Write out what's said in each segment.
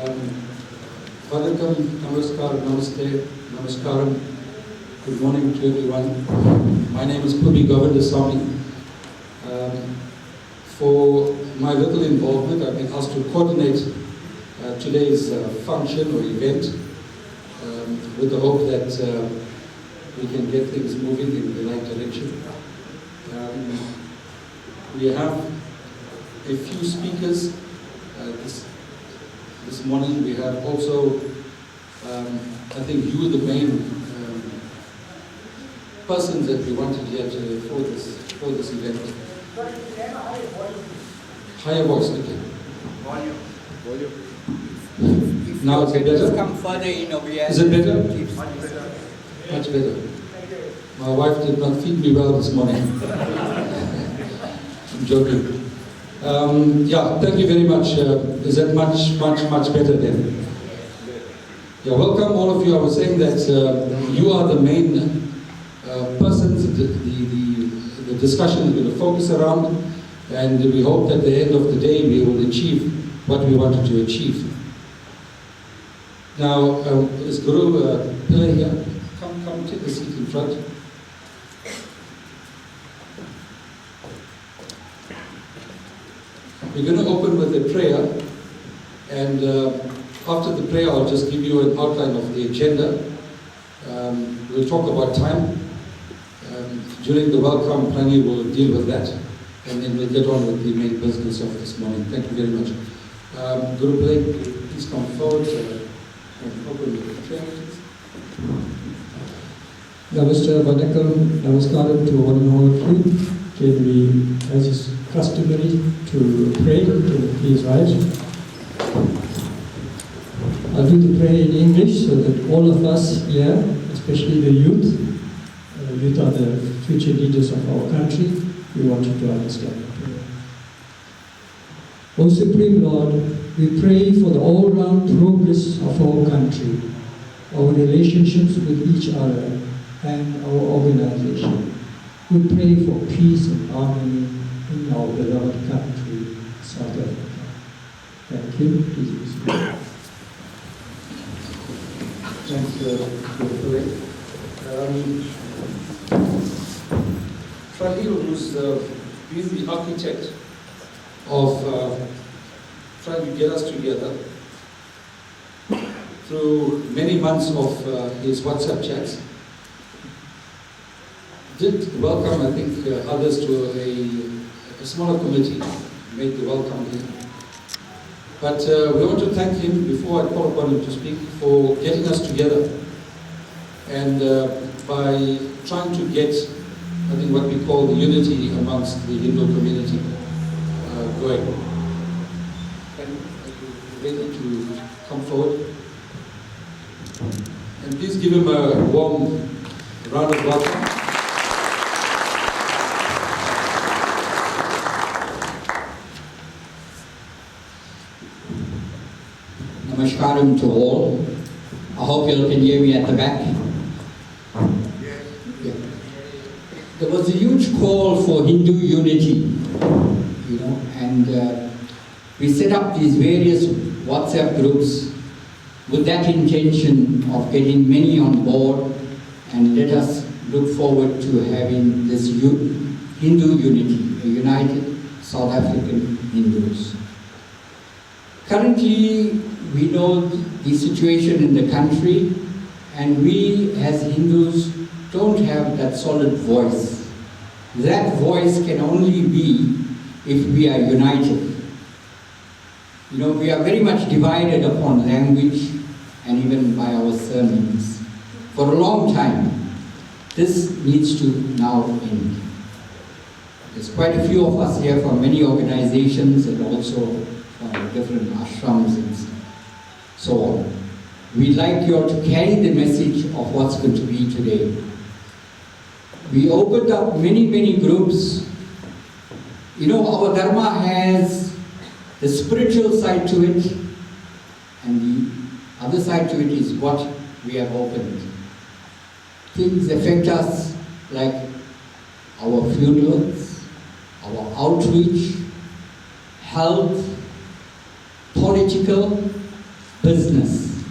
Welcome, namaskar, namaste, namaskaram. Good morning to everyone. My name is Pubi Govindasamy. For my little involvement, I've been asked to coordinate today's function or event with the hope that we can get things moving in the right direction. We have a few speakers this morning. We have also, I think you the main persons that we wanted here for this event. Higher voice, okay. Volume. Now is it better? Come further in over here. Is it better? Much better. Much better. My wife did not feed me well this morning. I'm joking. Yeah, thank you very much. Is that much better then? Yeah, welcome all of you. I was saying that you are the main persons. The discussion is going to focus around, and we hope that at the end of the day we will achieve what we wanted to achieve. Now, is Guru Pillai here? Come take a seat in front. We're going to open with a prayer, and after the prayer I'll just give you an outline of the agenda. We'll talk about time. During the welcome, Plani will deal with that, and then we'll get on with the main business of this morning. Thank you very much. Guru Pillai, please come forward and open with the prayer. Namaste, Vanakkam, Namaskaram to one and all of you. Can we, as is customary, to pray, to please rise. I'll do the prayer in English so that all of us here, especially the youth are the future leaders of our country, we want you to understand the prayer. O Supreme Lord, we pray for the all-round progress of our country, our relationships with each other, and our organization. We pray for peace and harmony in our beloved country, South Africa. Thank you. Please be seated. Thanks, Guru Pillai. Rahil, who's been the architect of trying to get us together through many months of his WhatsApp chats, did welcome, I think, others to a smaller committee, made the welcome here. But we want to thank him, before I call upon him to speak, for getting us together and by trying to get, I think, what we call the unity amongst the Hindu community going. And ready to come forward. And please give him a warm round of welcome. Namaskaram to all. I hope you all can hear me at the back. Yeah. There was a huge call for Hindu unity, and we set up these various WhatsApp groups with that intention of getting many on board, and let us look forward to having this Hindu unity, a united South African Hindus. Currently, we know the situation in the country, and we as Hindus don't have that solid voice. That voice can only be if we are united. We are very much divided upon language and even by our surnames. For a long time, this needs to now end. There's quite a few of us here from many organizations and also from different ashrams and so on. We'd like you all to carry the message of what's going to be today. We opened up many groups. Our Dharma has the spiritual side to it, and the other side to it is what we have opened. Things affect us like our funerals, our outreach, health, political, business.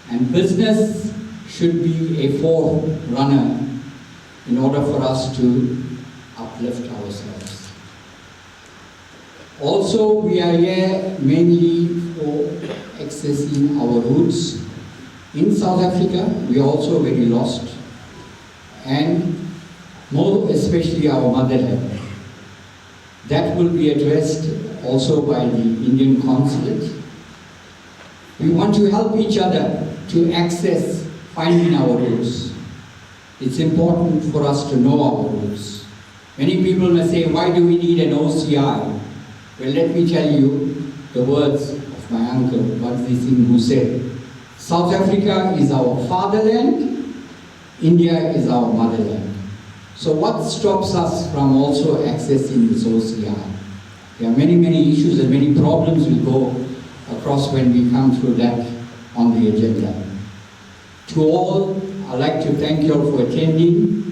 And business should be a forerunner in order for us to uplift ourselves. Also, we are here mainly for accessing our roots. In South Africa, we are also very lost, and more especially our motherland. That will be addressed also by the Indian consulate. We want to help each other to access finding our roots. It's important for us to know our roots. Many people may say, why do we need an OCI? Well, let me tell you the words of my uncle, Badri Singh, who said, South Africa is our fatherland, India is our motherland. So what stops us from also accessing this OCI? There are many, many issues and many problems we go across when we come through that on the agenda. To all, I'd like to thank you all for attending.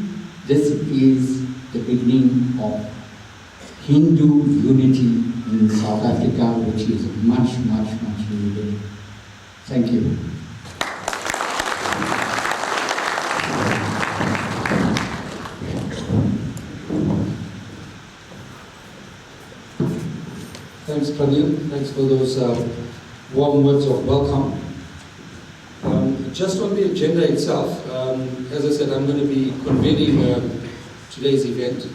This is the beginning of Hindu unity in South Africa, which is much, much, much needed. Thank you. Thanks, Pranil. Thanks for those warm words of welcome. Just on the agenda itself, as I said, I'm going to be convening today's event.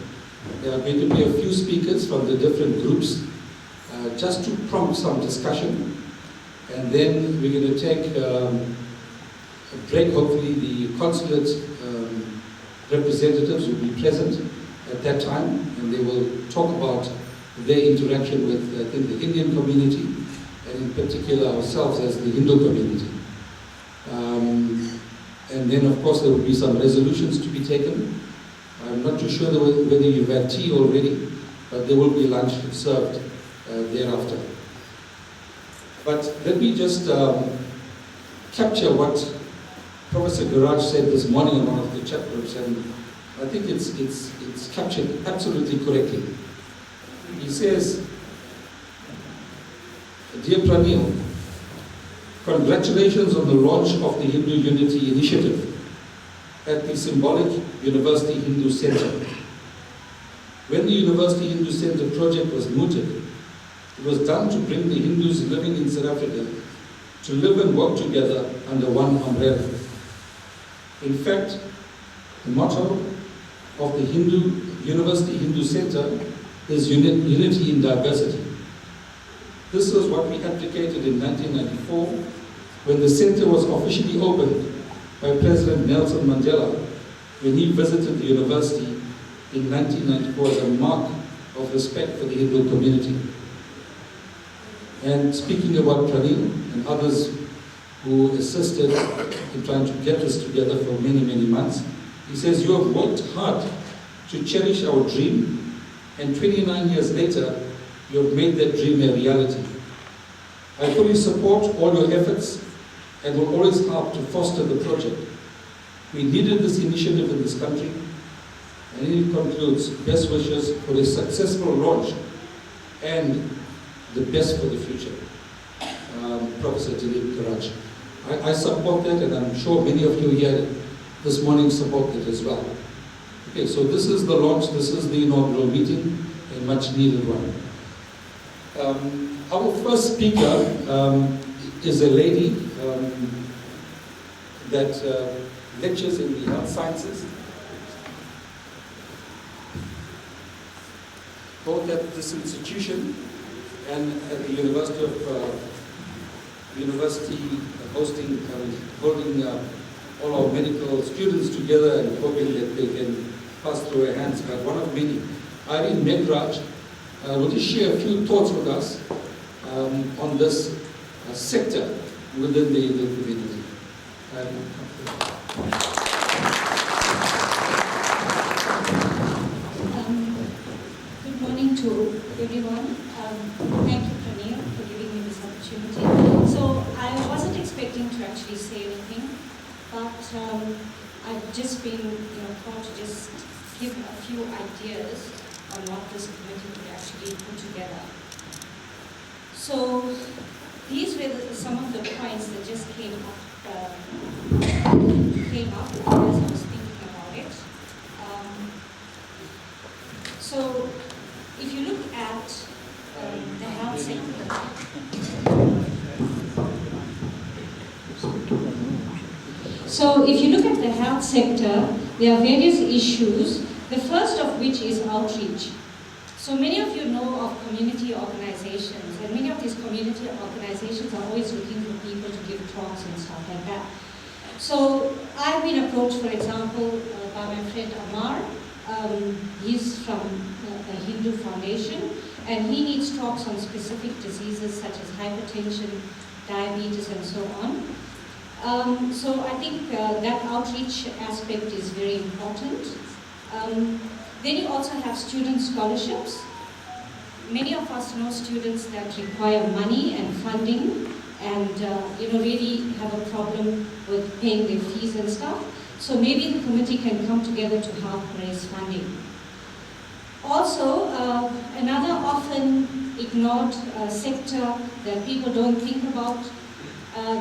There are going to be a few speakers from the different groups, just to prompt some discussion. And then we're going to take a break. Hopefully the consulate representatives will be present at that time, and they will talk about their interaction with I think, the Indian community, and in particular ourselves as the Hindu community. And then of course there will be some resolutions to be taken. I'm not too sure whether you've had tea already, but there will be lunch served thereafter. But let me just capture what Professor Garaj said this morning in one of the chat groups, and I think it's captured absolutely correctly. He says, Dear Pranil, congratulations on the launch of the Hindu Unity Initiative at the symbolic University Hindu Center. When the University Hindu Center project was mooted, it was done to bring the Hindus living in South Africa to live and work together under one umbrella. In fact, the motto of the University Hindu Center is unity in diversity. This was what we advocated in 1994 when the center was officially opened by President Nelson Mandela when he visited the university in 1994 as a mark of respect for the Hindu community. And speaking about Pranil and others who assisted in trying to get this together for many, many months, he says, you have worked hard to cherish our dream, and 29 years later, you have made that dream a reality. I fully support all your efforts and will always help to foster the project. We needed this initiative in this country, and it concludes best wishes for a successful launch and the best for the future. Professor Dilip Karaj. I support that, and I'm sure many of you here this morning support that as well. Okay, so this is the launch, this is the inaugural meeting, a much needed one. Our first speaker is a lady that lectures in the health sciences, both at this institution and at the University holding all our medical students together and hoping that they can pass through our hands. But one of many, Irene Megraj, will just share a few thoughts with us on this sector within the community. Good morning to everyone. Thank you, Pranil, for giving me this opportunity. So I wasn't expecting to actually say anything, but I've just been thought to just give a few ideas on what this committee could actually put together. So these were some of the points that just came up as I was thinking about it. So if you look at the health sector, there are various issues, the first of which is outreach. So many of you know of community organizations, and many of these community organizations are always looking for people to give talks and stuff like that. So I've been approached, for example, by my friend Amar. He's from a Hindu foundation, and he needs talks on specific diseases such as hypertension, diabetes, and so on. So I think that outreach aspect is very important. Then you also have student scholarships. Many of us know students that require money and funding, and really have a problem with paying their fees and stuff. So maybe the committee can come together to help raise funding. Also, another often ignored sector that people don't think about,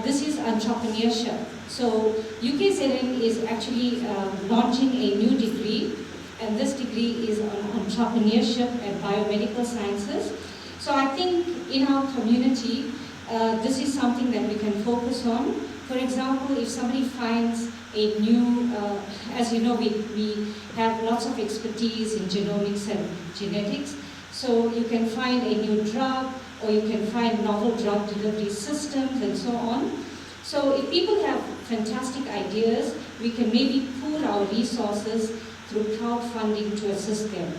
this is entrepreneurship. So UKZN is actually launching a new degree, and this degree is on entrepreneurship and biomedical sciences. So I think in our community, this is something that we can focus on. For example, if somebody finds a new, as you know, we have lots of expertise in genomics and genetics, so you can find a new drug, or you can find novel drug delivery systems and so on. So if people have fantastic ideas, we can maybe pool our resources through crowdfunding to assist them.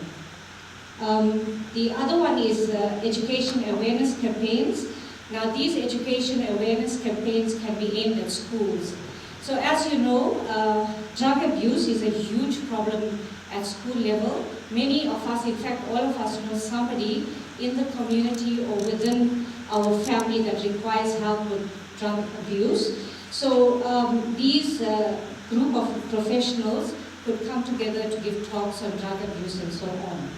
The other one is education awareness campaigns. Now these education awareness campaigns can be aimed at schools. So as you know, drug abuse is a huge problem at school level. Many of us, in fact all of us, know somebody in the community or within our family that requires help with drug abuse. So these group of professionals could come together to give talks on drug abuse and so on.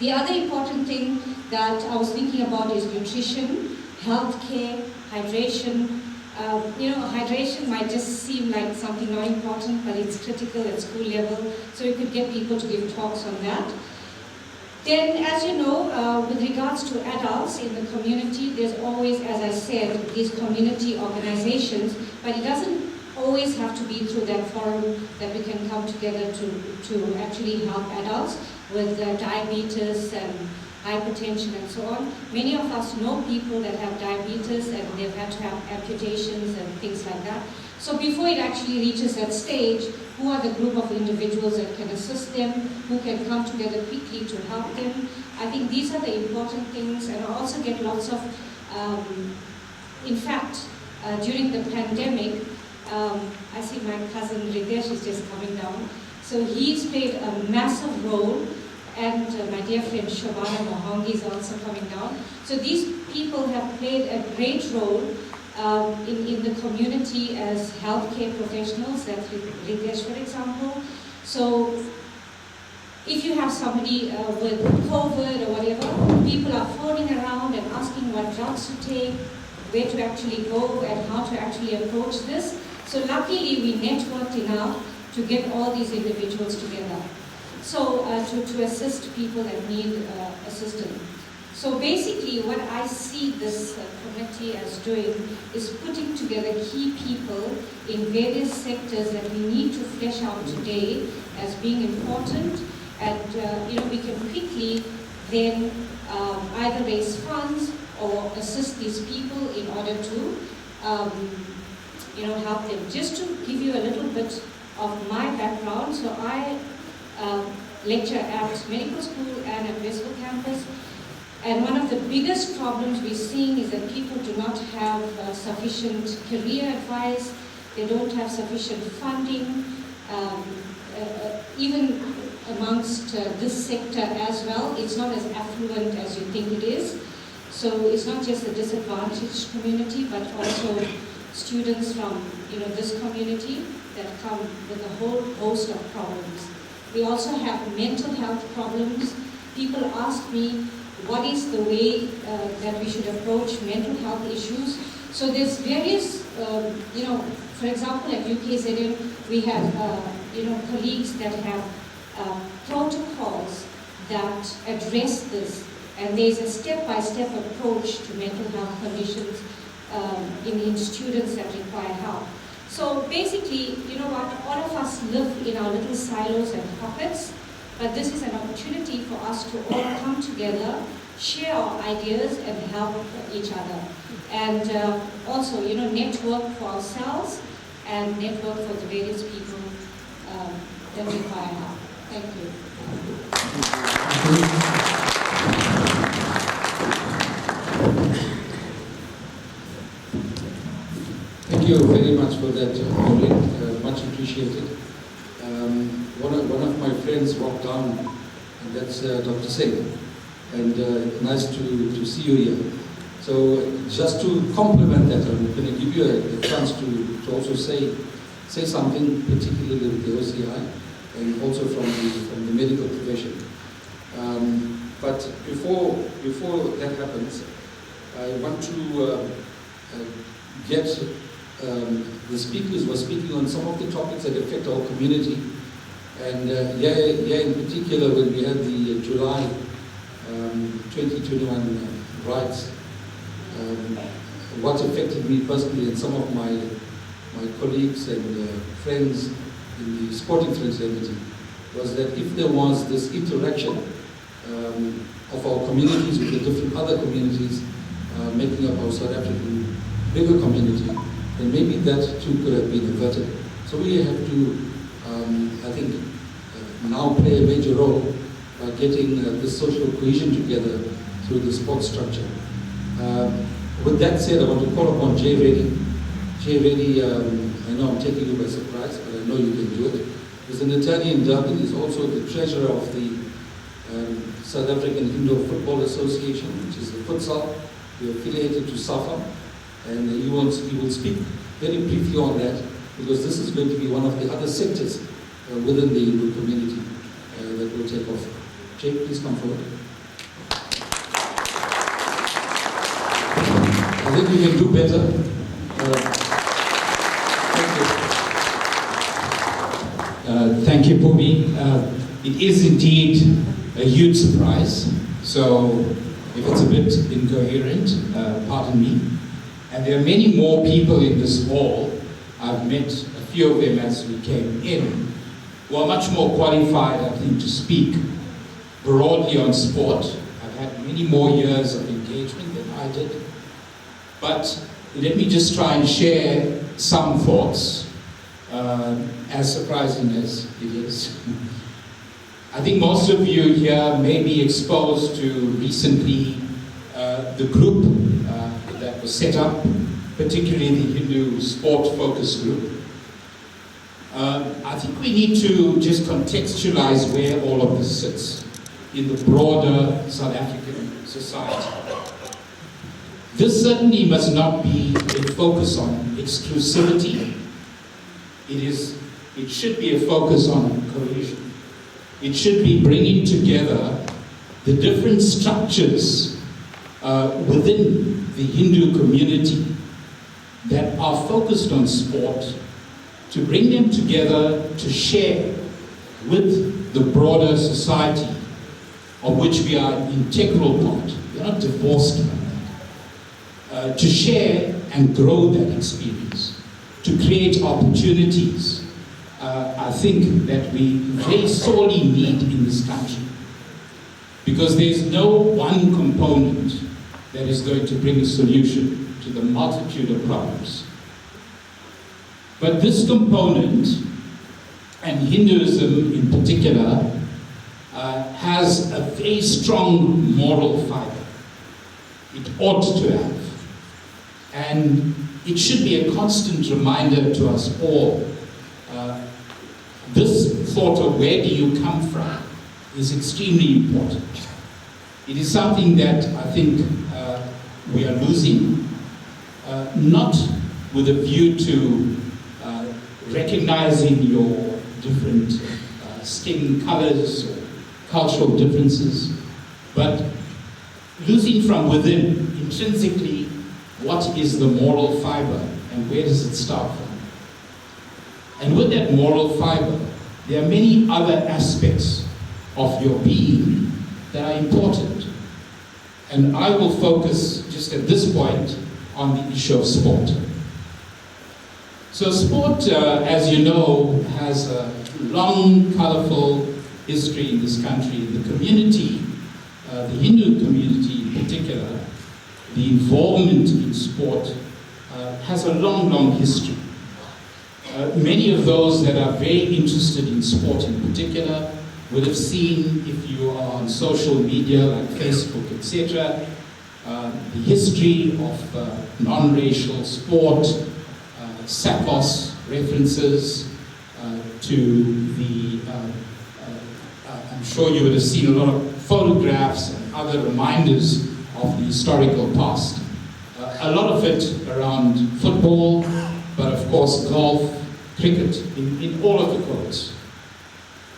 The other important thing that I was thinking about is nutrition, healthcare, hydration. Hydration might just seem like something not important, but it's critical at school level, so we could get people to give talks on that. Then, as you know, with regards to adults in the community, there's always, as I said, these community organizations, but it doesn't always have to be through that forum that we can come together to actually help adults with diabetes and hypertension and so on. Many of us know people that have diabetes and they've had to have amputations and things like that. So before it actually reaches that stage, who are the group of individuals that can assist them, who can come together quickly to help them? I think these are the important things, and I also get lots of, in fact, during the pandemic, I see my cousin Ritesh is just coming down. So he's played a massive role, and my dear friend Shabana Mohangi is also coming down. So these people have played a great role in the community as healthcare professionals. That's Ritesh, for example. So if you have somebody with COVID or whatever, people are phoning around and asking what drugs to take, where to actually go, and how to actually approach this. So luckily we networked enough to get all these individuals together. So to assist people that need assistance. So basically what I see this committee as doing is putting together key people in various sectors that we need to flesh out today as being important, and we can quickly then either raise funds or assist these people in order to help them. Just to give you a little bit of my background, so I lecture at medical school and at Westwood campus, and one of the biggest problems we're seeing is that people do not have sufficient career advice, they don't have sufficient funding, even amongst this sector as well. It's not as affluent as you think it is. So it's not just a disadvantaged community, but also students from this community that come with a whole host of problems. We also have mental health problems. People ask me, what is the way that we should approach mental health issues. So there's various, for example, at UKZN, we have, colleagues that have protocols that address this, and there's a step-by-step approach to mental health conditions in students that require help. So basically, you know what, all of us live in our little silos and pockets, but this is an opportunity for us to all come together, share our ideas, and help each other. And also, network for ourselves and network for the various people that require help. Thank you. Thank you very much for that, Maureen. Much appreciated. One of my friends walked down, and that's Dr. Singh. And nice to see you here. So just to complement that, I'm going to give you a chance to also say something, particularly with the OCI, and also from the medical profession. But before that happens, I want to get the speakers were speaking on some of the topics that affect our community. And here in particular, when we had the July 2021 riots, what affected me personally and some of my colleagues and friends in the sporting fraternity was that if there was this interaction of our communities with the different other communities making up our South African bigger community, then maybe that too could have been averted. So we have to, I think, now play a major role by getting this social cohesion together through the sports structure. With that said, I want to call upon Jay Reddy. Jay Reddy, I know I'm taking you by surprise, but I know you can do it. He's an attorney in Durban. He's also the treasurer of the South African Indoor Football Association, which is the futsal. We're affiliated to SAFA, and he will speak very briefly on that, because this is going to be one of the other sectors within the Hindu community that will take off. Jay, please come forward. I think we can do better. Thank you, Bhubi. It is indeed a huge surprise, so if it's a bit incoherent, pardon me. And there are many more people in this hall. I've met a few of them as we came in, who are much more qualified, I think, to speak broadly on sport. I've had many more years of engagement than I did. But let me just try and share some thoughts, as surprising as it is. I think most of you here may be exposed to recently the group that was set up, particularly the Hindu Sport Focus Group. I think we need to just contextualize where all of this sits in the broader South African society. This certainly must not be a focus on exclusivity. It should be a focus on cohesion. It should be bringing together the different structures within the Hindu community that are focused on sport, to bring them together to share with the broader society of which we are an integral part. We are not divorced from that. To share and grow that experience, to create opportunities, I think that we very sorely need in this country. Because there's no one component that is going to bring a solution to the multitude of problems. But this component, and Hinduism in particular, has a very strong moral fiber. It ought to have. And it should be a constant reminder to us all. This thought of where do you come from is extremely important. It is something that I think we are losing, not with a view to recognizing your different skin colors or cultural differences, but losing from within, intrinsically, what is the moral fiber and where does it start from? And with that moral fiber, there are many other aspects of your being that are important. And I will focus just at this point on the issue of sport. So sport, as you know, has a long, colorful history in this country. The community, the Hindu community in particular, the involvement in sport has a long, long history. Many of those that are very interested in sport in particular would have seen, if you are on social media like Facebook, etc., the history of non-racial sport, Sapos references to the, I'm sure you would have seen a lot of photographs and other reminders of the historical past. A lot of it around football, but of course golf, cricket, in all of the courts.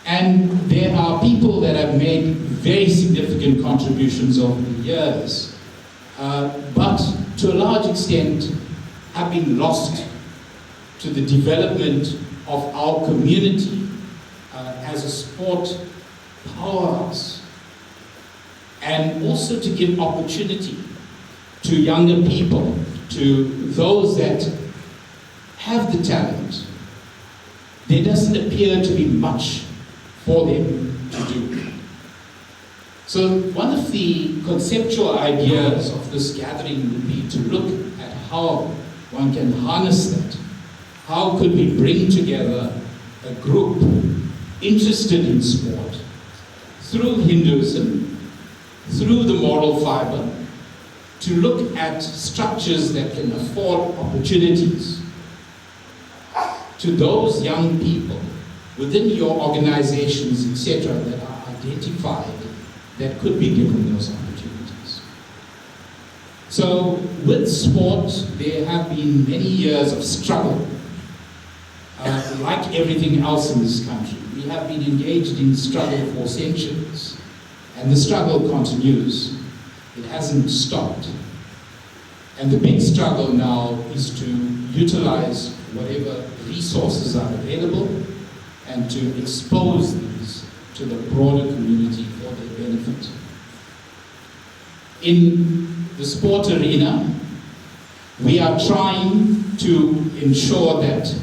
And there are people that have made very significant contributions over the years, but to a large extent have been lost to the development of our community as a sport powerhouse, and also to give opportunity to younger people, to those that have the talent. There doesn't appear to be much for them to do. So one of the conceptual ideas of this gathering would be to look at how one can harness that. How could we bring together a group interested in sport through Hinduism, through the moral fiber, to look at structures that can afford opportunities to those young people within your organizations, etc., that are identified that could be given those opportunities. So with sport, there have been many years of struggle. Like everything else in this country, we have been engaged in struggle for centuries, and the struggle continues. It hasn't stopped. And the big struggle now is to utilize whatever resources are available and to expose these to the broader community for their benefit. In the sport arena, we are trying to ensure that,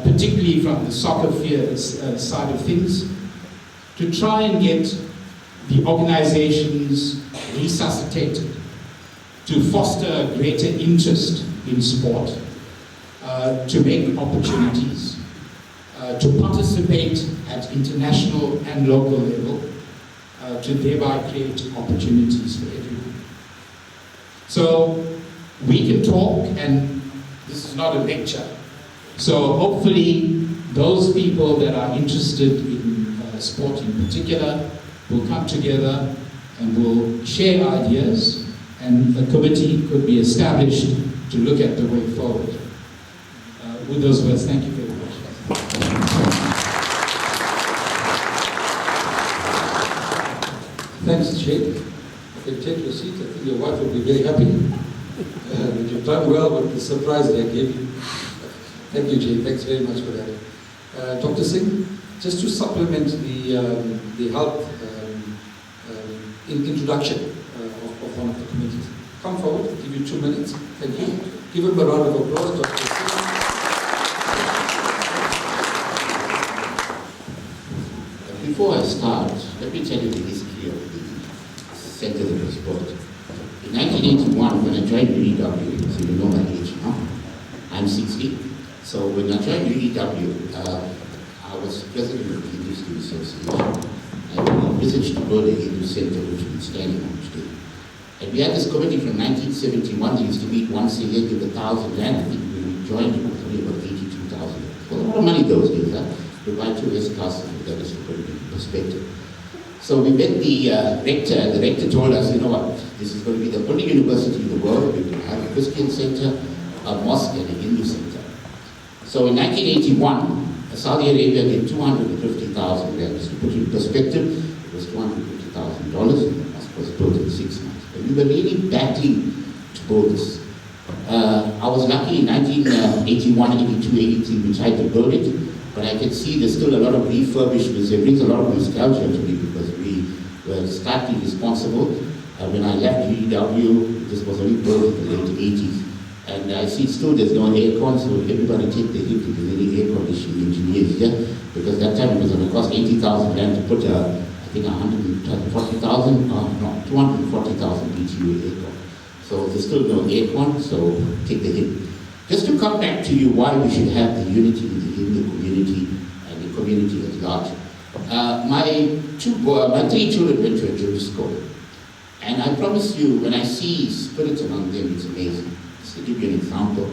particularly from the soccer side of things, to try and get the organizations resuscitated, to foster a greater interest in sport, to make opportunities, to participate at international and local level, to thereby create opportunities for everyone. So we can talk, and this is not a lecture. So hopefully those people that are interested in sport in particular will come together and will share ideas, and a committee could be established to look at the way forward. With those words, thank you very much. Thanks, Jake. You can take your seat. I think your wife will be very happy that you've done well with the surprise that I gave you. Thank you, Jake. Thanks very much for that. Dr. Singh, just to supplement the health introduction of one of the committees. Come forward, I'll give you 2 minutes. Thank you. Give him a round of applause, Dr. Singh. Before I start, let me tell you the history of the Center for Sport. In 1981, when I joined UEW, so you know my age now, I'm 60. So when I joined UEW, I was president of the Hindu Student Association. I envisaged to build a Hindu center which would stand on today. And we had this committee from 1971. They used to meet once a year, give 1,000 rand. I think when we joined, it was only about 82,000. Well, a lot of money those days, huh? To buy 2 S-classes, that is to put it in perspective. So we met the rector, and the rector told us, you know what, this is going to be the only university in the world where we can have a Christian center, a mosque, and a Hindu center. So in 1981, Saudi Arabia gave 250,000 rand. To put it in perspective, it was $250,000 in the mosque was built in 6 months. But we were really battling to build this. I was lucky in 1981, 82, 83, we tried to build it, but I can see there's still a lot of refurbishments. It brings a lot of nostalgia to me because we were slightly responsible. When I left UW, this was only built in the late 80s. And I see still there's no aircon, so everybody take the hit if there's any air conditioning engineers here, because that time it was going to cost 80,000 rand to put I think 240,000 BTU aircon. So there's still no aircon, so take the hit. Just to come back to you why we should have the unity in the community and the community at large. My 3 children went to a Jewish school. And I promise you, when I see spirit among them, it's amazing. Just to give you an example,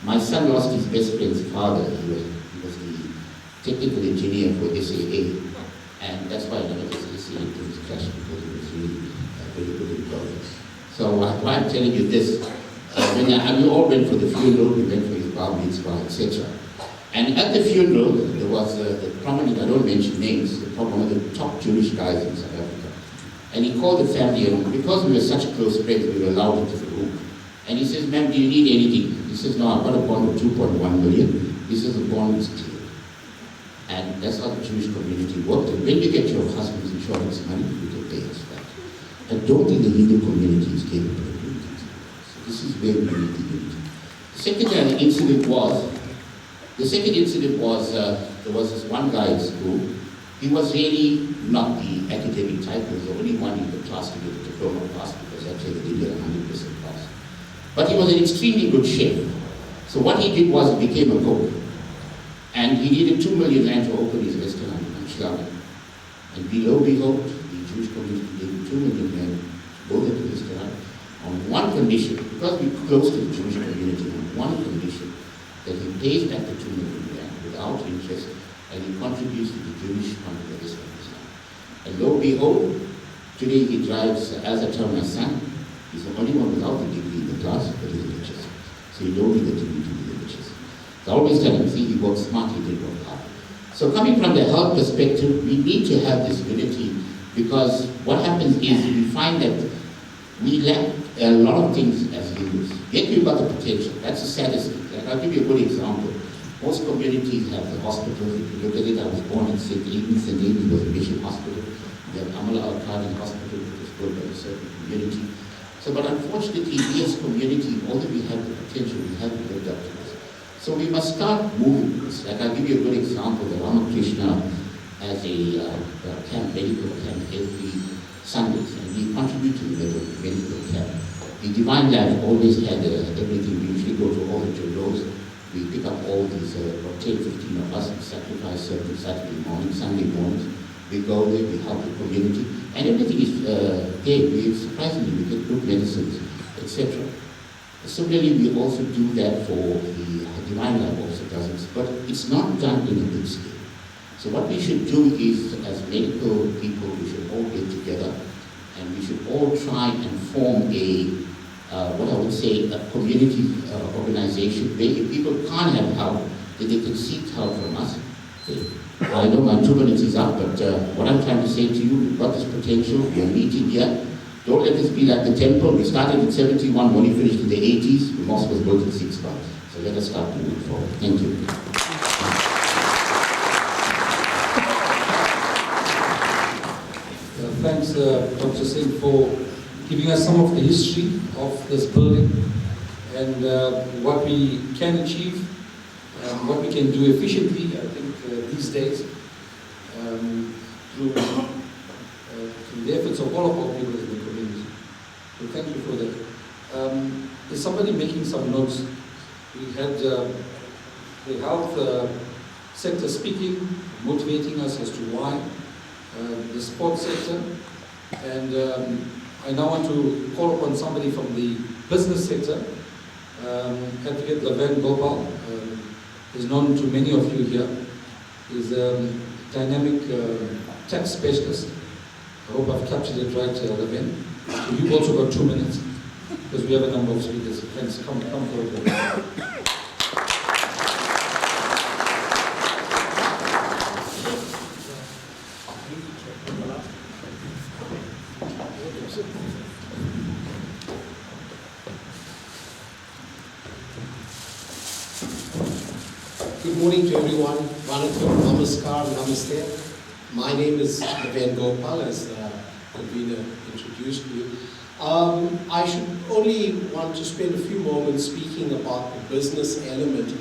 my son lost his best friend's father. He was the technical engineer for SAA. And that's why I never did SAA into his crash, because he was really very good in college. So why I'm telling you this, we all went for the funeral, we went for his bar mitzvah, etc. And at the funeral, there was the prominent, I don't mention names, one of the top Jewish guys in South Africa. And he called the family, and because we were such close friends, we were allowed into the room. And he says, "Ma'am, do you need anything?" He says, "No, I've got a bond of 2.1 million. He says, "The bond is clear." And that's how the Jewish community worked. And when you get your husband's insurance money, you can pay us back. I don't think the Hindu community is capable of doing this. So this is where we need the unity. The second incident was, there was this one guy in school. He was really not the academic type. He was the only one in the class to get a diploma pass, because actually they didn't get 100% pass. But he was an extremely good chef. So what he did was he became a cook. And he needed 2 million rand to open his restaurant in Schlangen. And below, behold, the Jewish community gave him 2 million rand to build the restaurant on one condition, because we're close to the Jewish community, on one condition, that he pays back the 2 million rand without interest, and he contributes to the Jewish fund of Islam. And lo and behold, today he drives, as I tell my son, he's the only one without a degree in the class, but he's a richest. So you don't need a degree to be the richest. So I always tell him, see, he works smart, he didn't work hard. So coming from the health perspective, we need to have this unity, because what happens is we find that we lack a lot of things as Hindus. Yet we've got the potential. That's the saddest thing. Like, I'll give you a good example. Most communities have the hospitals. If you look at it, I was born in St. Edmunds. St. Edmunds was a mission hospital. We have Amala Al-Qadi Hospital, which was built by a certain community. So, but unfortunately, we as a community, although we have the potential, we haven't lived up to this. So we must start moving this. Like, I'll give you a good example. The Ramakrishna has a medical camp every Sundays, and we contribute to the medical camp. The Divine Lab always had everything. We usually go to all the Jodos. We pick up all these, 10, 15 of us, we sacrifice certain Saturday morning, Sunday mornings. We go there, we help the community, and everything is paid. Surprisingly, we get good medicines, etc. Similarly, we also do that for the Divine Lab also does it, but it's not done in a big scale. So what we should do is, as medical people, we should all get together, and we should all try and form what I would say, a community organization where if people can't have help, that they can seek help from us. I know my 2 minutes is up, but what I'm trying to say to you, we've got this potential, we are meeting here. Don't let this be like the temple. We started in 71, only finished in the 80s. The mosque was built in 6 months. So let us start moving forward. Thank you. Thanks, Dr. Singh, for giving us some of the history of this building and what we can achieve and what we can do efficiently, I think, these days through the efforts of all of our people in the community. So thank you for that. Is somebody making some notes? We had the health sector speaking, motivating us as to why, the sports sector, and I now want to call upon somebody from the business sector. Advocate Laven Gopal is known to many of you here. He's a dynamic tax specialist. I hope I've captured it right, Laven. So you've also got 2 minutes, because we have a number of speakers. Thanks. Come forward. Good morning to everyone. Vanakkam, namaskar, namaste. My name is Ben Gopal, as the convener introduced me. I should only want to spend a few moments speaking about the business element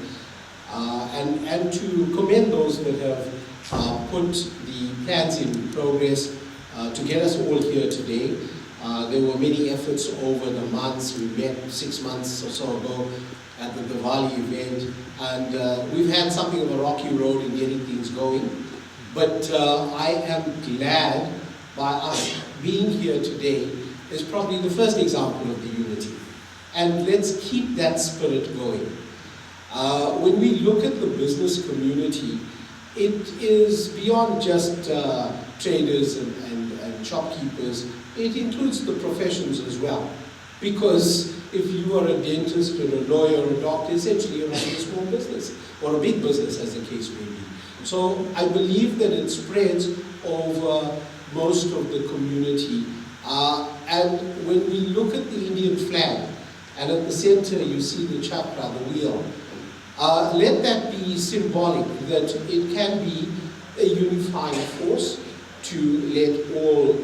and to commend those that have put the plans in progress to get us all here today. There were many efforts over the months. We met 6 months or so ago at the Diwali event, and we've had something of a rocky road in getting things going. But I am glad by us being here today is probably the first example of the unity. And let's keep that spirit going. When we look at the business community, it is beyond just traders and shopkeepers. It includes the professions as well. Because if you are a dentist or a lawyer or a doctor, essentially you're running a small business, or a big business as the case may be. So I believe that it spreads over most of the community. And when we look at the Indian flag, and at the center you see the chakra, the wheel, let that be symbolic, that it can be a unifying force to let all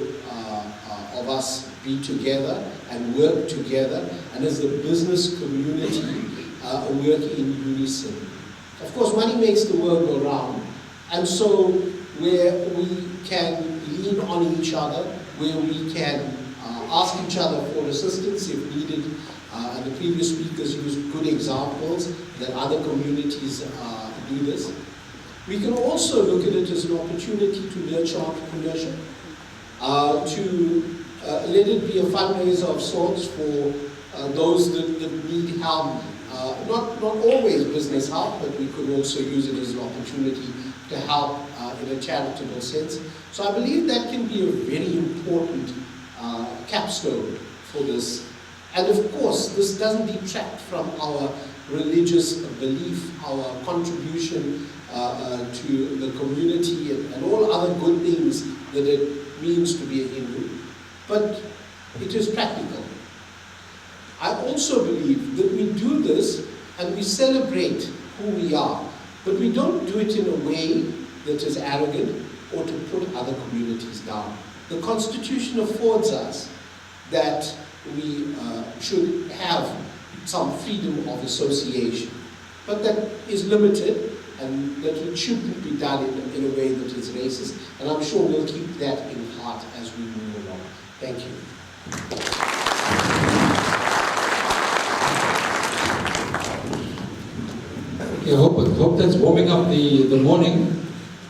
of us be together and work together, and as the business community work in unison. Of course, money makes the world go round, and so where we can lean on each other, where we can ask each other for assistance if needed, and the previous speakers used good examples that other communities do this. We can also look at it as an opportunity to nurture entrepreneurship, to let it be a fundraiser of sorts for those that need help. Not always business help, but we could also use it as an opportunity to help in a charitable sense. So I believe that can be a very important capstone for this. And of course, this doesn't detract from our religious belief, our contribution to the community and all other good things that it means to be a Hindu. But it is practical. I also believe that we do this and we celebrate who we are, but we don't do it in a way that is arrogant or to put other communities down. The Constitution affords us that we should have some freedom of association, but that is limited, and that it shouldn't be done in a way that is racist, and I'm sure we'll keep that in heart as we move along. Thank you. Okay, I hope that's warming up the morning.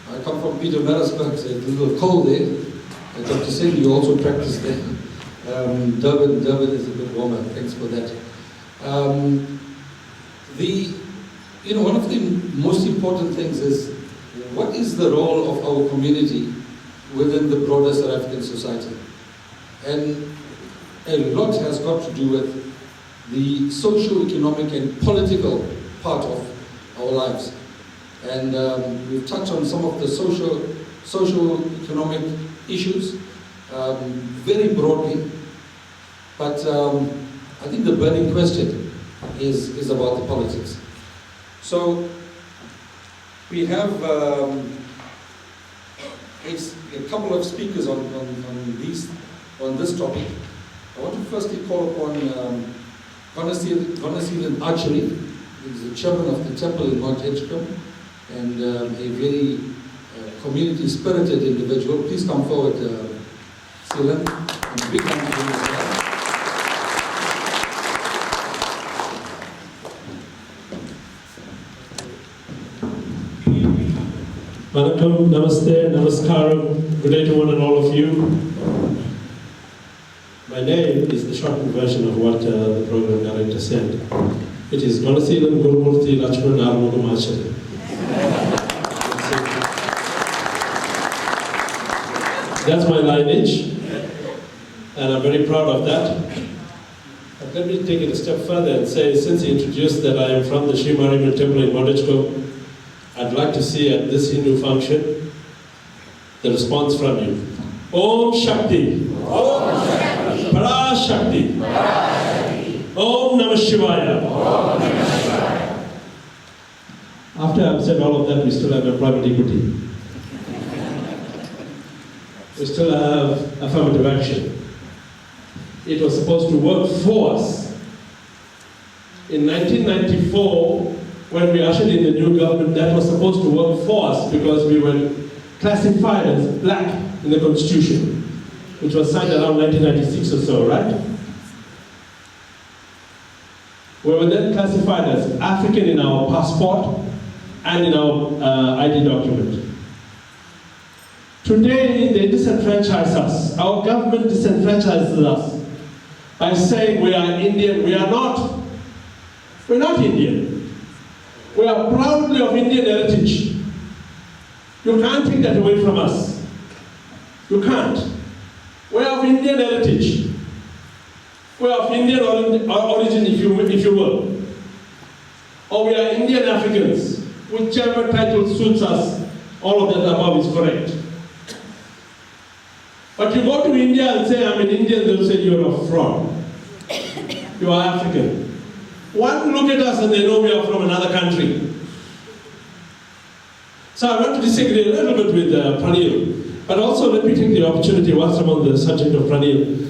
I come from Peter Marisburg, it's a little cold there. Dr. Singh, you also practice there. Durban is a bit warmer, thanks for that. One of the most important things is, what is the role of our community within the broader South African society? And a lot has got to do with the socio-economic and political part of our lives. And we've touched on some of the socio-economic issues very broadly, but I think the burning question is about the politics. So we have a couple of speakers on this topic. I want to firstly call upon Gonasilan Archery. He's the chairman of the temple in Mount Edgecombe, and a very community-spirited individual. Please come forward, Silan. And a big hand to him as well. Vanakkam, namaste, namaskaram, good day to one and all of you. My name is the shortened version of what the program director said. It is Gonasilan Gurumurthy Lakshman Armugam Acharya. That's my lineage, and I'm very proud of that. But let me take it a step further and say, since he introduced that I am from the Sri Mariamman Temple in Modeshko, I'd like to see at this Hindu function the response from you. Om Shakti. Om Shakti. Para Shakti. Om Namah Shivaya. After I've said all of that, we still have employment equity. We still have affirmative action. It was supposed to work for us. In 1994, when we ushered in the new government, that was supposed to work for us because we were classified as black in the Constitution, which was signed around 1996 or so, right? We were then classified as African in our passport and in our ID document. Today, they disenfranchise us. Our government disenfranchises us by saying we are Indian. We are not. We're not Indian. We are proudly of Indian heritage. You can't take that away from us. You can't. We're of Indian heritage. We're of Indian origin, if you will. Or we are Indian Africans. Whichever title suits us, all of that above is correct. But you go to India and say, I'm an Indian, they'll say you're a fraud. You are African. One look at us and they know we are from another country. So I want to disagree a little bit with Pranil, but also let me take the opportunity whilst I'm on the subject of Pranil.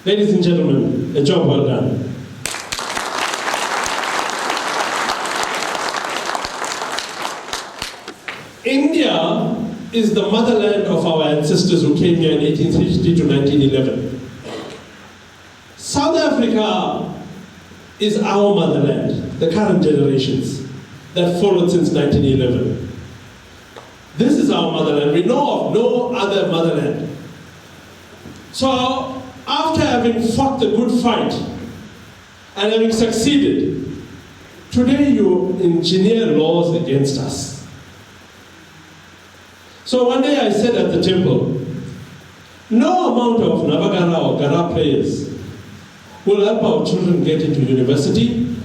Ladies and gentlemen, a job well done. India is the motherland of our ancestors who came here in 1860 to 1911. South Africa is our motherland, the current generations that followed since 1911. This is our motherland. We know of no other motherland. So, after having fought the good fight and having succeeded, today you engineer laws against us. So one day I said at the temple, no amount of Navagara or Gara prayers will help our children get into university,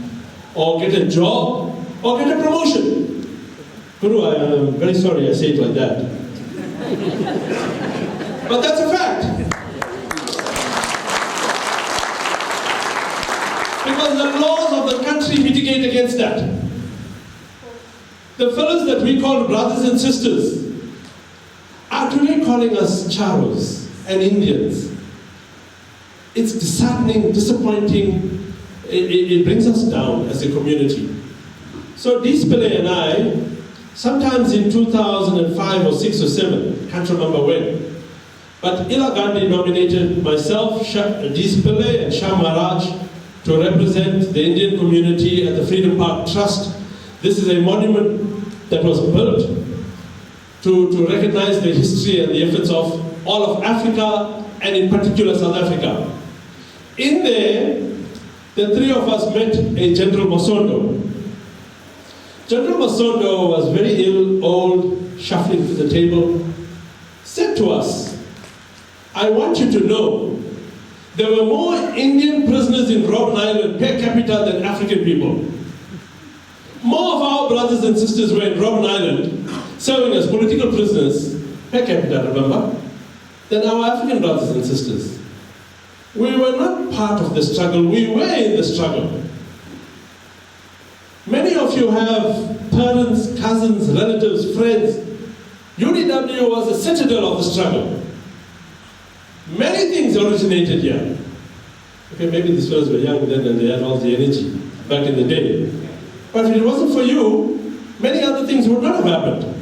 or get a job, or get a promotion. Guru, I am very sorry I say it like that. But that's a fact. Because the laws of the country mitigate against that. The fellows that we call brothers and sisters are today calling us Charos and Indians. It's disheartening, disappointing. It brings us down as a community. So Dispele and I, sometimes in 2005 or 6 or 7, can't remember when, but Ila Gandhi nominated myself, Dispele and Shah Maharaj to represent the Indian community at the Freedom Park Trust. This is a monument that was built to recognize the history and the efforts of all of Africa, and in particular South Africa. In there, the three of us met a General Masondo. General Masondo was very ill, old, shuffling to the table, said to us, I want you to know there were more Indian prisoners in Robben Island per capita than African people. More of our brothers and sisters were in Robben Island serving as political prisoners per capita, remember, than our African brothers and sisters. We were not part of the struggle, we were in the struggle. Many of you have parents, cousins, relatives, friends. UDW was a citadel of the struggle. Many things originated here. Okay, maybe these fellows were young then and they had all the energy back in the day. But if it wasn't for you, many other things would not have happened.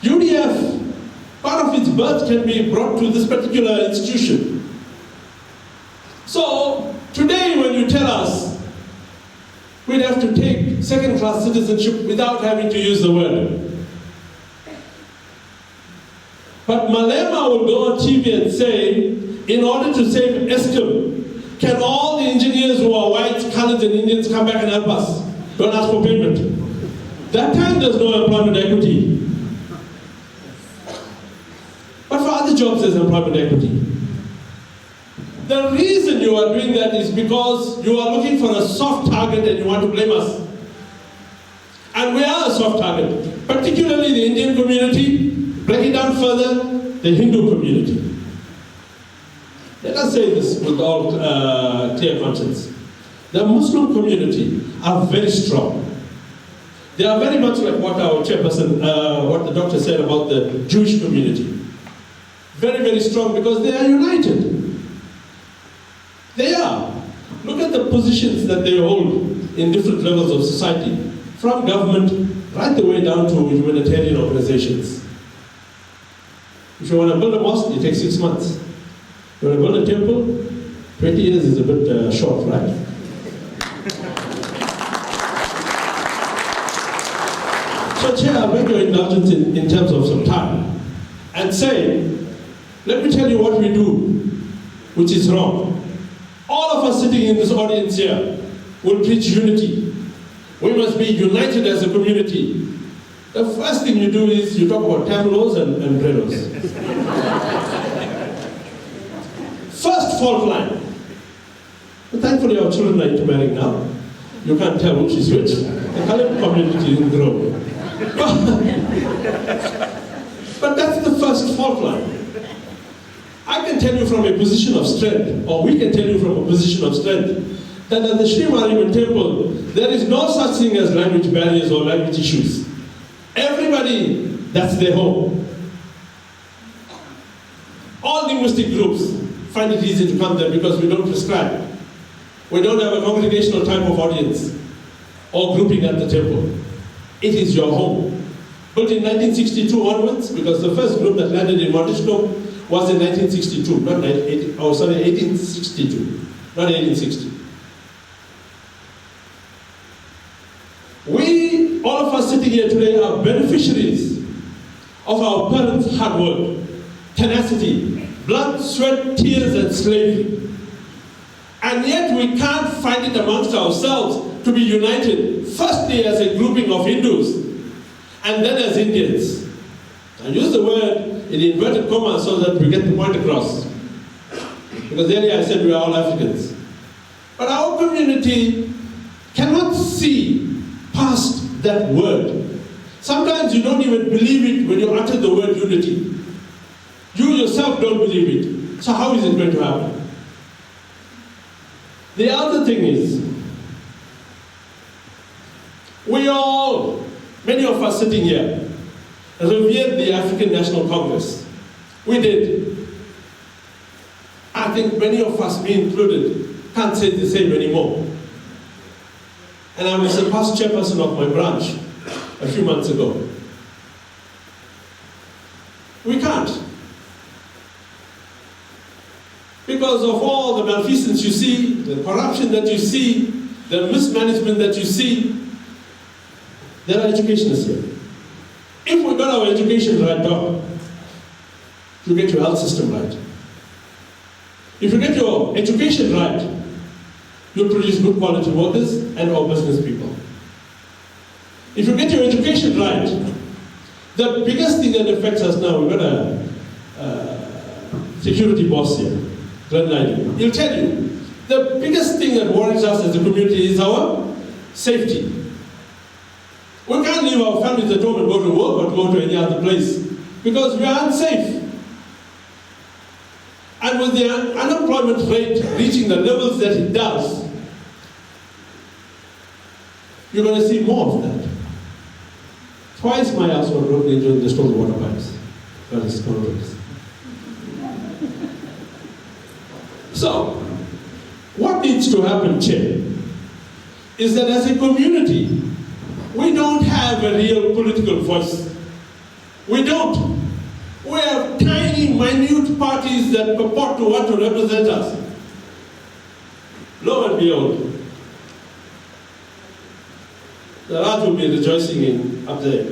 UDF, part of its birth can be brought to this particular institution. So, today when you tell us we'd have to take second-class citizenship without having to use the word. But Malema will go on TV and say, in order to save Eskom, can all the engineers who are whites, colored, and Indians come back and help us? Don't ask for payment. That time there's no employment equity. But for other jobs there's employment equity. The reason you are doing that is because you are looking for a soft target and you want to blame us. And we are a soft target, particularly the Indian community, break it down further, the Hindu community. Let us say this with all clear conscience. The Muslim community are very strong. They are very much like what our chairperson, what the doctor said about the Jewish community. Very, very strong because they are united. They are. Look at the positions that they hold in different levels of society, from government right the way down to humanitarian organizations. If you want to build a mosque, it takes 6 months. If you want to build a temple, 20 years is a bit short, right? So, Chair, I'll beg your indulgence in terms of some time and say, let me tell you what we do, which is wrong. All of us sitting in this audience here will preach unity. We must be united as a community. The first thing you do is you talk about Tamils and Bredos. First fault line. But thankfully our children are intermarrying now. You can't tell which is which. The Khalid community didn't grow. But that's the first fault line. I can tell you from a position of strength, or we can tell you from a position of strength, that at the Sri Mariamman Temple, there is no such thing as language barriers or language issues. Everybody, that's their home. All linguistic groups find it easy to come there because we don't prescribe. We don't have a congregational type of audience or grouping at the temple. It is your home. Built in 1962 onwards, because the first group that landed in Montesquieu was in 1962, not 1862, not 1860. We, all of us sitting here today, are beneficiaries of our parents' hard work, tenacity, blood, sweat, tears, and slavery. And yet we can't find it amongst ourselves to be united, firstly as a grouping of Hindus, and then as Indians. I use the word in inverted commas so that we get the point across. Because earlier I said we are all Africans. But our community cannot see past that word. Sometimes you don't even believe it when you utter the word unity. You yourself don't believe it. So how is it going to happen? The other thing is, we all, many of us sitting here, revered the African National Congress. We did. I think many of us, me included, can't say the same anymore. And I was the past chairperson of my branch a few months ago. We can't. Because of all the malfeasance you see, the corruption that you see, the mismanagement that you see, there are educationists here. If we got our education right, Doc, you get your health system right. If you get your education right, you'll produce good quality workers and our business people. If you get your education right, the biggest thing that affects us now, we've got a security boss here, Glenn Knightley. He'll tell you, the biggest thing that worries us as a community is our safety. We can't leave our families at home and go to work or go to any other place because we are unsafe. And with the unemployment rate reaching the levels that it does, you're going to see more of that. Twice my house was broken into and they stole the water pipes. That is controls. So, what needs to happen, Chair, is that as a community, we don't have a real political voice. We don't. We have tiny, minute parties that purport to want to represent us. Lo and behold, the Raj will be rejoicing in up there.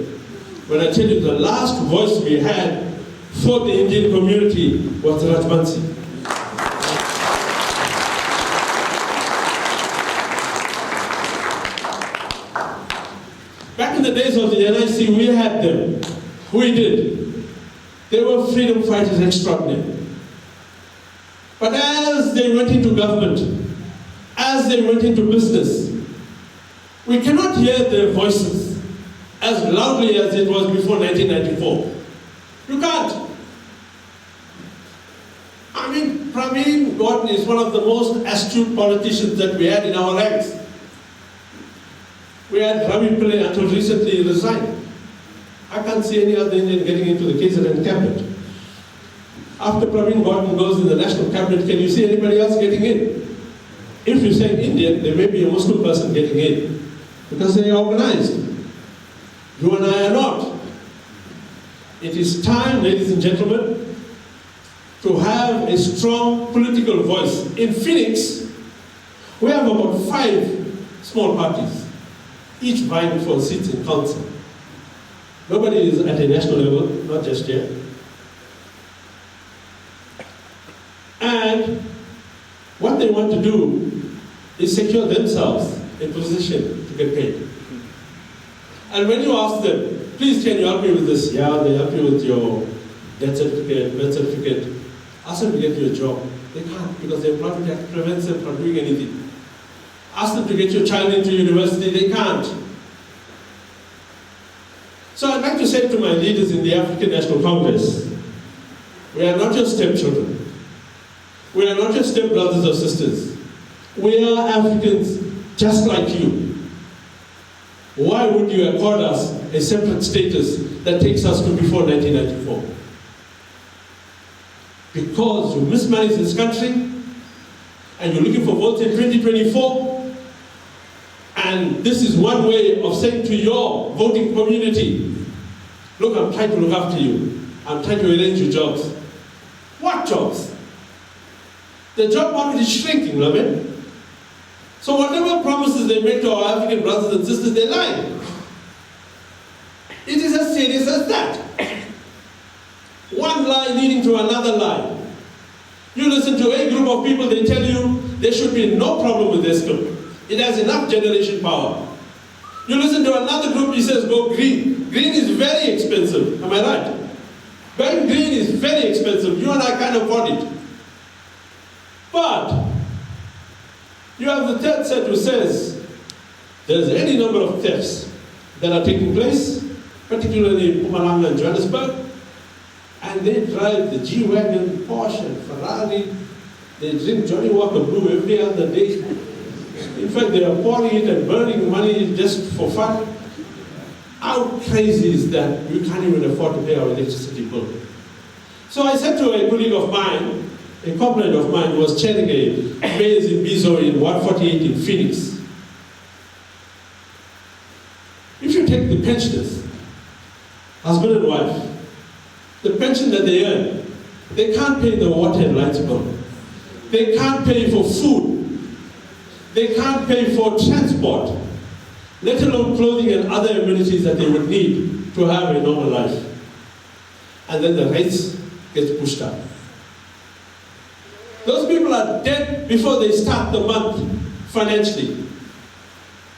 When I tell you the last voice we had for the Indian community was Rajbansi. Back in the days of the NIC, we had them. We did. They were freedom fighters extraordinary. But as they went into government, as they went into business, we cannot hear their voices as loudly as it was before 1994. You can't. I mean, Praveen Gordon is one of the most astute politicians that we had in our ranks. We had Ravi Pillai until recently resigned. I can't see any other Indian getting into the KZN cabinet. After Praveen Gordhan goes in the national cabinet, can you see anybody else getting in? If you say Indian, there may be a Muslim person getting in, because they are organized. You and I are not. It is time, ladies and gentlemen, to have a strong political voice. In Phoenix, we have about 5 small parties, each vying for seats in council. Nobody is at a national level, not just yet. And what they want to do is secure themselves a position to get paid. And when you ask them, please can you help me with this? Yeah, they help you with your death certificate, birth certificate. Ask them to get you a job. They can't, because their employment act prevents them from doing anything. Ask them to get your child into university, they can't. So I'd like to say to my leaders in the African National Congress, we are not your stepchildren. We are not your stepbrothers or sisters. We are Africans just like you. Why would you accord us a separate status that takes us to before 1994? Because you mismanaged this country and you're looking for votes in 2024, and this is one way of saying to your voting community, look, I'm trying to look after you. I'm trying to arrange your jobs. What jobs? The job market is shrinking, Lamin. So whatever promises they make to our African brothers and sisters, they lie. It is as serious as that. One lie leading to another lie. You listen to a group of people, they tell you there should be no problem with this group. It has enough generation power. You listen to another group, he says go green. Green is very expensive, am I right? Going green is very expensive. You and I can't afford it. But you have the third set who says there's any number of thefts that are taking place, particularly in Mpumalanga and Johannesburg, and they drive the G-Wagon, Porsche and Ferrari. They drink Johnny Walker Blue every other day. In fact, they are pouring it and burning money just for fun. How crazy is that we can't even afford to pay our electricity bill? So I said to a colleague of mine, a comrade of mine who was chairing a mayor's in Bizo in 148 in Phoenix. If you take the pensioners, husband and wife, the pension that they earn, they can't pay the water and lights bill. They can't pay for food. They can't pay for transport, let alone clothing and other amenities that they would need to have a normal life. And then the rates get pushed up. Those people are dead before they start the month financially.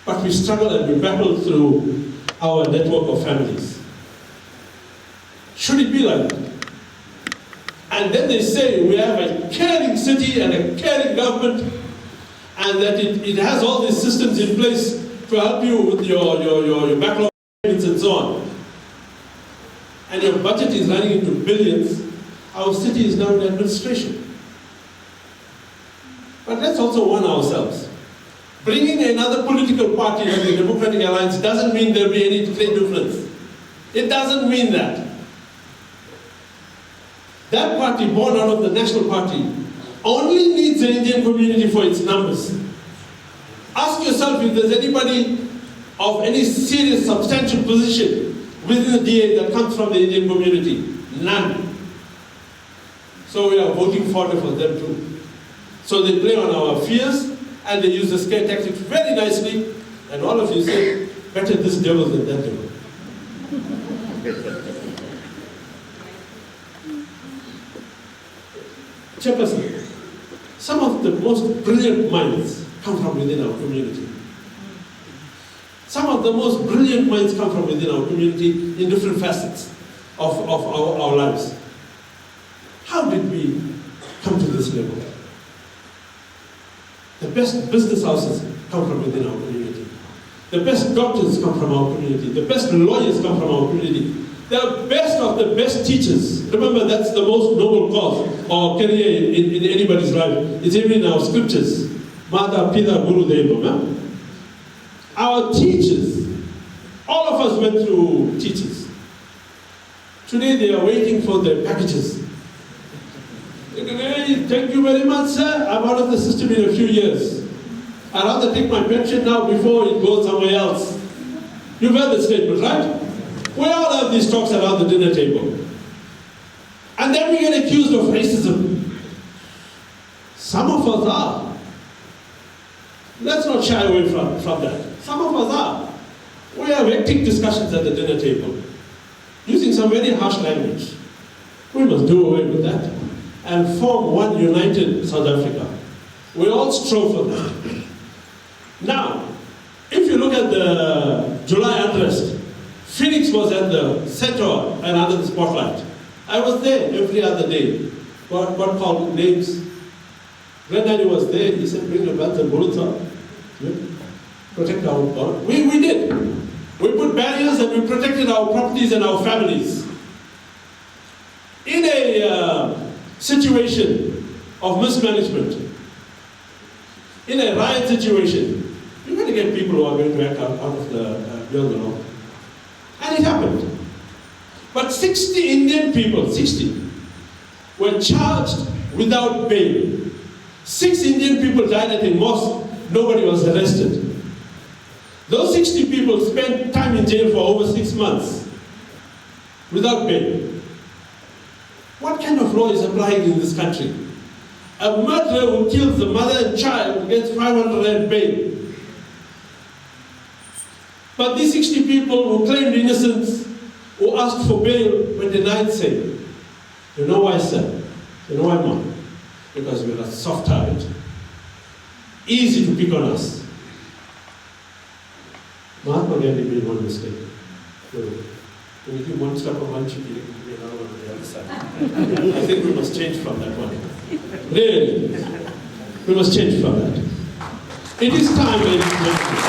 But we struggle and we battle through our network of families. Should it be like that? And then they say we have a caring city and a caring government, and that it has all these systems in place to help you with your backlog payments and so on. And your budget is running into billions. Our city is now in administration. But let's also warn ourselves. Bringing another political party like the Democratic Alliance doesn't mean there'll be any great difference. It doesn't mean that. That party, born out of the National Party, only needs the Indian community for its numbers. Ask yourself if there's anybody of any serious, substantial position within the DA that comes from the Indian community. None. So we are voting for them too. So they play on our fears, and they use the scare tactics very nicely, and all of you say, better this devil than that devil. Chairperson, some of the most brilliant minds come from within our community. Some of the most brilliant minds come from within our community in different facets of our lives. How did we come to this level? The best business houses come from within our community. The best doctors come from our community. The best lawyers come from our community. The best of the best teachers. Remember, that's the most noble cause or career in anybody's life. It's even in our scriptures. Mata, Pita, Guru, Deva. Our Our teachers, all of us went through teachers. Today they are waiting for their packages. Hey, thank you very much, sir. I'm out of the system in a few years. I'd rather take my pension now before it goes somewhere else. You've heard the statement, right? We all have these talks around the dinner table. And then we get accused of racism. Some of us are. Let's not shy away from that. Some of us are. We have hectic discussions at the dinner table, using some very harsh language. We must do away with that and form one united South Africa. We all strove for that. Now, if you look at the July unrest, Phoenix was at the center and under the spotlight. I was there every other day. God called names. Granddaddy was there. He said, bring your belts and bullets up. Protect our God. We did. We put barriers and we protected our properties and our families. In a situation of mismanagement, in a riot situation, you're going to get people who are going to act out of the beyond the law. And it happened. But 60 Indian people, 60, were charged without bail. 6 Indian people died at a mosque. Nobody was arrested. Those 60 people spent time in jail for over 6 months without bail. What kind of law is applying in this country? A murderer who kills the mother and child gets 500 rand bail. But these 60 people who claimed innocence, who asked for bail, were denied bail. You know why, sir? You know why, Mom? Because we're a soft target. Easy to pick on us. Mahatma Gandhi made one mistake. When you do one step on one cheek, you can do another one on the other side. I think we must change from that one. Really. We must change from that. It is time, ladies and gentlemen.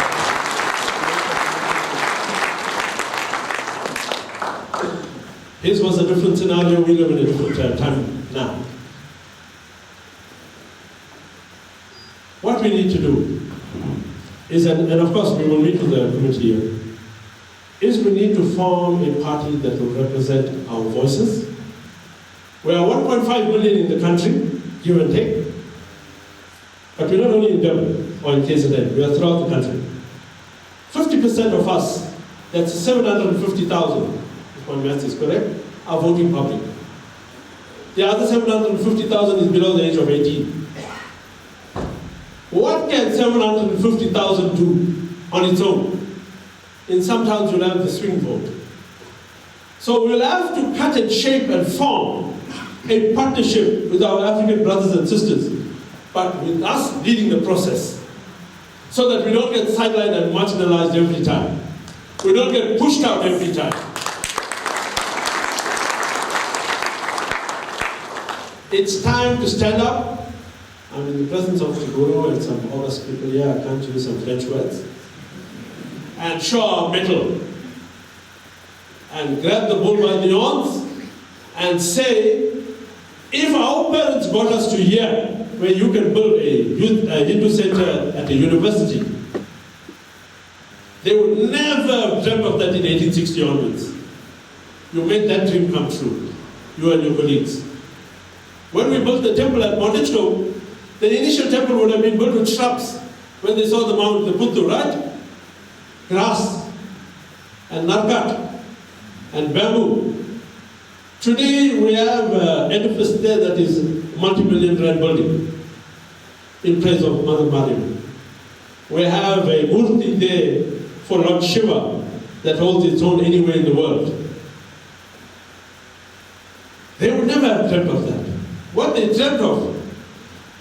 His was a different scenario, we live in a different time now. What we need to do is, and of course we will meet with the committee here, is we need to form a party that will represent our voices. We are 1.5 million in the country, give and take. But we're not only in Durban or in KZN, we are throughout the country. 50% of us, that's 750,000, if my math is correct, are voting public. The other 750,000 is below the age of 18. What can 750,000 do on its own? In some towns you'll have the swing vote. So we'll have to cut and shape and form a partnership with our African brothers and sisters, but with us leading the process, so that we don't get sidelined and marginalized every time. We don't get pushed out every time. It's time to stand up. I'm in the presence of the Guru and some honest people here, I can't use some French words, and show our mettle, and grab the bull by the horns, and say, if our parents got us to here, where you can build a Hindu center at a university, they would never have dreamt of that in 1860 onwards. You made that dream come true, you and your colleagues. When we built the temple at Montechko, the initial temple would have been built with shrubs when they saw the Mount, the Puttu, right? Grass and narkat and bamboo. Today we have an edifice there that is a multi-million rand building in place of Mother Mariam. We have a murti there for Lord Shiva that holds its own anywhere in the world. They would never have dreamt of that. What they dreamt of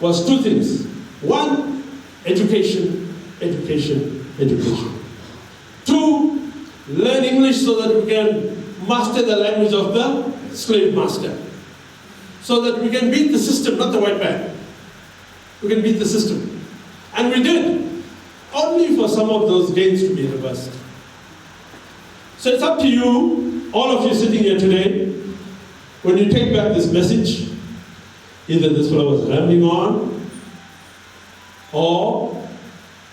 was 2 things. 1, education, education, education. 2, learn English so that we can master the language of the slave master. So that we can beat the system, not the white man. We can beat the system. And we did, only for some of those gains to be reversed. So it's up to you, all of you sitting here today, when you take back this message, either this fellow was rambling on, or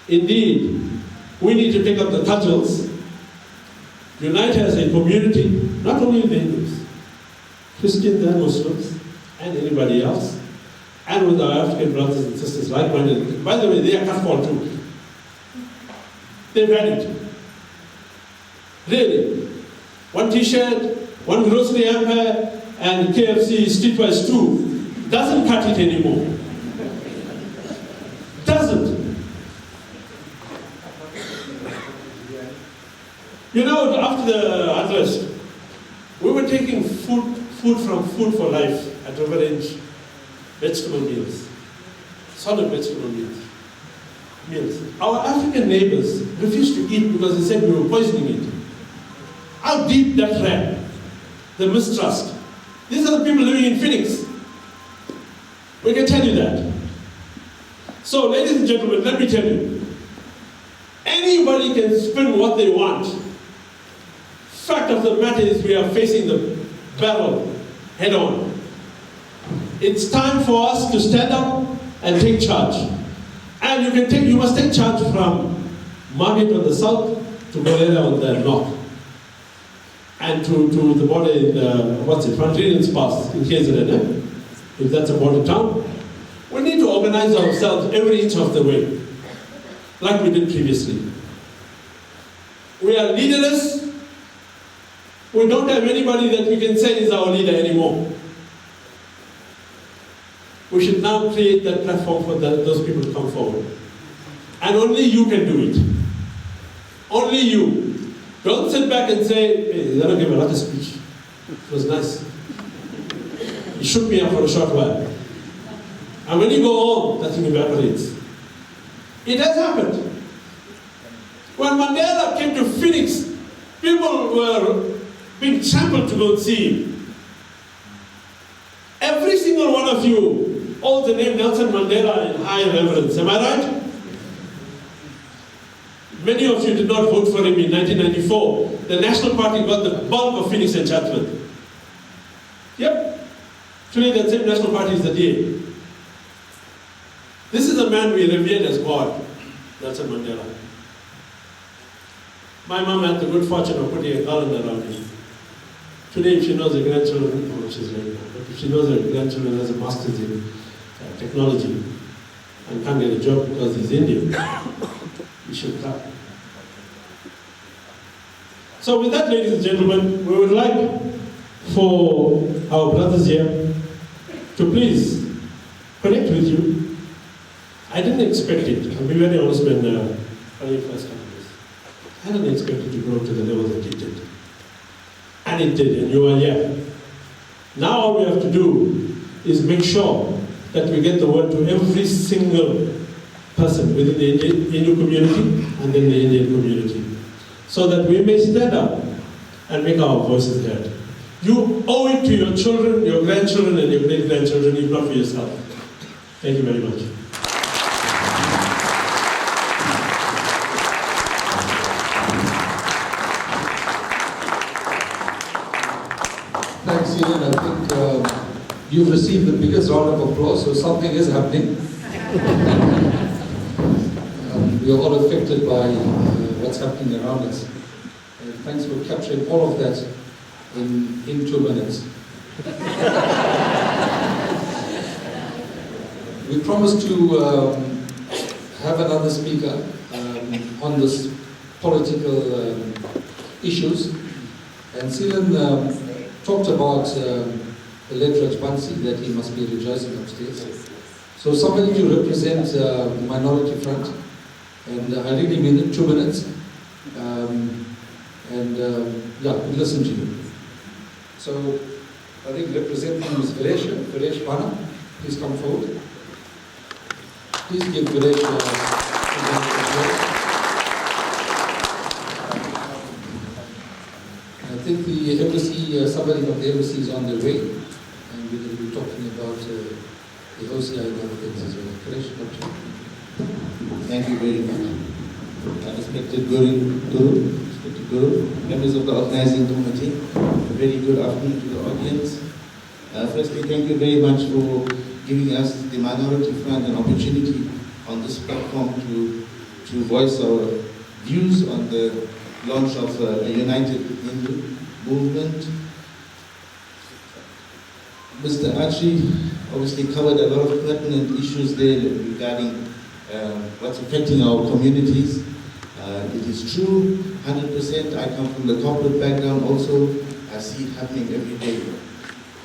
indeed We need to take up the cudgels, unite as a community, not only the Hindus, Christians and Muslims, and anybody else, and with our African brothers and sisters like-minded. By the way, they are cut for too. They're valid. Really. One t-shirt, one grocery empire, and KFC Streetwise 2 doesn't cut it anymore. Doesn't. You know, after the unrest, we were taking food from Food for Life at Overrange, vegetable meals, solid vegetable meals. Our African neighbors refused to eat because they said we were poisoning it. How deep that ran, the mistrust. These are the people living in Phoenix. We can tell you that. So, ladies and gentlemen, let me tell you, anybody can spin what they want. Fact of the matter is we are facing the battle head on. It's time for us to stand up and take charge. And you must take charge from Margate on the south to Gorera on the north. And to the border in, Frontier's Pass in KZN, if that's a border town. We need to organize ourselves every inch of the way, like we did previously. We are leaderless. We don't have anybody that we can say is our leader anymore. We should now create that platform for those people to come forward. And only you can do it. Only you. Don't sit back and say, hey, they don't give a lot of speech. It was nice. He shook me up for a short while. And when you go home, that thing evaporates. It has happened. When Mandela came to Phoenix, people were being trampled to go and see him. Every single one of you hold the name Nelson Mandela in high reverence. Am I right? Many of you did not vote for him in 1994. The National Party got the bulk of Phoenix and Chatsworth. Yep. Today that same National Party is the DA. This is a man we revered as God, Nelson Mandela. My mom had the good fortune of putting a garland around him. Today, if she knows her grandchildren, oh, she's right now, but if she knows her grandchildren has a master's in technology and can't get a job because he's Indian, we should clap. So with that, ladies and gentlemen, we would like for our brothers here to please connect with you. I didn't expect it. I'll be very honest when I first started this. I didn't expect it to grow to the level that it did. And it did, and you are here. Now all we have to do is make sure that we get the word to every single person within the Hindu community and then the Indian community, so that we may stand up and make our voices heard. You owe it to your children, your grandchildren, and your great-grandchildren, if not for yourself. Thank you very much. Thanks, Ian. I think you've received the biggest round of applause, so something is happening. We are all affected by what's happening around us. Thanks for capturing all of that in 2 minutes. We promised to have another speaker on this political issues, and Seelan talked about the late Raj Bansi, that he must be rejoicing upstairs. So somebody to represent the minority front, and I really mean it, 2 minutes, yeah, we'll listen to you. So I think representing is Viresh Bana, please come forward. Please give Viresh a round of applause. I think the embassy, somebody from the embassy is on their way, and we will be talking about the OCI and other things as well. Viresh, come to you. Thank you very much. Respected Guru, members of the organizing committee, a very good afternoon to the audience. Firstly, thank you very much for giving us, the Minority Front, an opportunity on this platform to voice our views on the launch of a united Hindu movement. Mr. Archie obviously covered a lot of pertinent issues there regarding what's affecting our communities. It is true, 100%. I come from the corporate background also. I see it happening every day.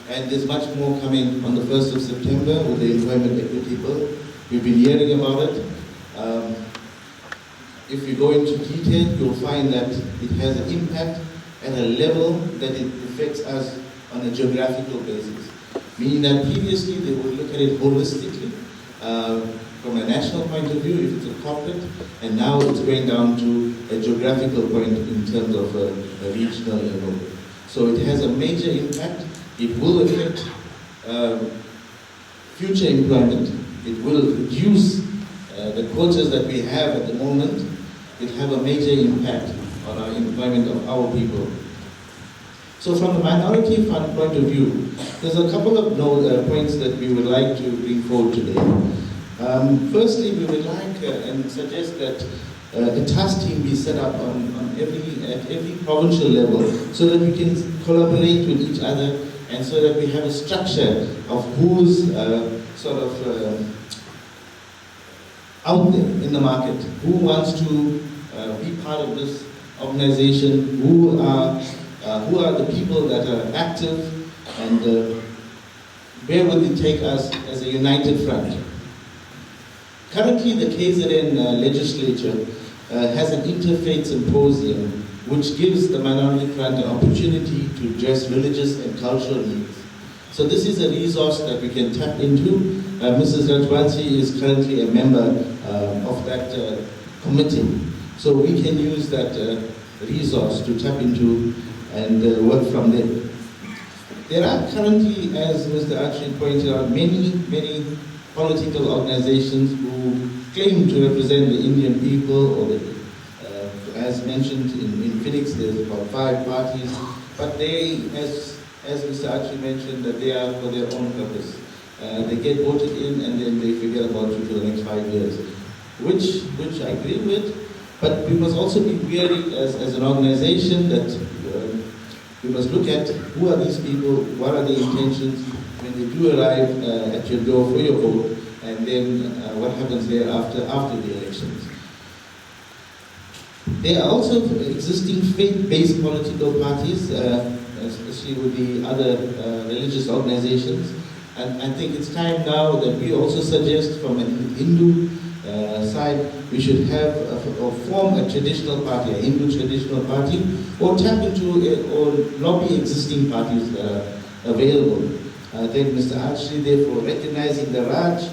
And there's much more coming on the 1st of September with the Employment Equity Bill. We've been hearing about it. If you go into detail, you'll find that it has an impact at a level that it affects us on a geographical basis. Meaning that previously they would look at it holistically from a national point of view if it's a corporate, and now it's going down to a geographical point in terms of a regional level. So it has a major impact. It will affect future employment. It will reduce the quotas that we have at the moment. It will have a major impact on our employment of our people. So from the Minority Fund point of view, there's a couple of points that we would like to bring forward today. Firstly, we would like and suggest that a task team be set up at every provincial level so that we can collaborate with each other and so that we have a structure of who's out there in the market, who wants to be part of this organization, who are the people that are active, and where will it take us as a united front. Currently, the KZN legislature has an interfaith symposium which gives the Minority Front an opportunity to address religious and cultural needs. So this is a resource that we can tap into. Mrs. Rajwansi is currently a member of that committee. So we can use that resource to tap into and work from there. There are currently, as Mr. Archie pointed out, many political organizations who claim to represent the Indian people, or as mentioned in Phoenix, there's about 5 parties, but they, as Mr. Archie mentioned, that they are for their own purpose. They get voted in and then they forget about you for the next 5 years, which I agree with, but we must also be wary as an organization that we must look at who are these people, what are their intentions when they do arrive at your door for your vote, and then what happens thereafter after the elections. There are also existing faith-based political parties, especially with the other religious organizations. And I think it's time now that we also suggest from a Hindu side, we should have or form a traditional party, a Hindu traditional party, or tap into or lobby existing parties that are available. I thank Mr. Archie there for recognizing the Raj.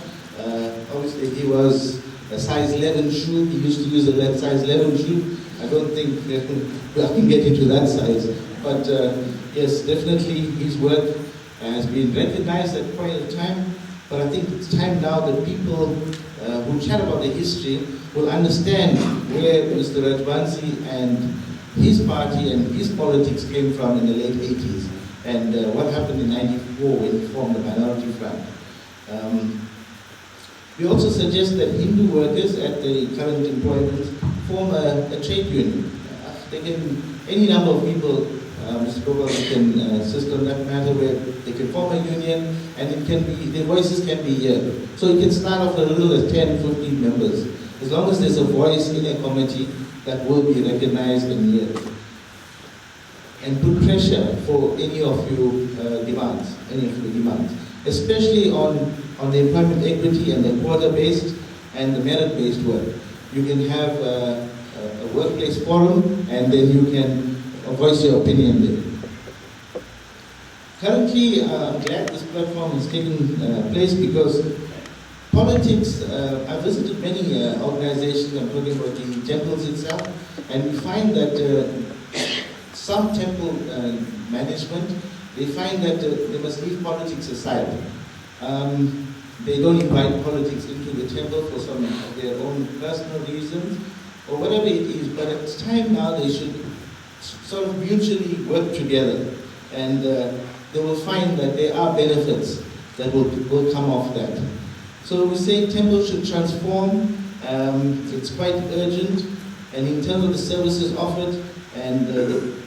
Obviously he was a size 11 shoe. He used to use a size 11 shoe. I don't think I can get into that size. But yes, definitely his work has been recognized at a point of time. But I think it's time now that people who chat about the history will understand where Mr. Rajwansi and his party and his politics came from in the late 80s. And what happened in '94 when he formed the Minority Front. We also suggest that Hindu workers at the current employment form a trade union. They can, any number of people, Mr. Gopal can assist on that matter, where they can form a union and it can be, their voices can be heard. So it can start off a little as 10, 15 members. As long as there's a voice in a committee that will be recognized and heard. And put pressure for any of your demands, especially on the employment equity and the quota-based and the merit-based work. You can have a workplace forum and then you can voice your opinion there. Currently, I'm glad this platform is taking place because politics, I've visited many organizations, I'm talking about the temples itself, and we find that some temple management, they find that they must leave politics aside. They don't invite politics into the temple for some of their own personal reasons, or whatever it is, but it's time now they should sort of mutually work together, and they will find that there are benefits that will come off that. So we say temples should transform, it's quite urgent. And in terms of the services offered, and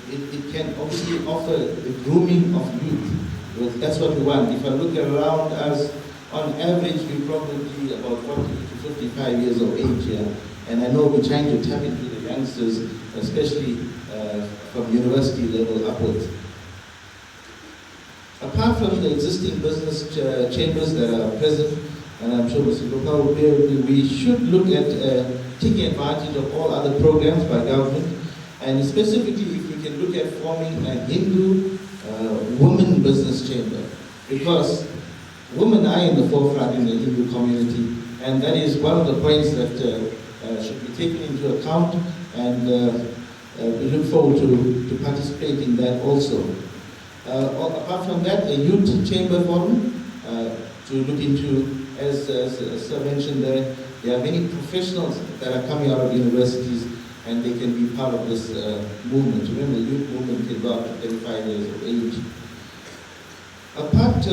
it can obviously offer the grooming of youth. Well, that's what we want. If I look around us, on average, we're probably about 40 to 55 years of age here. And I know we're trying to tap into the youngsters, especially from university level upwards. Apart from the existing business chambers that are present, and I'm sure Mr. Gopal will bear with me, we should look at taking advantage of all other programs by government, and specifically if we can look at forming a Hindu women business chamber, because women are in the forefront in the Hindu community, and that is one of the points that should be taken into account, and we look forward to participate in that also. Apart from that, a youth chamber forum to look into, as Sir mentioned there are many professionals that are coming out of universities and they can be part of this movement. Remember, the youth movement can go up to 35 years of age. Apart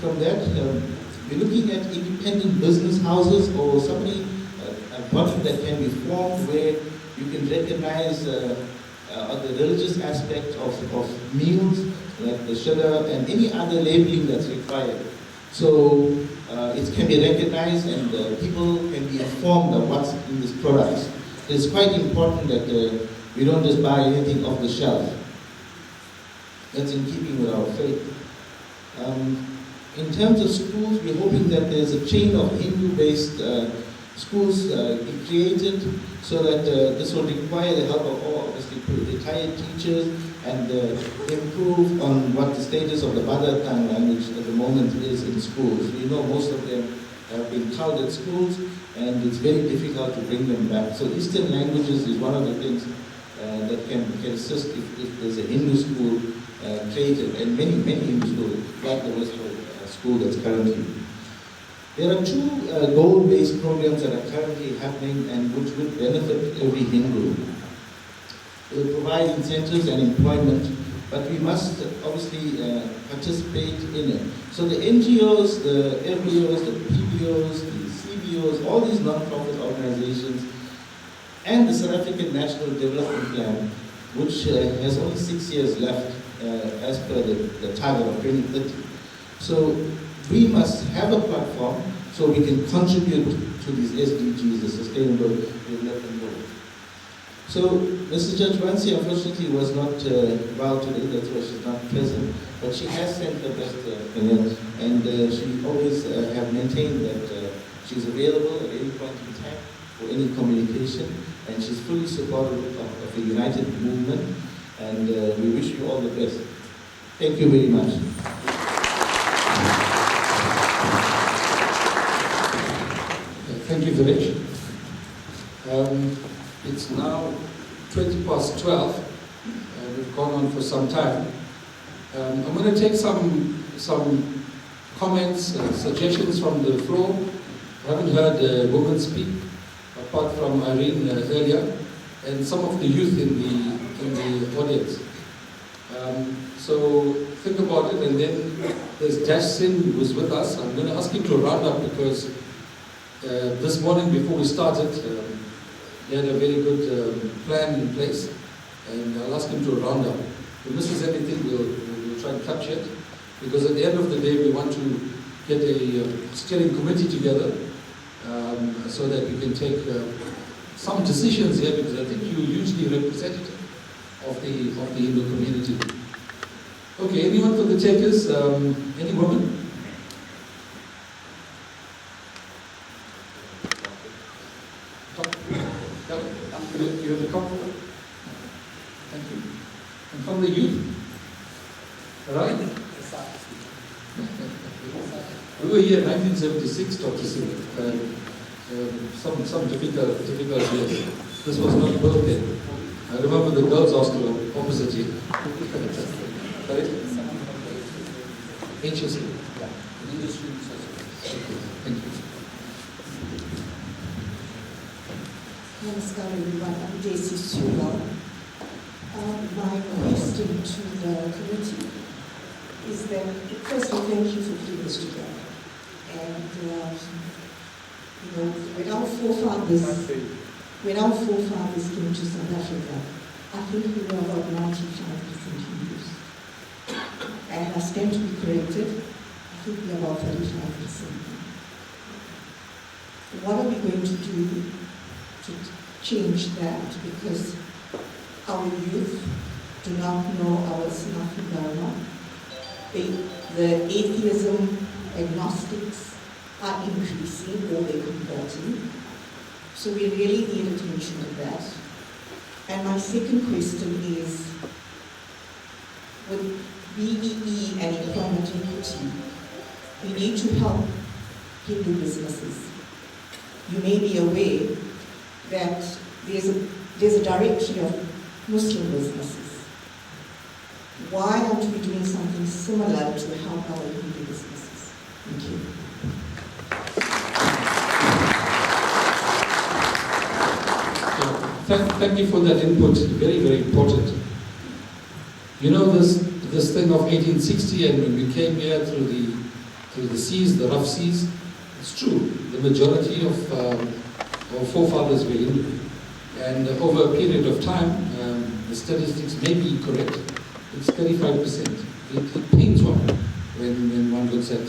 from that, we're looking at independent business houses or somebody, a body that can be formed where you can recognize the religious aspect of meals, like the sugar and any other labeling that's required. So it can be recognized and people can be informed of what's in these products. It's quite important that we don't just buy anything off the shelf. That's in keeping with our faith. In terms of schools, we're hoping that there's a chain of Hindu-based schools be created so that this will require the help of all, obviously, retired teachers and improve on what the status of the mother tongue language at the moment is in schools. We know most of them have been culled at schools and it's very difficult to bring them back. So Eastern languages is one of the things that can assist if there's a Hindu school created, and many Hindu schools, like the Westwood school that's currently. There are two goal-based programs that are currently happening and which would benefit every Hindu. They will provide incentives and employment, but we must obviously participate in it. So the NGOs, the FBOs, the PBOs, the CBOs, all these non-profit organizations, and the South African National Development Plan, which has only 6 years left as per the target of 2030. So we must have a platform so we can contribute to these SDGs, the Sustainable Development Goals. So Mrs. Judge Wansi unfortunately was not well today, that's why she's not present, but she has sent her best and she always have maintained that she's available at any point in time for any communication, and she's fully supportive of the United Movement, and we wish you all the best. Thank you very much. Thank you, Village. It's now 12:20. We've gone on for some time. I'm going to take some comments, suggestions from the floor. I haven't heard a woman speak, apart from Irene earlier, and some of the youth in the audience. So think about it, and then there's Dashsin who was with us. I'm going to ask him to round up because this morning before we started, he had a very good plan in place, and I'll ask him to round up. If he misses anything, we'll try and capture it, because at the end of the day, we want to get a steering committee together so that we can take some decisions here, because I think you're usually representative of the Hindu community. Okay, anyone for the takers? Any woman? You have the couple? Thank you. And from the youth? All right? We were here in 1976, Dr. Singh. Some difficult years. This was not built then. I remember the girls' hostel opposite here. Correct? HSC. Thank you. Namaskar everyone, I'm J.C. Sula. My question to the committee is that, first of all, thank you for putting this together. And, with our forefathers, When our forefathers came to South Africa, I think we were about 95% Hindus. And I stand to be corrected, I think we're about 35%. What are we going to do to change that? Because our youth do not know our Sanafi Dharma. The atheism, agnostics are increasing or they're converting. So we really need attention to that. And my second question is, with BEE and employment equity, we need to help Hindu businesses. You may be aware that there's a directory of Muslim businesses. Why aren't we doing something similar to help our Hindu businesses? Thank you. Thank you for that input. Very, very important. You know this thing of 1860, and when we came here through the seas, the rough seas, it's true. The majority of our forefathers were Hindu, and over a period of time, the statistics may be correct. It's 35%. It pains one when one looks at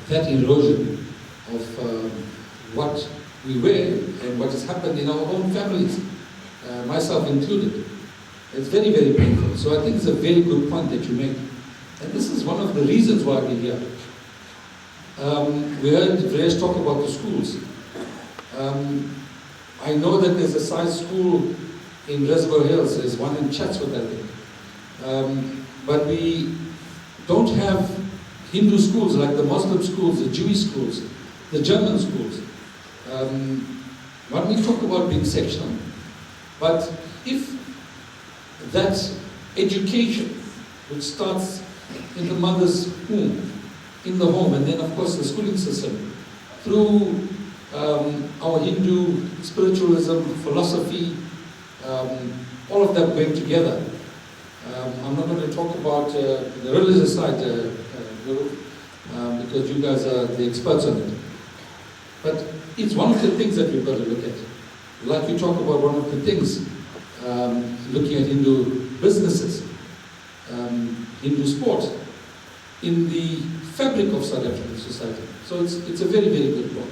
that erosion of what we were and what has happened in our own families, myself included. It's very, very painful. So I think it's a very good point that you make. And this is one of the reasons why we're here. We heard Vresh talk about the schools. I know that there's a science school in Reservoir Hills. There's one in Chatsworth, I think. But we don't have Hindu schools like the Muslim schools, the Jewish schools, the German schools. When we talk about being sectional, but if that education, which starts in the mother's womb, in the home, and then of course the schooling system, through our Hindu spiritualism, philosophy, all of that going together. I'm not going to talk about the religious side, Guru, because you guys are the experts on it. But it's one of the things that we've got to look at. Like you talk about one of the things, looking at Hindu businesses, Hindu sport, in the fabric of South African society. So it's a very, very good book.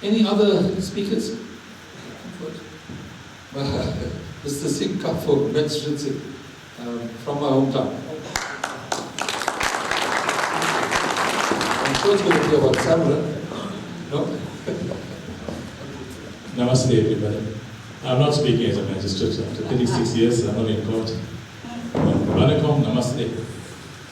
Any other speakers? Mr. Singh Kapoor, Mensrin Singh, from my hometown. I'm sure it's going to be about Samra. No? Namaste, everybody. I'm not speaking as a magistrate. After 36 years, I'm not in court. Vanakkam, namaste.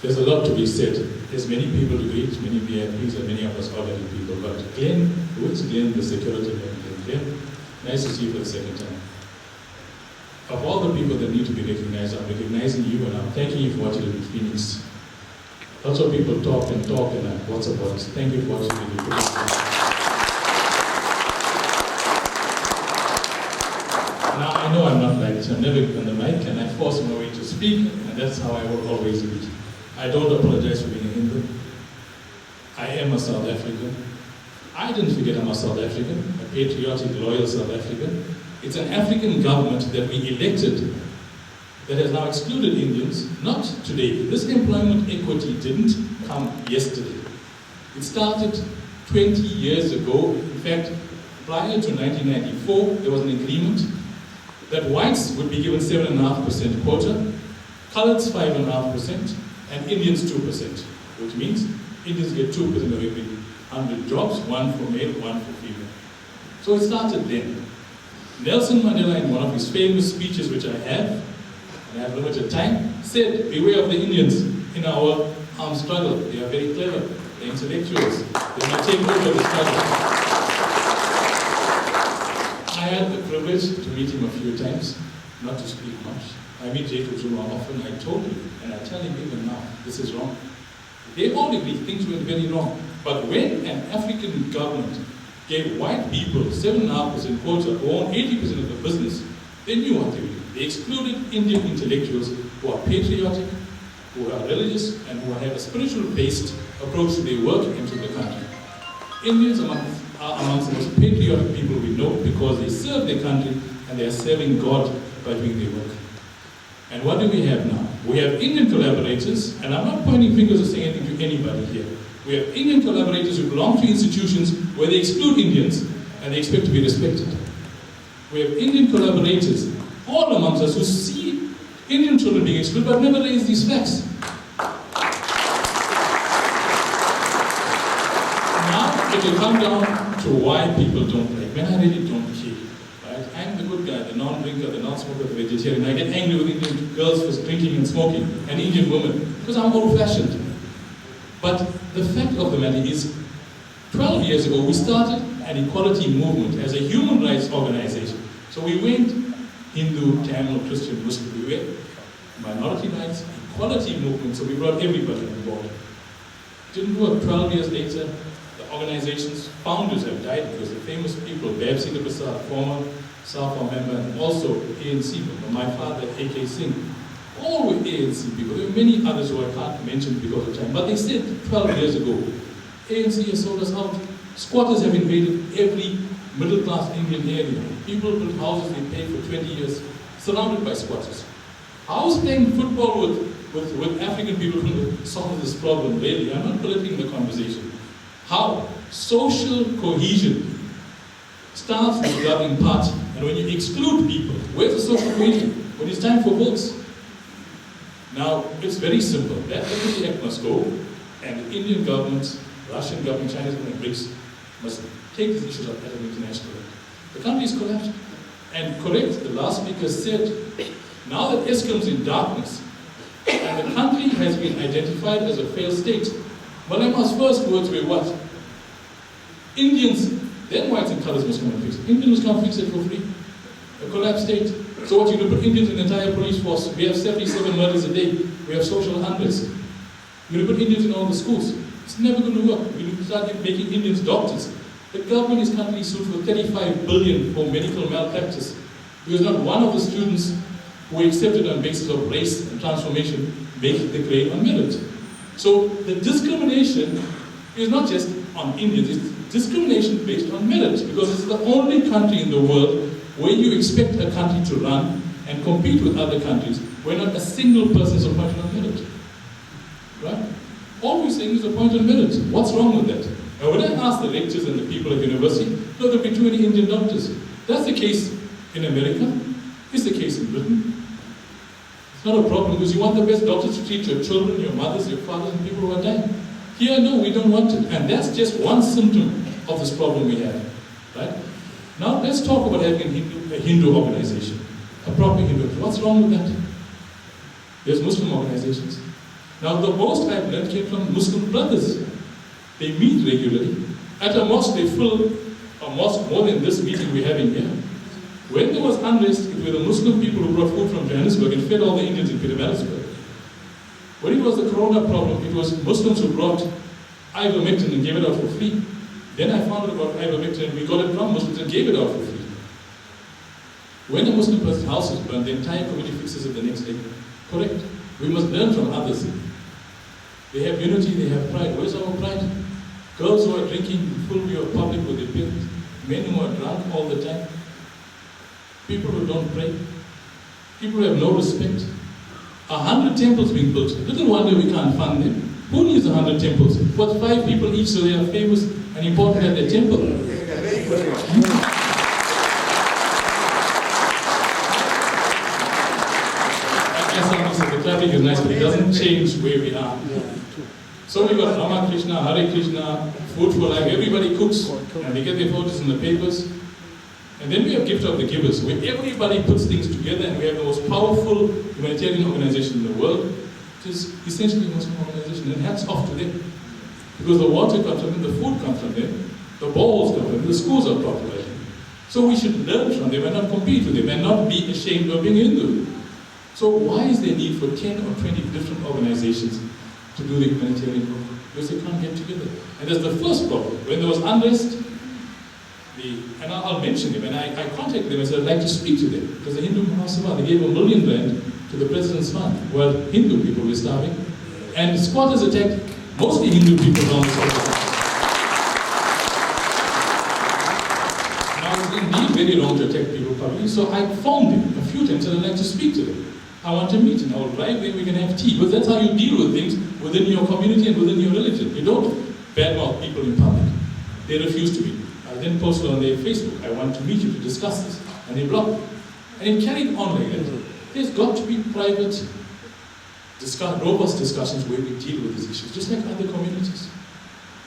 There's a lot to be said. There's many people to greet, many VIPs, and many of us ordinary people. But Glenn, who is Glenn, the security man? Glenn, nice to see you for the second time. Of all the people that need to be recognized, I'm recognizing you and I'm thanking you for what you did in Phoenix. Lots of people talk and what's about us. Thank you for what you did. Now, I know I'm not liked. I'm never on the mic and I force my way to speak, and that's how I will always do it. I don't apologize for being a Hindu. I am a South African. I didn't forget I'm a South African, a patriotic, loyal South African. It's an African government that we elected that has now excluded Indians, not today. This employment equity didn't come yesterday. It started 20 years ago. In fact, prior to 1994, there was an agreement that whites would be given 7.5% quota, coloreds 5.5%, and Indians 2%, which means Indians get 2% of every 100 jobs, one for male, one for female. So it started then. Nelson Mandela, in one of his famous speeches, which I have, and I have limited time, said, beware of the Indians in our armed struggle. They are very clever, they're intellectuals, they may take over the struggle. I had the privilege to meet him a few times, not to speak much. I meet Jacob Zuma often. I told him, and I tell him even now, this is wrong. They all agree things went very wrong. But when an African government gave white people 7.5% quota who own 80% of the business, they knew what they were doing. They excluded Indian intellectuals who are patriotic, who are religious, and who have a spiritual-based approach to their work and to the country. Indians, among are amongst the most patriotic people we know because they serve their country and they are serving God by doing their work. And what do we have now? We have Indian collaborators, and I'm not pointing fingers or saying anything to anybody here. We have Indian collaborators who belong to institutions where they exclude Indians and they expect to be respected. We have Indian collaborators all amongst us who see Indian children being excluded but never raise these facts. Now it will come down to why people don't like. When I really don't care. Right? I'm the good guy, the non-drinker, the non-smoker, the vegetarian. I get angry with Indian girls for drinking and smoking, and Indian women, because I'm old-fashioned. But the fact of the matter is, 12 years ago, we started an equality movement as a human rights organization. So we went Hindu, Tamil, Christian, Muslim. We went minority rights, equality movement, so we brought everybody on board. Didn't work. 12 years later, the organization's founders have died because the famous people, Babsy Prasad, former SAFA member, and also ANC member, my father, A.K. Singh, all were ANC people. There were many others who I can't mention because of time. But they said 12 years ago, ANC has sold us out. Squatters have invaded every middle-class Indian area. People built houses they paid for 20 years, surrounded by squatters. How is playing football with African people going to solve this problem, really? I'm not political the conversation. How? Social cohesion starts with the governing party. And when you exclude people, where's the social cohesion? When it's time for votes. Now, it's very simple. That Unity Act must go, and the Indian government, Russian government, Chinese government, BRICS must take these issues up at an international level. The country is collapsed. And correct, the last speaker said, now that ESCOM's in darkness, and the country has been identified as a failed state, Malema's first words were what? Indians, then whites and colors must come and fix it. Indians can't fix it for free. A collapsed state. So what you do, put Indians in the entire police force. We have 77 murders a day. We have social unrest. You put Indians in all the schools. It's never going to work. We start making Indians doctors. The government is currently sued for 35 billion for medical malpractice. Because not one of the students who were accepted on basis of race and transformation make the grade on merit. So the discrimination is not just on Indians, it's discrimination based on merit, because it's the only country in the world where you expect a country to run and compete with other countries where not a single person is appointed on merit. Right? All we're saying is appointed on merit. What's wrong with that? And when I ask the lecturers and the people at university, no, there'll be too many Indian doctors. That's the case in America. It's the case in Britain. It's not a problem because you want the best doctors to treat your children, your mothers, your fathers, and people who are dying. Here, no, we don't want it. And that's just one symptom of this problem we have. Right? Now, let's talk about having a Hindu organization. A proper Hindu. What's wrong with that? There's Muslim organizations. Now, the most I've learned came from Muslim brothers. They meet regularly. At a mosque, they fill a mosque more than this meeting we're having here. When there was unrest, it were the Muslim people who brought food from Johannesburg and fed all the Indians in Pietermaritzburg. When it was the corona problem, it was Muslims who brought ivermectin and gave it out for free. Then I found out about ivermectin and we got it from Muslims and gave it out for free. When a Muslim person's house is burned, the entire community fixes it the next day. Correct. We must learn from others. They have unity, they have pride. Where's our pride? Girls who are drinking in full view of public with their parents, men who are drunk all the time, people who don't pray, people who have no respect. 100 temples being built. Little wonder we can't fund them. Who needs 100 temples? What, 5 people each so they are famous and important at their temple? The traffic is nice, but it doesn't change where we are. So we got Rama Krishna, Hare Krishna, food for life, everybody cooks, and they get their photos in the papers. And then we have Gift of the Givers, where everybody puts things together, and we have the most powerful humanitarian organization in the world, which is essentially a Muslim organization, and hats off to them. Because the water comes from them, the food comes from them, the balls come from them, the schools are proper. So we should learn from them and not compete with them, and not be ashamed of being Hindu. So why is there need for 10 or 20 different organizations to do the humanitarian work? Because they can't get together. And that's the first problem. When there was unrest, and I'll mention them, and I contacted them and said I'd like to speak to them. Because the Hindu Mahasabha, they gave $1 million to the president's fund. Well, Hindu people were starving. And squatters attacked mostly Hindu people around the world. to attack people publicly, so I phoned him a few times and I'd like to speak to them. I want to meet him. I will drive there, we can have tea. Because that's how you deal with things within your community and within your religion. You don't badmouth people in public. They refuse to meet. I then posted on their Facebook, I want to meet you to discuss this. And they blocked me. And it carried on like that. There's got to be private, robust discussions where we deal with these issues, just like other communities.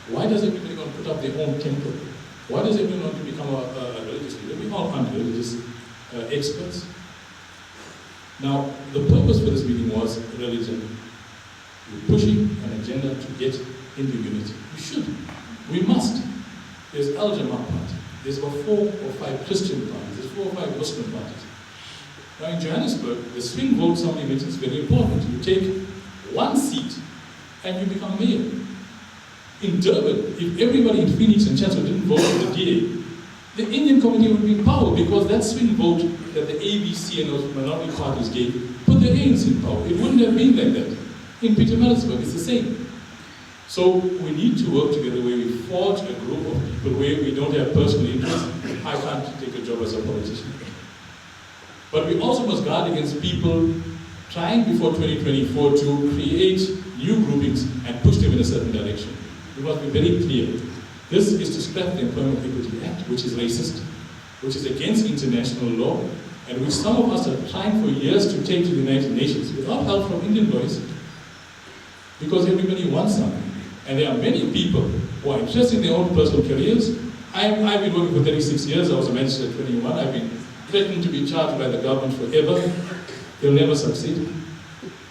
Why does everybody want to put up their own temple? Why does everyone want to become a religious leader? We all aren't religious experts. Now, the purpose for this meeting was religion. We're pushing an agenda to get Hindu unity. We should. We must. There's Al Jamaat Party. There's about 4 or 5 Christian parties. There's 4 or 5 Muslim parties. Now in Johannesburg, the swing vote somebody mentioned is very important. You take 1 seat and you become mayor. In Durban, if everybody in Phoenix and Chatsworth didn't vote for the DA, the Indian community would be in power because that swing vote that the ABC and those minority parties gave put the ANC in power. It wouldn't have been like that. In Pietermaritzburg, it's the same. So we need to work together where we forge a group of people where we don't have personal interests. I can't take a job as a politician. But we also must guard against people trying before 2024 to create new groupings and push them in a certain direction. We must be very clear. This is to scrap the Employment Equity Act, which is racist, which is against international law, and which some of us are trying for years to take to the United Nations without help from Indian lawyers, because everybody wants something. And there are many people who are interested in their own personal careers. I've been working for 36 years. I was a magistrate at 21. I've been threatened to be charged by the government forever. They'll never succeed.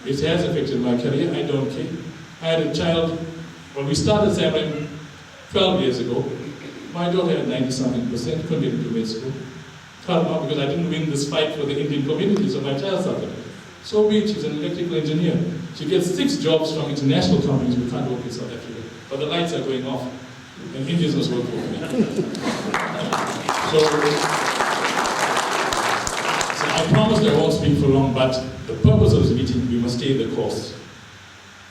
It has affected my career. I don't care. I had a child. When we started SAMREM 12 years ago, my daughter had 90-something%, couldn't get into med school. Karma, because I didn't win this fight for the Indian community, so my child suffered. So be it, she's an electrical engineer. She gets 6 jobs from international companies who can't work in South Africa. But the lights are going off, and Indians must work for me. So I promise I won't speak for long, but the purpose of this meeting, we must stay the course.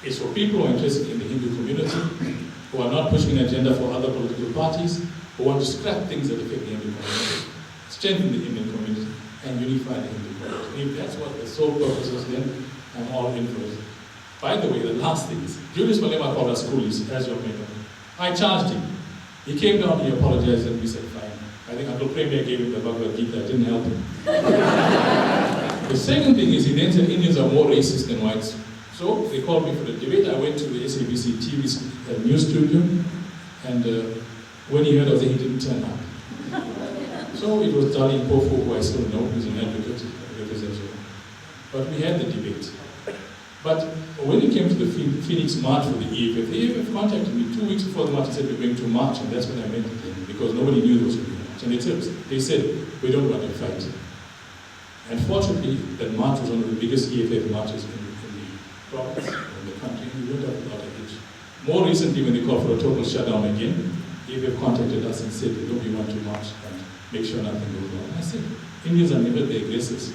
It's for people who are interested in the Hindu community, who are not pushing an agenda for other political parties, who want to scrap things that affect the Hindu community, strengthen the Indian community, and unify the Hindu community. If that's what the sole purpose is, then I'm all in for it. By the way, the last thing is, Julius Malema called us coolies, as your member. I charged him. He came down, he apologized, and we said, fine. I think Uncle Premier gave him the Bhagavad Gita, it didn't help him. The second thing is, he then said Indians are more racist than whites. So they called me for the debate. I went to the SABC TV news studio, and when he heard I was there, he didn't turn up. So it was Darlene Pofu, who I still know, who's an advocate, representative. But we had the debate. But when it came to the Phoenix March for the EFF contacted me 2 weeks before the march and said, we're going to march, and that's when I met them, because nobody knew there was going to be a march. And they said, we don't want to fight. And fortunately, that march was one of the biggest EFF marches in the province, in the country, and we went up without a hitch. More recently, when they called for a total shutdown again, EFF contacted us and said, look, we want to march and make sure nothing goes wrong. And I said, Indians are never the aggressors.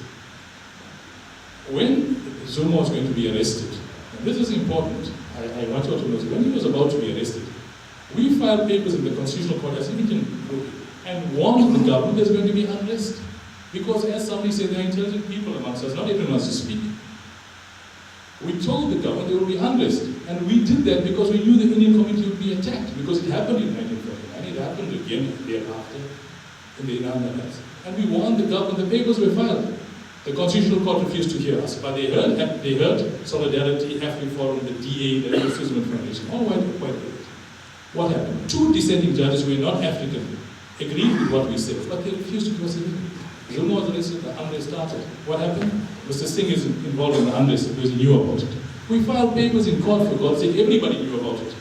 When Zuma was going to be arrested, and this is important, I want you all to know, when he was about to be arrested, we filed papers in the Constitutional Court as an Indian group and warned the government there's going to be unrest. Because as somebody said, there are intelligent people amongst us, not everyone wants to speak. We told the government there will be unrest, and we did that because we knew the Indian community would be attacked, because it happened in 1949, it happened again thereafter in the Iran Alliance. And we warned the government, the papers were filed. The Constitutional Court refused to hear us, but they heard Solidarity, AfriForum, the DA, the Legal System Foundation, all quite good. What happened? 2 dissenting judges who were not African agreed with what we said, but they refused to give us a hearing. Zuma was arrested, the unrest started. What happened? Mr. Singh is involved in the unrest because he knew about it. We filed papers in court, for God's sake, everybody knew about it.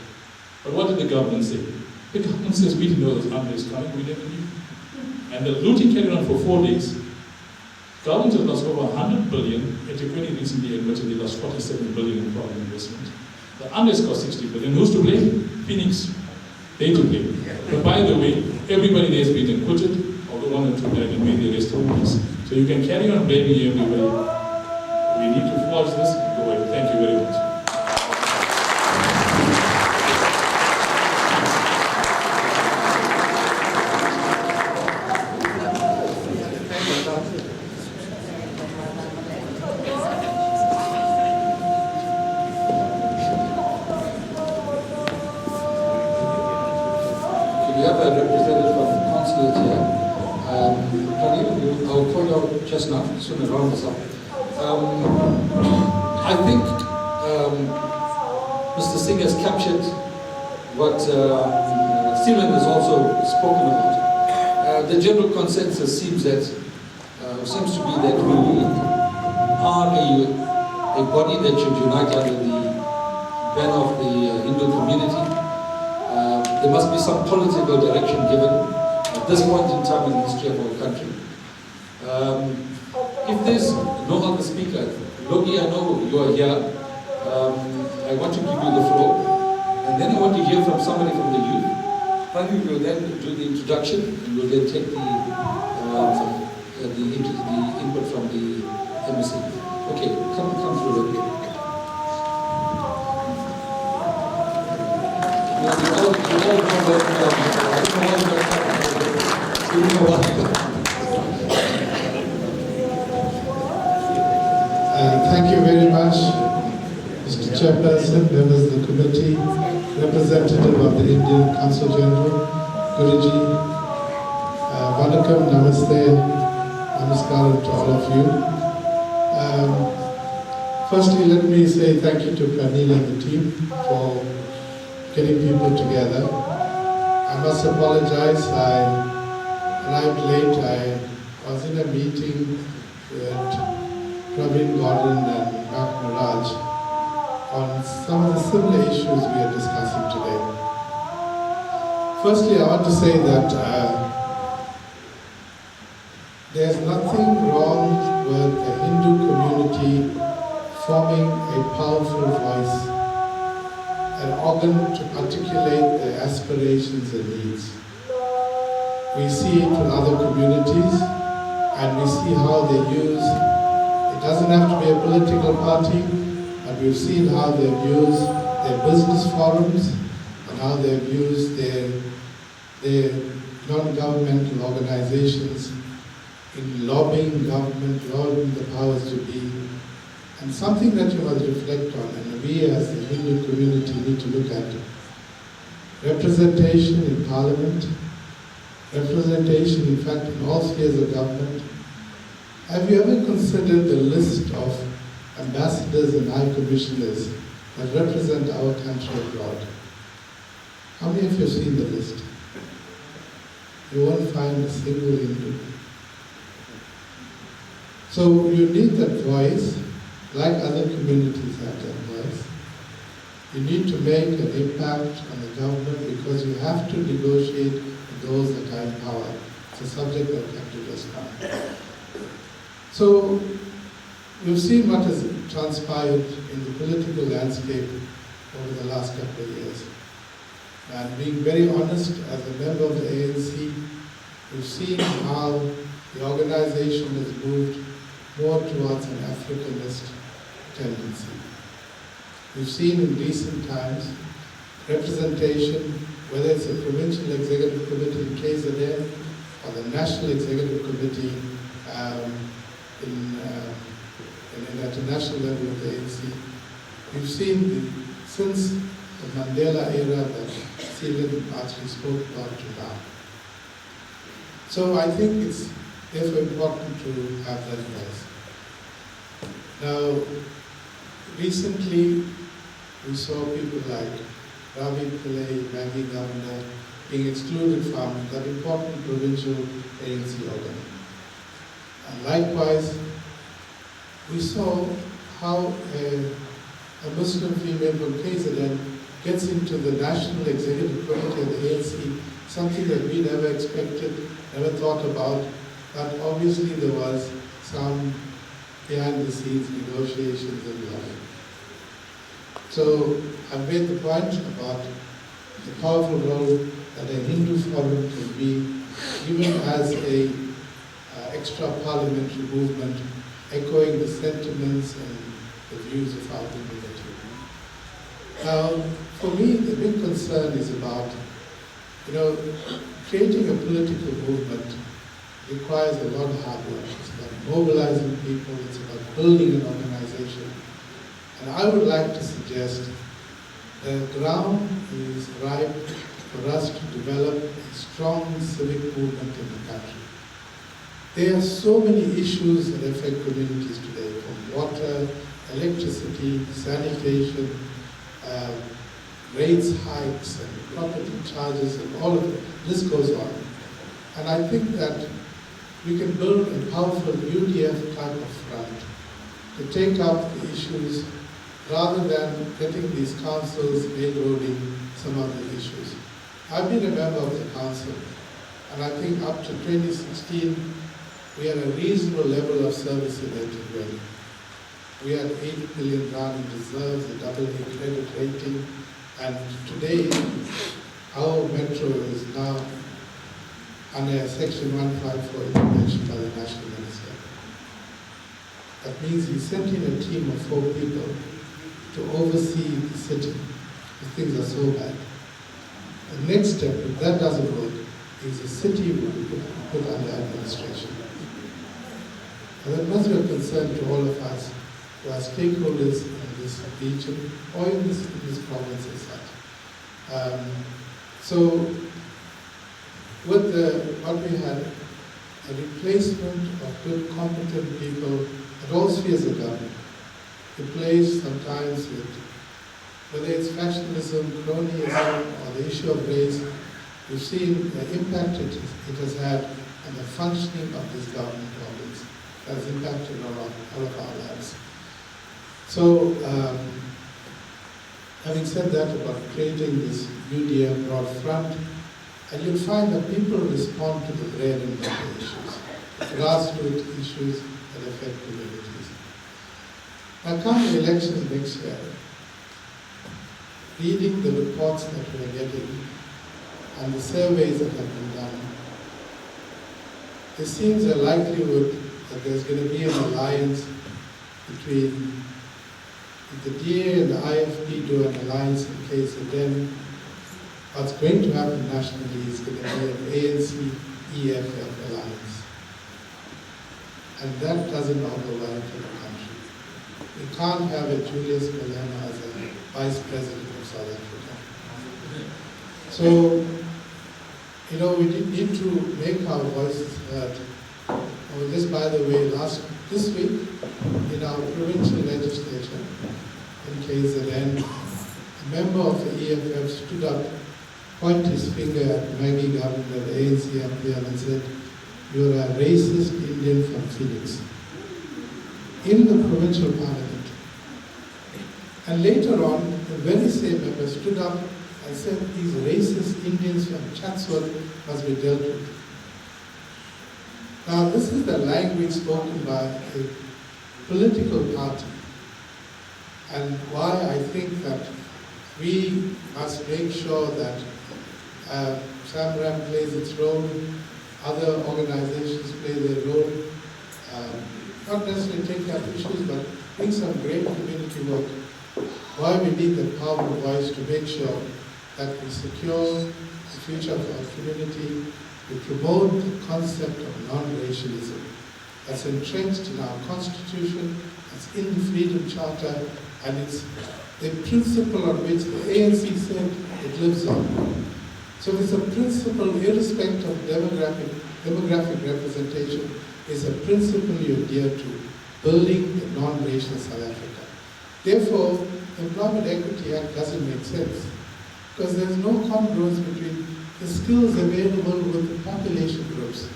But what did the government say? The government says, we didn't know there was unrest coming, we never knew. And the looting carried on for 4 days. Government has lost over 100 billion, Etiquette recently admitted they lost 47 billion in foreign investment. The unrest cost 60 billion. Who's to blame? Phoenix. They to blame. But by the way, everybody there has been acquitted, although 1 or 2 died and made the arrest of police. So you can carry on blaming everybody. We need to forge this. Go ahead. Thank you very much. I'll point out just now, soon around this up. I think Mr. Singh has captured what Stephen has also spoken about. The general consensus seems to be that we are a body that should unite under the banner of the Hindu community. There must be some political direction given at this point in time in the history of our country. If there's no other speaker, Logi, I know you are here. I want to give you the floor, and then I want to hear from somebody from the youth. Finally, we will then do the introduction, and we'll then take the input from the embassy. Okay, come through, Logi. Thank you very much, Mr. Chairperson, members of the committee, representative of the Indian Consul General, Guruji, Vanakkam, Namaste, Namaskaram to all of you. Firstly, let me say thank you to Pranil and the team for getting people together. I must apologize, I arrived late. I was in a meeting with Praveen Gordon and Mark Miraj on some of the similar issues we are discussing today. Firstly, I want to say that there's nothing wrong with the Hindu community forming a powerful voice, an organ to articulate their aspirations and needs. We see it with other communities, and we see how they use, it doesn't have to be a political party, but we've seen how they've used their business forums and how they've used their non-governmental organizations in lobbying government, lobbying the powers to be. And something that you must reflect on, and we as the Hindu community need to look at: representation in parliament, representation in fact in all spheres of government. Have you ever considered the list of ambassadors and high commissioners that represent our country abroad? How many of you have seen the list? You won't find a single Hindu. So you need that voice, like other communities have that voice. You need to make an impact on the government because you have to negotiate with those that are in power. It's a subject that we have to just now. So we've seen what has transpired in the political landscape over the last couple of years. And being very honest, as a member of the ANC, we've seen how the organization has moved more towards an Africanist tendency. We've seen in recent times representation, whether it's a provincial executive committee in KZN or the national executive committee at the national level of the ANC. We've seen since the Mandela era that Stephen actually spoke about to now. So I think it's therefore important to have that voice. Now, recently we saw people like Ravi Pillai, Maggie Governor, being excluded from that important provincial ANC organ. And likewise, we saw how a Muslim female from KZN gets into the National Executive Committee of the ANC, something that we never expected, never thought about, but obviously there was some behind the scenes negotiations and lobbying. So I've made the point about the powerful role that a Hindu forum can be, even as a extra parliamentary movement, echoing the sentiments and the views of our community. Now, for me, the big concern is about, creating a political movement requires a lot of hard work. It's about mobilizing people, it's about building an organization. And I would like to suggest the ground is ripe for us to develop a strong civic movement in the country. There are so many issues that affect communities today, from water, electricity, sanitation, rates hikes, and property charges, and all of it. This goes on. And I think that we can build a powerful UDF type of front to take up the issues rather than getting these councils railroading some of the issues. I've been a member of the council, and I think up to 2016, we had a reasonable level of service in Etiquette. We had 8 billion rand in reserves, a AA credit rating, and today our metro is now under Section 154 intervention by the National Minister. That means he sent in a team of 4 people to oversee the city if things are so bad. The next step, if that doesn't work, is the city will be put under administration. And that must be a concern to all of us who are stakeholders in this region or in this province as such. So with what we had, a replacement of good, competent people at all spheres of government, replaced sometimes with, whether it's factionalism, cronyism, or the issue of race, we've seen the impact it has had on the functioning of this government organs. That has impacted all of our lives. So, having said that about creating this UDF broad front, and you'll find that people respond to the bread and butter issues, grassroots issues that affect communities. Now come the elections next year, reading the reports that we are getting and the surveys that have been done, there seems a likelihood that there's going to be an alliance between, if the DA and the IFP do an alliance in case of them, what's going to happen nationally is going to be an ANC-EFF alliance. And that doesn't augur well for the country. We can't have a Julius Malema as a vice president of South Africa. So, you know, we need to make our voices heard. Oh, just by the way, this week, in our provincial legislature, in KZN, a member of the EFF stood up, pointed his finger at Maggie Gavin, the ANC MPL, and said, "You're a racist Indian from Phoenix," in the provincial parliament. And later on, the very same member stood up and said, "These racist Indians from Chatsworth must be dealt with." Now, this is the language spoken by a political party, and why I think that we must make sure that SAMRAM plays its role, other organizations play their role, not necessarily take up issues, but bring some great community work. Why we need the powerful voice to make sure that we secure the future of our community, we promote the concept of non-racialism that's entrenched in our constitution, it's in the Freedom Charter, and it's the principle on which the ANC said it lives on. So it's a principle, irrespective of demographic representation, is a principle you adhere to, building a non-racial South Africa. Therefore, the Employment Equity Act doesn't make sense, because there's no congruence between the skills available with the population groups.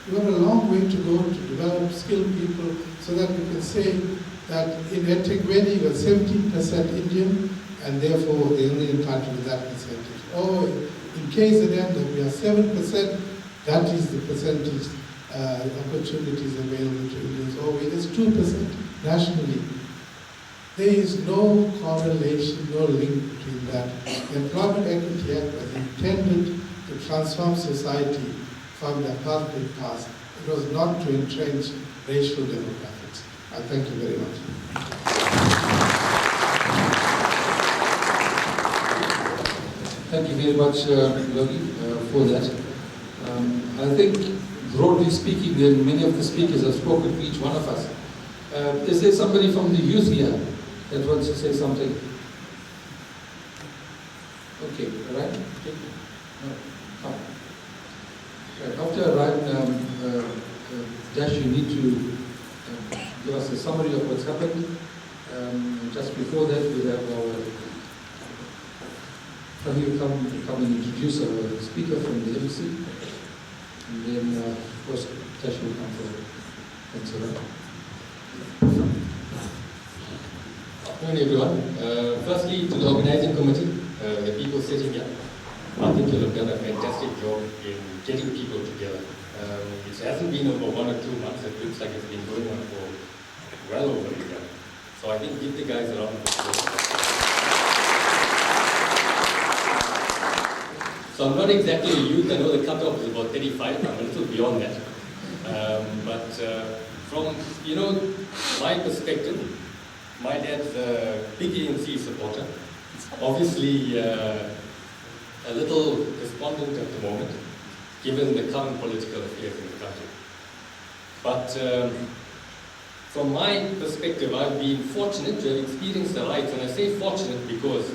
We have a long way to go to develop skilled people so that we can say that in Etegwedi you are 17% Indian and therefore they only entitled to that percentage. Or in KZN that we are 7%, that is the percentage opportunities available to Indians. Or it is 2% nationally. There is no correlation, no link between that. The Employment Equity Act was intended to transform society from the apartheid past. It was not to entrench racial demographics. I thank you very much. Thank you very much, Logi, for that. I think, broadly speaking, then many of the speakers have spoken to each one of us. Is there somebody from the youth here that wants to say something? Okay, all right? Okay. No. Come. Right. After Ryan Dash, you need to give us a summary of what's happened. Just before that, we'll have our Pranir come and introduce our speaker from the embassy. And then, of course, Dash will come forward. Thanks a lot. Afternoon, everyone. Firstly, to the organizing committee, the people sitting here, I think you have done a fantastic job in getting people together. It hasn't been over 1 or 2 months, it looks like it's been going on for well over a year. So I think give the guys a round of applause. So I'm not exactly a youth, I know the cutoff is about 35, I'm a little beyond that. But from, my perspective, my dad's a big ANC supporter. Obviously, a little despondent at the moment, given the current political affairs in the country. But from my perspective, I've been fortunate to have experienced the rights, and I say fortunate because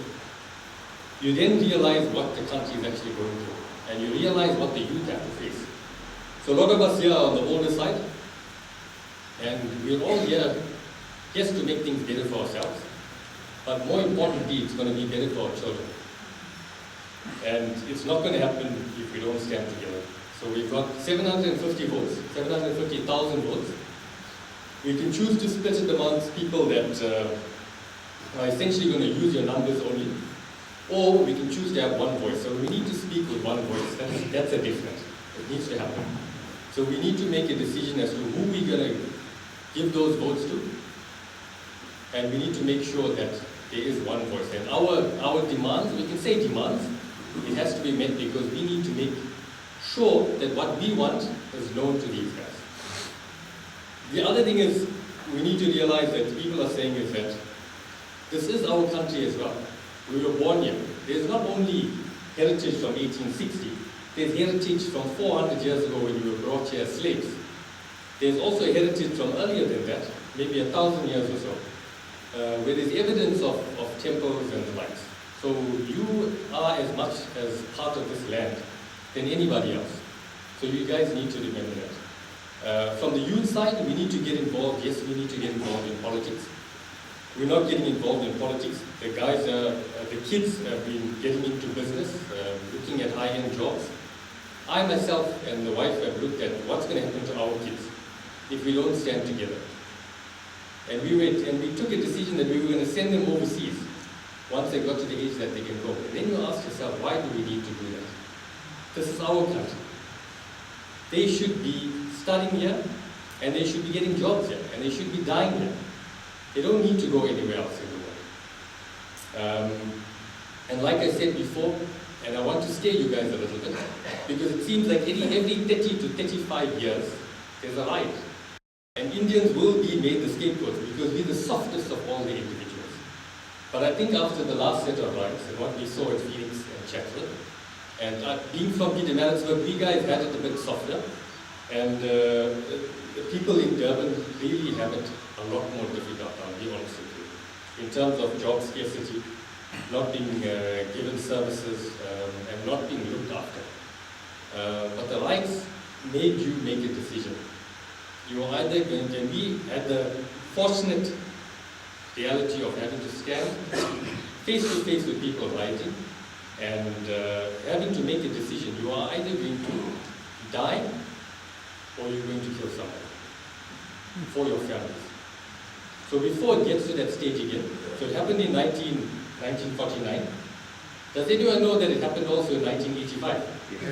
you then realize what the country is actually going through, and you realize what the youth have to face. So a lot of us here are on the older side, and we're all here just to make things better for ourselves, but more importantly, it's going to be better for our children. And it's not going to happen if we don't stand together. So we've got 750 votes, 750,000 votes. We can choose to split it amongst people that are essentially going to use your numbers only, or we can choose to have one voice. So we need to speak with one voice. That's a difference. It needs to happen. So we need to make a decision as to who we're going to give those votes to, and we need to make sure that there is one voice. And our demands, we can say demands, it has to be met because we need to make sure that what we want is known to these guys. The other thing is, we need to realize that people are saying is that this is our country as well. We were born here. There's not only heritage from 1860, there's heritage from 400 years ago when you were brought here as slaves. There's also heritage from earlier than that, maybe 1,000 years or so, where there's evidence of temples and the likes. So you are as much as part of this land than anybody else. So you guys need to remember that. From the youth side, we need to get involved. Yes, we need to get involved in politics. We're not getting involved in politics. The guys, the kids have been getting into business, looking at high-end jobs. I myself and the wife have looked at what's going to happen to our kids if we don't stand together. And we took a decision that we were going to send them overseas once they got to the age that they can go. And then you ask yourself, why do we need to do that? This is our country. They should be studying here, and they should be getting jobs here, and they should be dying here. They don't need to go anywhere else in the world. And like I said before, and I want to scare you guys a little bit, because it seems like every 30 to 35 years, there's a riot. And Indians will be made the scapegoats because we're the softest of all the individuals. But I think after the last set of riots and what we saw at Phoenix and Chatsworth, and being from Pietermaritzburg, we guys had it a bit softer. And the people in Durban really have it a lot more difficult, I'll be honest with you. In terms of job scarcity, not being given services, and not being looked after. But the riots made you make a decision. You are either going to, and we had the fortunate reality of having to stand face to face with people rioting and having to make a decision. You are either going to die or you're going to kill somebody for your families. So before it gets to that stage again, so it happened in 1949. Does anyone know that it happened also in 1985?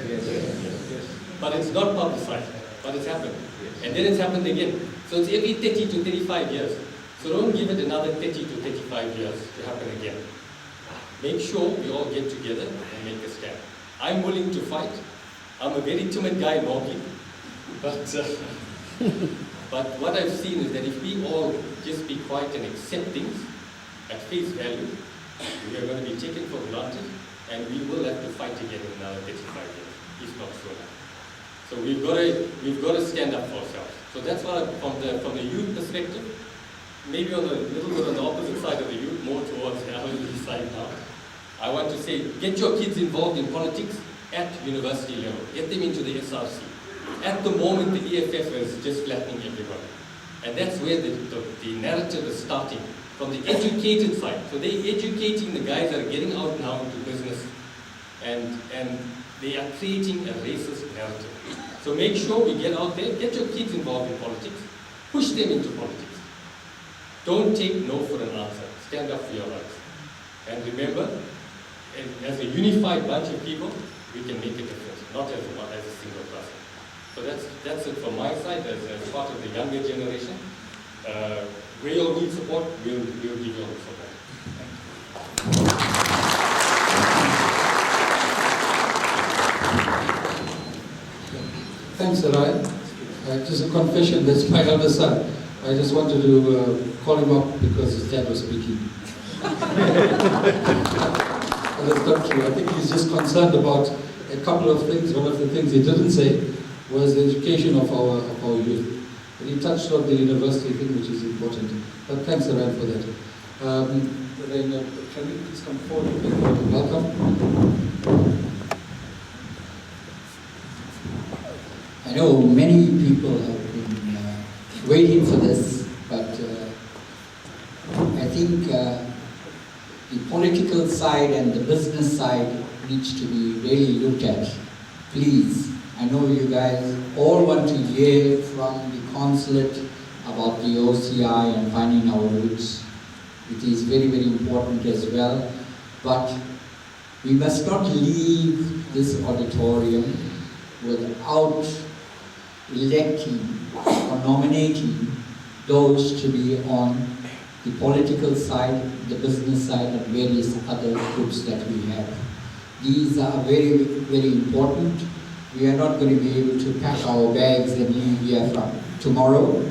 Yes. But it's not publicized, but it's happened. And then it's happened again. So it's every 30 to 35 years. So don't give it another 30 to 35 years to happen again. Make sure we all get together and make a stand. I'm willing to fight. I'm a very timid guy normally. But what I've seen is that if we all just be quiet and accept things at face value, we are going to be taken for granted and we will have to fight again in another 35 years, if not sooner. So we've got to stand up for ourselves. So that's why from the youth perspective, maybe on a little bit on the opposite side of the youth, more towards the elderly side now, I want to say, get your kids involved in politics at university level. Get them into the SRC. At the moment, the EFF is just flattening everybody. And that's where the narrative is starting, from the educated side. So they're educating the guys that are getting out now into business, and they are creating a racist narrative. So make sure we get out there, get your kids involved in politics, push them into politics. Don't take no for an answer. Stand up for your rights. And remember, as a unified bunch of people, we can make a difference, not as a single person. So that's it from my side as part of the younger generation. Where you'll need support, we'll give you all the support. Thanks, Sarai. Just a confession, that's my elder son. I just wanted to call him up because his dad was speaking. But that's not true. I think he's just concerned about a couple of things. One of the things he didn't say was the education of our youth. And he touched on the university thing, which is important. But thanks, Sarai, for that. Can you please come forward? Welcome. I know many people have been waiting for this, but I think the political side and the business side needs to be really looked at. Please, I know you guys all want to hear from the consulate about the OCI and finding our roots. It is very, very important as well, but we must not leave this auditorium without electing or nominating those to be on the political side, the business side, and various other groups that we have. These are very, very important. We are not going to be able to pack our bags and leave here from tomorrow.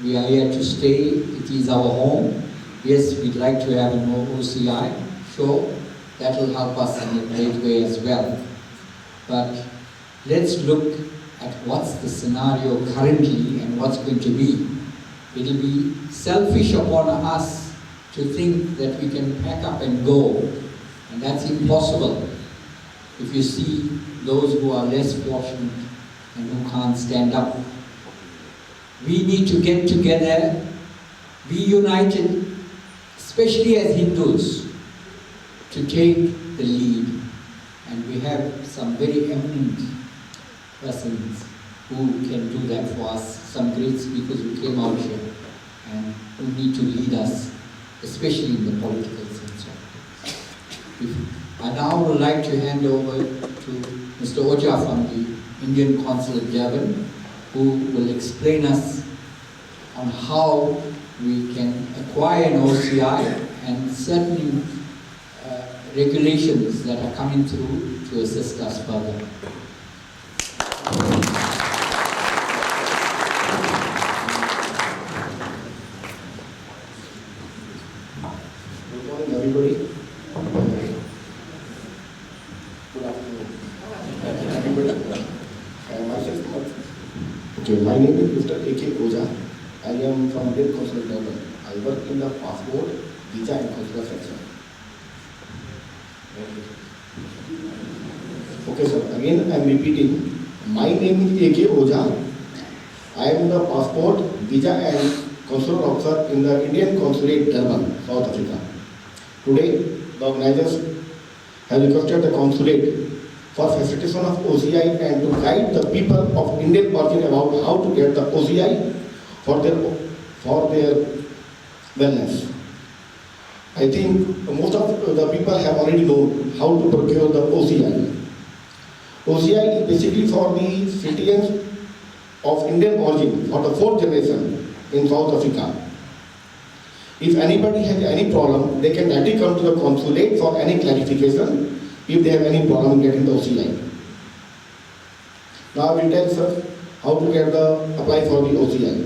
We are here to stay. It is our home. Yes, we'd like to have an OCI. Sure, that will help us in a great way as well. But let's look at what's the scenario currently and what's going to be. It'll be selfish upon us to think that we can pack up and go, and that's impossible. If you see those who are less fortunate and who can't stand up, we need to get together, be united, especially as Hindus, to take the lead. And we have some very eminent persons who can do that for us, some great speakers who came out here and who need to lead us, especially in the political sense. I now would like to hand over to Mr. Oja from the Indian Consulate Durban, who will explain us on how we can acquire an OCI and certain regulations that are coming through to assist us further. Good morning, everybody. Good afternoon, everybody. Okay, my name is Mr. A.K. Oja. I am from Indian Consulate Durban. I work in the passport, visa and consular section. Okay, sir. Again, I am repeating. My name is A.K. Oja. I am the passport, visa and consular officer in the Indian Consulate Durban, South Africa. Today, the organizers have requested the consulate for facilitation of OCI and to guide the people of Indian origin about how to get the OCI for their wellness. I think most of the people have already known how to procure the OCI. OCI is basically for the citizens of Indian origin for the 4th generation in South Africa. If anybody has any problem, they can directly come to the consulate for any clarification if they have any problem in getting the OCI. Now I will tell sir how to apply for the OCI.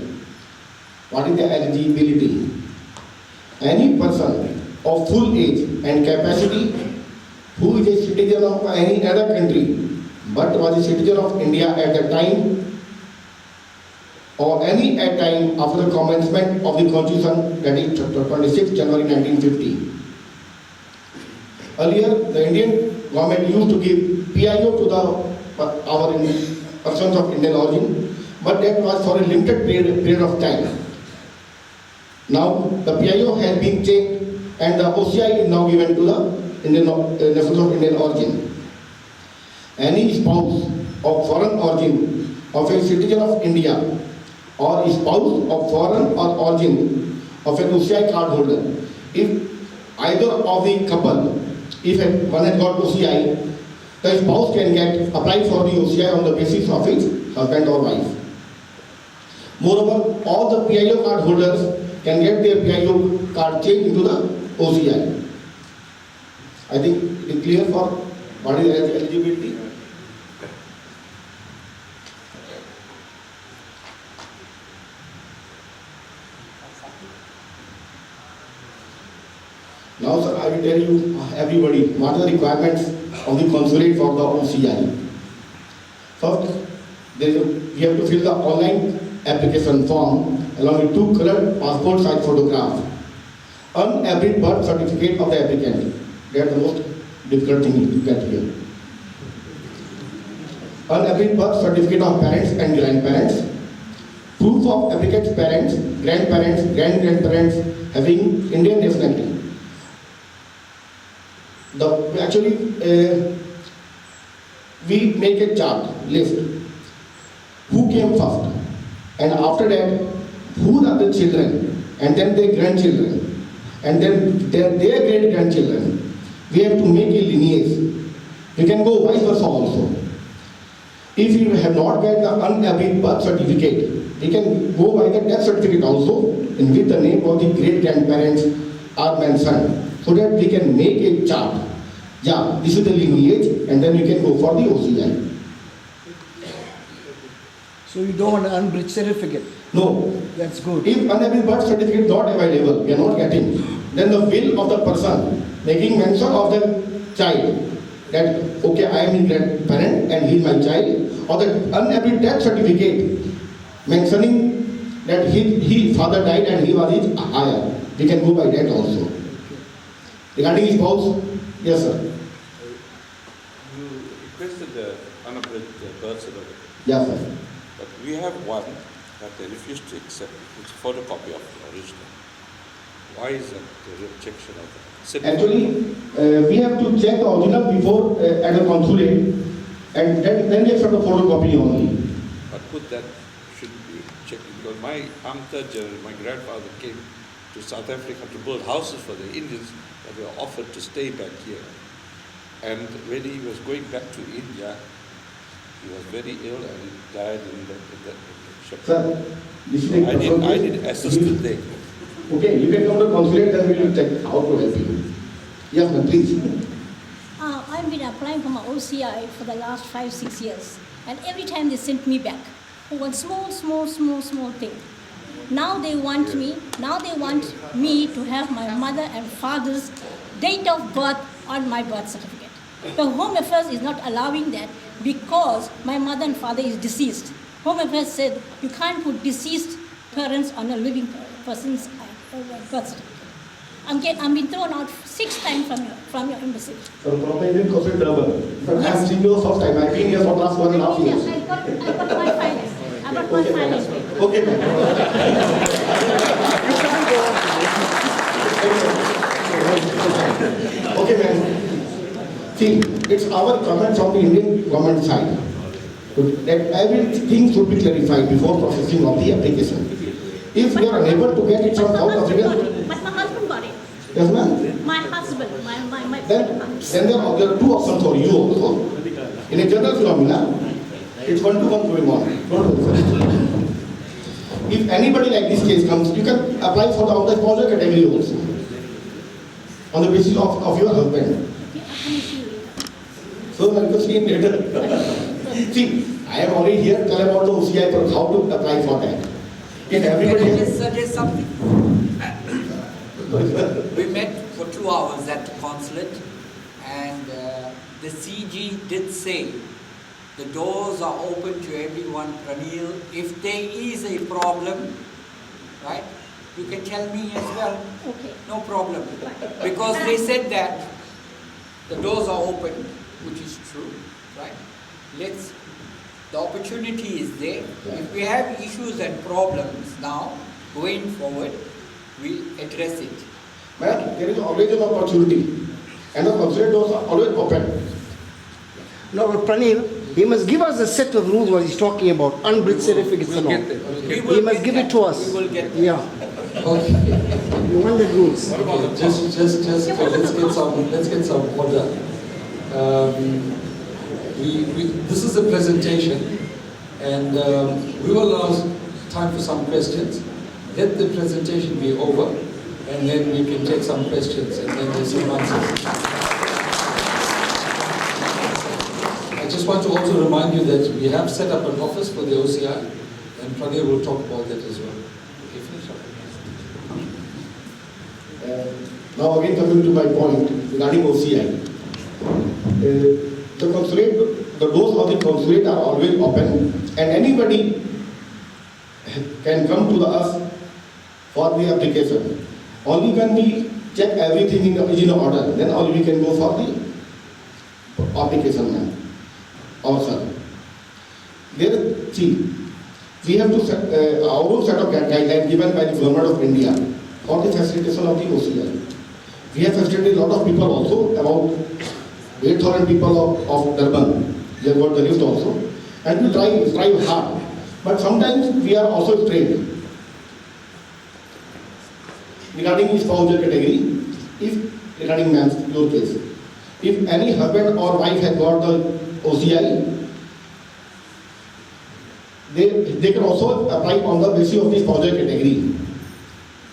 What is the eligibility? Any person of full age and capacity who is a citizen of any other country but was a citizen of India at the time or any time after the commencement of the constitution, that is 26 January 1950. Earlier, the Indian government used to give PIO to our persons of Indian origin, but that was for a limited period of time. Now the PIO has been changed and the OCI is now given to the nationals of Indian origin. Any spouse of foreign origin of a citizen of India or a spouse of foreign or origin of an OCI card holder, if either of the couple, if one has got OCI, the spouse can apply for the OCI on the basis of his husband or wife. Moreover, all the PIO card holders can get their PIO card changed into the OCI. I think it is clear for what is eligibility. Now, sir, I will tell you, everybody, what are the requirements of the consulate for the OCI. First, we have to fill the online application form along with 2 colored passport size photographs. Unabridged birth certificate of the applicant. That's the most difficult thing to get here. Unabridged birth certificate of parents and grandparents. Proof of applicant's parents, grandparents, grand-grandparents having Indian nationality. We make a chart, list. Who came first? And after that, who are the children? And then their grandchildren. And then their great-grandchildren. We have to make a lineage. We can go vice versa also. If you have not got the unabridged birth certificate, we can go by the death certificate also, in which the name of the great-grandparents are mentioned, so that we can make a chart. Yeah, this is the lineage, and then you can go for the OCI. So you don't want an unabridged certificate? No. That's good. If unabridged birth certificate is not available, we are not getting, then the will of the person making mention of the child, that okay, I am his grandparent and he is my child, or the unabridged death certificate mentioning that his father died and he was his heir. We can go by that also. Regarding his spouse, yes sir. You requested the unabridged birth certificate. Yes sir. But we have one that they refused to accept. It's a photocopy of the original. Why is that the rejection of that? Actually, we have to check the original before at a consulate, and then we accept the photocopy only. But that should be checked, because my my grandfather came to South Africa to build houses for the Indians that were offered to stay back here. And when he was going back to India, he was very ill and he died in the ship. Sir, this is I did assist there. Okay, you can come to consulate, then we will check how to help you. Yes, ma'am, please. I've been applying for my OCI for the last 5-6 years, and every time they sent me back for one small thing. Now they want me to have my mother and father's date of birth on my birth certificate. The Home Affairs is not allowing that because my mother and father is deceased. Home Affairs said you can't put deceased parents on a living person's birth certificate. I'm being thrown out 6 times from your embassy. So the problem is causing trouble. But I'm seeing you the first time. I've been here for the last 1.5 years. Yes, I got my finance. I got my finance. Okay, ma'am. Okay, ma'am. See, it's our comment from the Indian government side that everything should be clarified before processing of the application. If we are unable to get it from South Africa, But my husband got it. yes, ma'am. My husband, my Then there are 2 options for you also. In a general phenomena, it's 1-to-1 going on. Don't worry. If anybody like this case comes, you can apply for the spousal category also, on the basis of your husband. So I will see later. See, I am already here to tell about the OCI, but how to apply for that. If everybody Can I just suggest something? We met for 2 hours at the consulate, and the CG did say the doors are open to everyone, Pranil. If there is a problem, right, you can tell me as well. Okay. No problem. Because they said that the doors are open, which is true, right? the opportunity is there. If we have issues and problems now, going forward, we address it. Madam, there is always an opportunity, and the consulate doors are always open. No, but Pranil, he must give us a set of rules what he's talking about, unbridged certificates and all. He must give it to us. We will get that. Yeah. Okay. You want the rules. Just let's get some order. This is a presentation, and we will allow time for some questions. Let the presentation be over, and then we can take some questions, and then there's some answers. I just want to also remind you that we have set up an office for the OCI, and Pranir will talk about that as well. Okay, finish up. Now again coming to my point regarding OCI. The consulate, the doors of the consulate are always open, and anybody can come to us for the application. Only when we check everything in order, then only we can go for the application now. Also, we have to set our own set of guidelines given by the government of India for the facilitation of the OCI. We have facilitated a lot of people also, about 8,000 people of Durban. We have got the list also, and we strive hard. But sometimes we are also strained. Regarding spousal category, if regarding your case, if any husband or wife has got the OCI, they can also apply on the basis of the spousal category.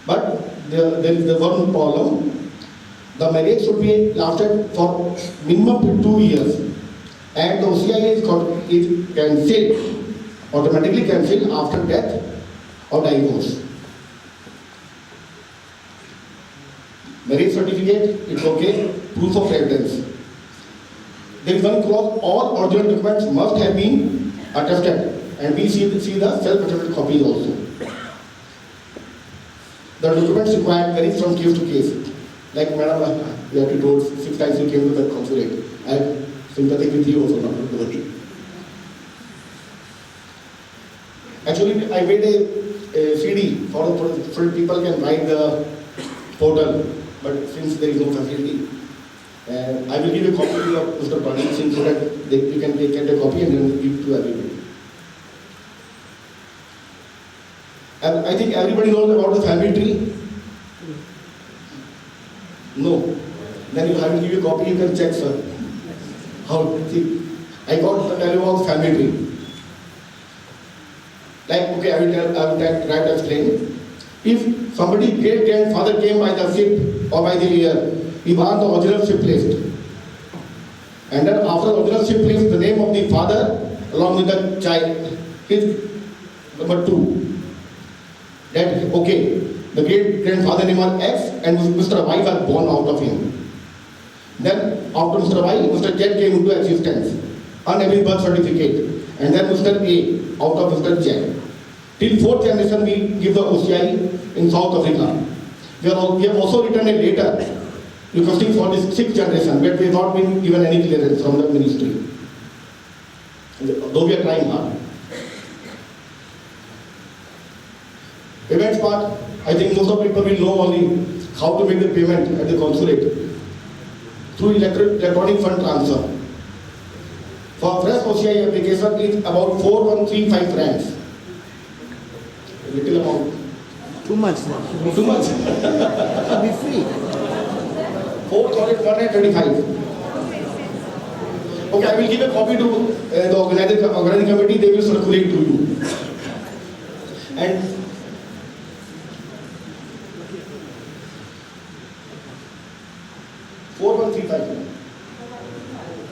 But there is the one problem. The marriage should be lasted for minimum 2 years, and the OCI is cancelled, automatically cancelled after death or divorce. Marriage certificate, it's okay. Proof of residence. There is one clause: all original documents must have been attested, and we see the self-attested copies also. The documents required vary from case to case. Like Madam, you have to do 6 times you came to the consulate. I am sympathetic with you also, not to worry. Actually, I made a CD for people can write the portal, but since there is no facility, I will give a copy of Mr. Pranil Singh so that you can get a copy and then give to everybody. And I think everybody knows about the family tree. No. Then you have to give a copy, you can check, sir. How? See, I got the value of family tree. Like, okay, I will try to explain. If somebody's great grandfather came by the ship or by the air, he was the original ship list. And then after the original ship list, the name of the father along with the child is number 2. That, okay, the great grandfather name was X and Mr. Y was born out of him. Then after Mr. Y, Mr. Z came into existence on every birth certificate. And then Mr. A out of Mr. Z. Till 4th generation we give the OCI in South Africa. We have also written a letter requesting for this 6th generation, but we have not been given any clearance from the ministry. Though we are trying hard. Payments part, I think most of people will know only how to make the payment at the consulate through electronic fund transfer. For fresh OCI application, it's about 4,135 rands. A little amount. Too much. Too much. It should be free. 4,135. Okay, I will give a copy to the organizing committee. They will circulate to you. And 4,135.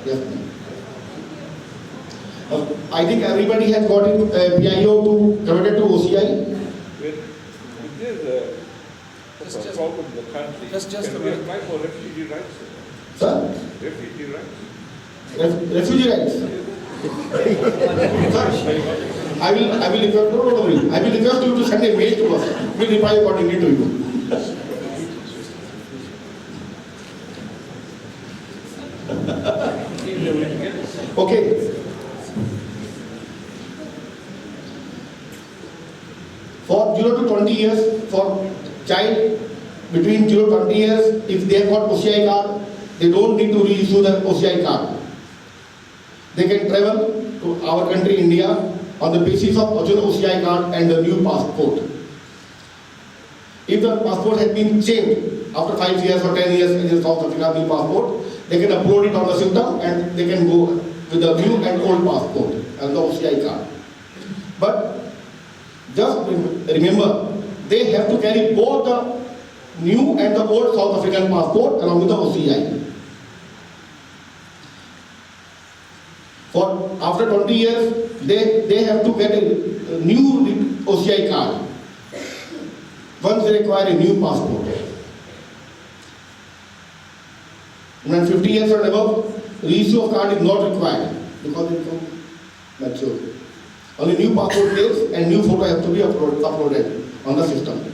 Yes, ma'am. I think everybody has got in PIO to converted to OCI. If there's a problem in the country, can we apply for refugee rights? Sir? Refugee rights? Refugee rights? Sir, I will request, no, I will request you to send a mail to us. We will reply accordingly to you. Okay. For 0 to 20 years, for child between 0 to 20 years, if they have got OCI card, they don't need to reissue the OCI card. They can travel to our country, India, on the basis of original OCI card and the new passport. If the passport has been changed after 5 years or 10 years in South Africa, new passport, they can upload it on the system and they can go with the new and old passport and the OCI card. But just remember, they have to carry both the new and the old South African passport along with the OCI. For after 20 years, they have to get a new OCI card once they require a new passport. When 50 years or above, reissue of card is not required because they become mature. Only new passport dates and new photo have to be uploaded on the system.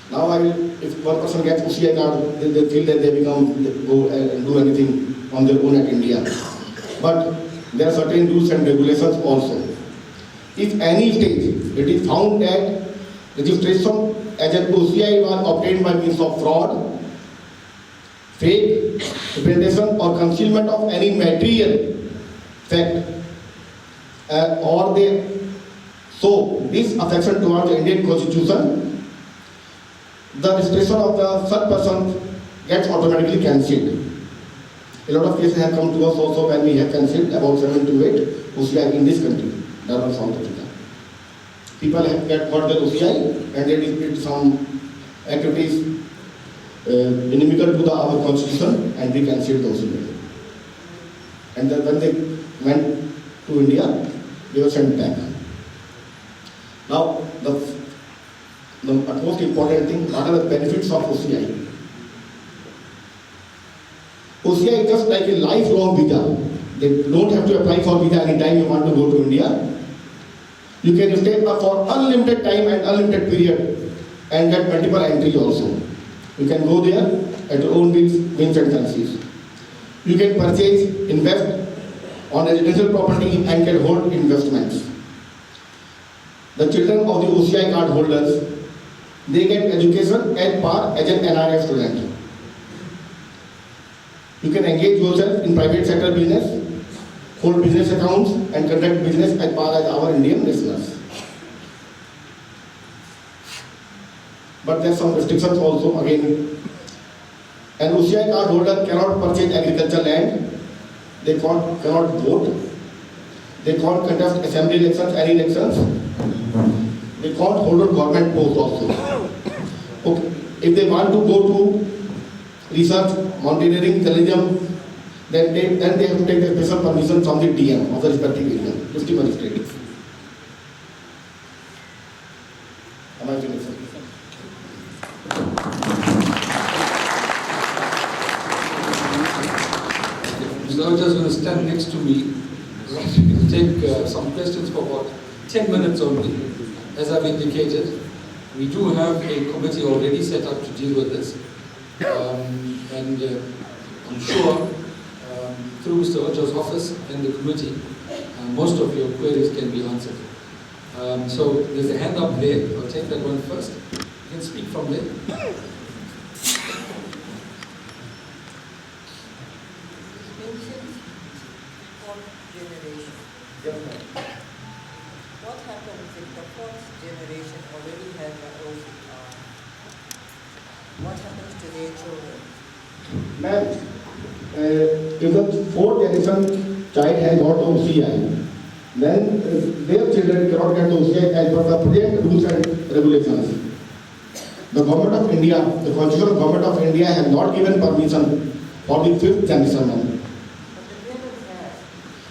Now, if one person gets OCI card, they feel that they go and do anything on their own at India. But there are certain rules and regulations also. If any stage it is found that registration as an OCI was obtained by means of fraud, fake representation or concealment of any material fact, or they show this affection towards the Indian Constitution, the registration of the such person gets automatically cancelled. A lot of cases have come to us also when we have cancelled about 7 to 8 OCI in this country, Durban, South Africa. People have got their OCI and they did some activities inimical to our constitution and they cancelled the OCI. And then when they went to India, they were sent back. Now, the most important thing, what are the benefits of OCI? OCI is just like a lifelong visa. They don't have to apply for visa anytime you want to go to India. You can stay up for unlimited time and unlimited period and get multiple entries also. You can go there at your own means and fancies. You can purchase, invest on residential property and can hold investments. The children of the OCI card holders, they get education at par as an NRF student. You can engage yourself in private sector business, hold business accounts and conduct business as par as our Indian listeners. But there are some restrictions also. Again, an OCI card holder cannot purchase agricultural land, they cannot vote, they can't conduct assembly elections, any elections, they can't hold a government post also. Okay. If they want to go to research, mountaineering, tourism, then they have to take the special permission from the DM of the respective area, district magistrate. Am I finished? Mr. Oja is going to stand next to me. We'll take some questions for about 10 minutes only. As I've indicated, we do have a committee already set up to deal with this. And I'm sure through Mr. Oja's office and the committee, most of your queries can be answered. So there's a hand up there. I'll take that one first. You can speak from there. What happens if the fourth generation already has an OCI? What happens to their children? Ma'am, if the fourth generation child has got OCI, then their children cannot get OCI as per the present rules and regulations. The government of India, the constitutional government of India has not given permission for the fifth generation, ma'am.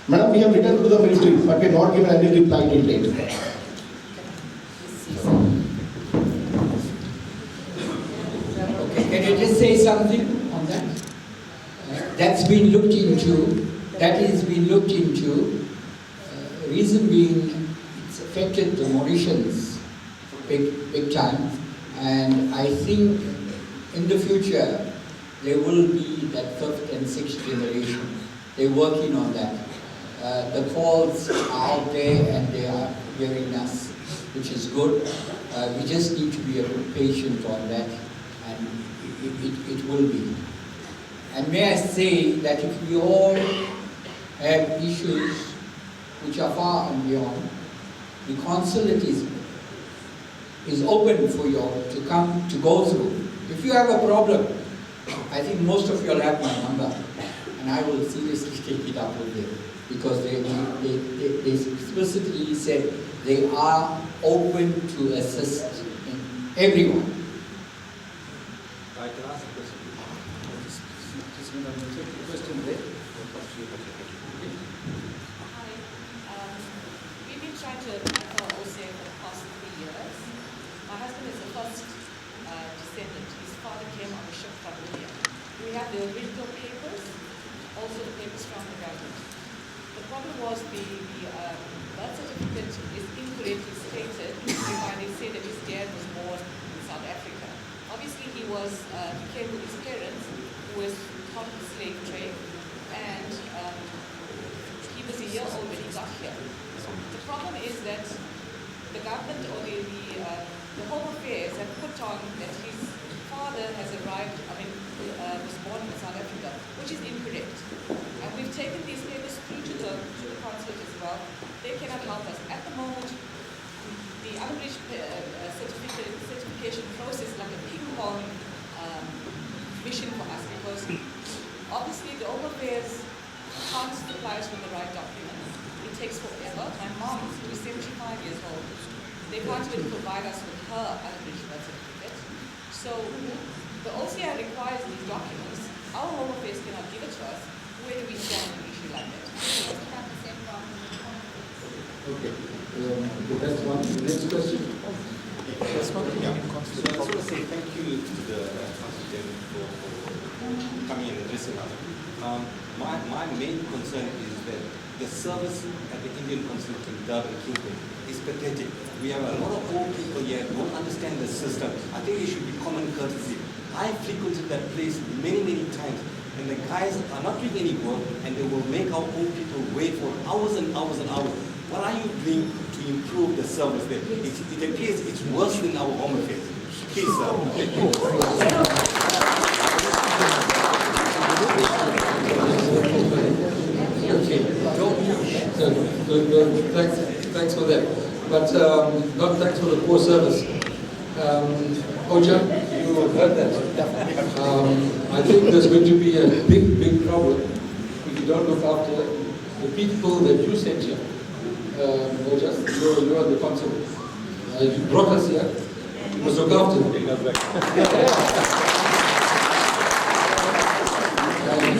Madam, we have written to the ministry, but we have not given any reply till date. Okay, can you just say something on that? That's been looked into. That is been looked into. Reason being, it's affected the Mauritians big time, and I think in the future there will be that fifth and sixth generation. They're working on that. The calls are out there and they are hearing us, which is good. We just need to be a bit patient on that, and it will be. And may I say that if we all have issues which are far and beyond, the consulate is open for you all to come to go through. If you have a problem, I think most of you all have my number, and I will seriously take it up with them, because they explicitly said they are open to assist everyone. I can ask a question. Just take the question there. We've been trying to apply for OCA for the past 3 years. My husband is the first descendant. His father came on a ship from India. We have the original papers, also the papers from the government. The problem was the birth certificate is incorrectly stated, whereby they say that his dad was born in South Africa. Obviously, he came with his parents, who was part of the slave trade, and he was a year old when he got here. The problem is that the government or the Home Affairs have put on that his father has arrived, was born in South Africa, which is incorrect. And we've taken these papers through to the consulate as well. They cannot help us. At the moment, the unabridged certification process is like a ping-pong mission for us, because obviously the Home Affairs can't supply us with the right documents. It takes forever. My mom, who is 75 years old, they can't even provide us with her unabridged birth certificate. So the OCI requires these documents. Our Home Affairs cannot give it to us. Where do we stand on an issue like that? Okay. That's one. The next question. Yeah. So I just want to say thank you to the consultant for coming and addressing us. My main concern is that the service at the Indian consulate in Durban, Kingston, is pathetic. We have a lot of old people here who don't understand the system. I think it should be common courtesy. I frequented that place many, many times, and the guys are not doing any work, and they will make our old people wait for hours and hours and hours. What are you doing to improve the service there? It appears it's worse than our Home Affairs. Please, sir. Thanks for that. But not thanks for the poor service. Oja, you heard that. I think there's going to be a big problem if you don't look after the people that you sent here. Oja, you are the consul. You brought us here. You must look after them.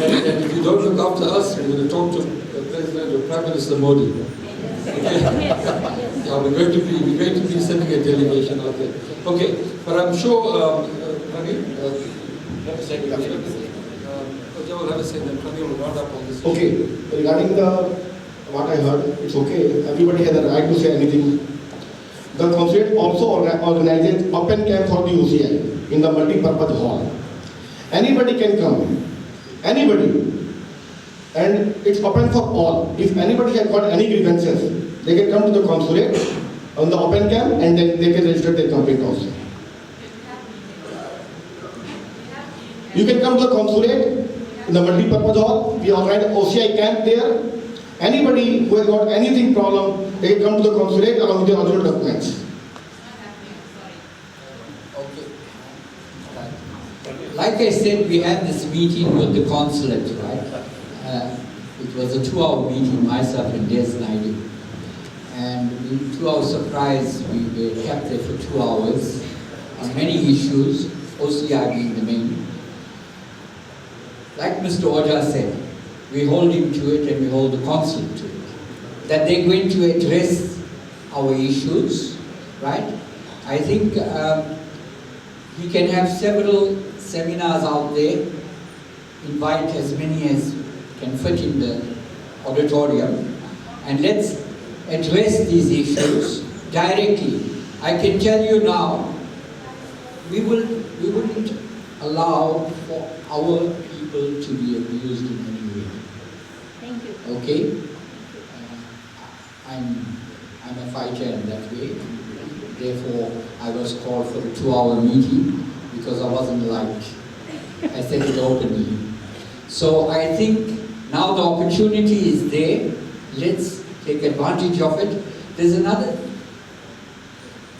And if you don't look after us, we're going to talk to President or Prime Minister Modi. Yeah, we're going to be sending a delegation out there. Okay, but I'm sure Prani have a second. Oja will have a second, and Prani will round up on this. Okay, regarding what I heard, it's okay. Everybody has a right to say anything. The consulate also organizes open camp for the UCI in the multi-purpose hall. Anybody can come. Anybody. And it's open for all. If anybody has got any grievances, they can come to the consulate on the open camp, and then they can register their complaint also. You can come to the consulate in the multi-purpose hall. We organize OCI camp there. Anybody who has got anything problem, they can come to the consulate along with the original documents. Like I said, we had this meeting with the consulate, right? It was a 2-hour meeting, myself and Des Naidi. And to our surprise, we were kept there for 2 hours on many issues, OCI being the main. Like Mr. Oja said, we hold him to it and we hold the consulate to it. That they're going to address our issues, right? I think he can have several seminars out there, invite as many as can fit in the auditorium, and let's address these issues directly. I can tell you now, we wouldn't allow for our people to be abused in any way. Thank you. Okay? I'm a fighter in that way. Therefore, I was called for a 2-hour meeting because I wasn't liked. I said it openly. So I think now the opportunity is there. Let's take advantage of it. There's another,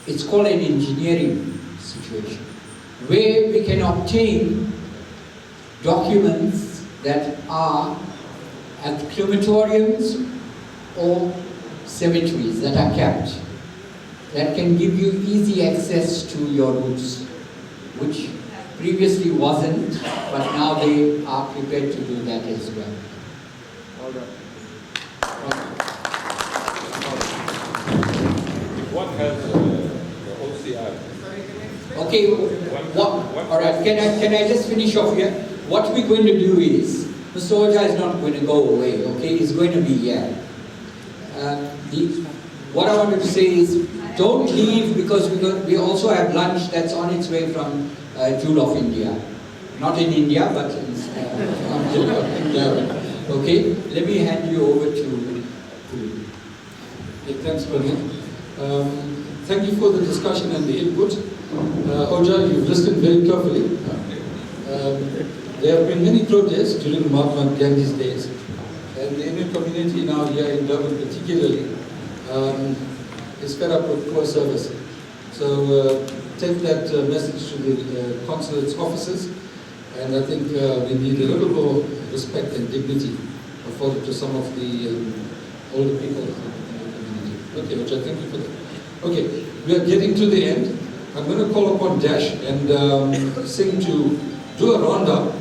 it's called an engineering situation, where we can obtain documents that are at crematoriums or cemeteries that are kept, that can give you easy access to your roots, which previously wasn't, but now they are prepared to do that as well. All right. If one has the OCI. Okay, all right, can I just finish off here? What we're going to do is, Mr. Oja is not going to go away, okay? He's going to be here. What I wanted to say is, don't leave, because we also have lunch that's on its way from Jewel of India. Not in India, but in Jewel of India. Okay? Let me hand you over to Okay, thanks, Pranil. Thank you for the discussion and the input. Oja, you've listened very carefully. There have been many protests during Mahatma Gandhi's days, and the Indian community now here in Durban particularly is fed up with poor service. So take that message to the consulate's offices, and I think we need a little more respect and dignity afforded to some of the older people in the community. Okay, Oja, thank you for that. Okay, we are getting to the end. I'm going to call upon Dash and Singh to do a roundup,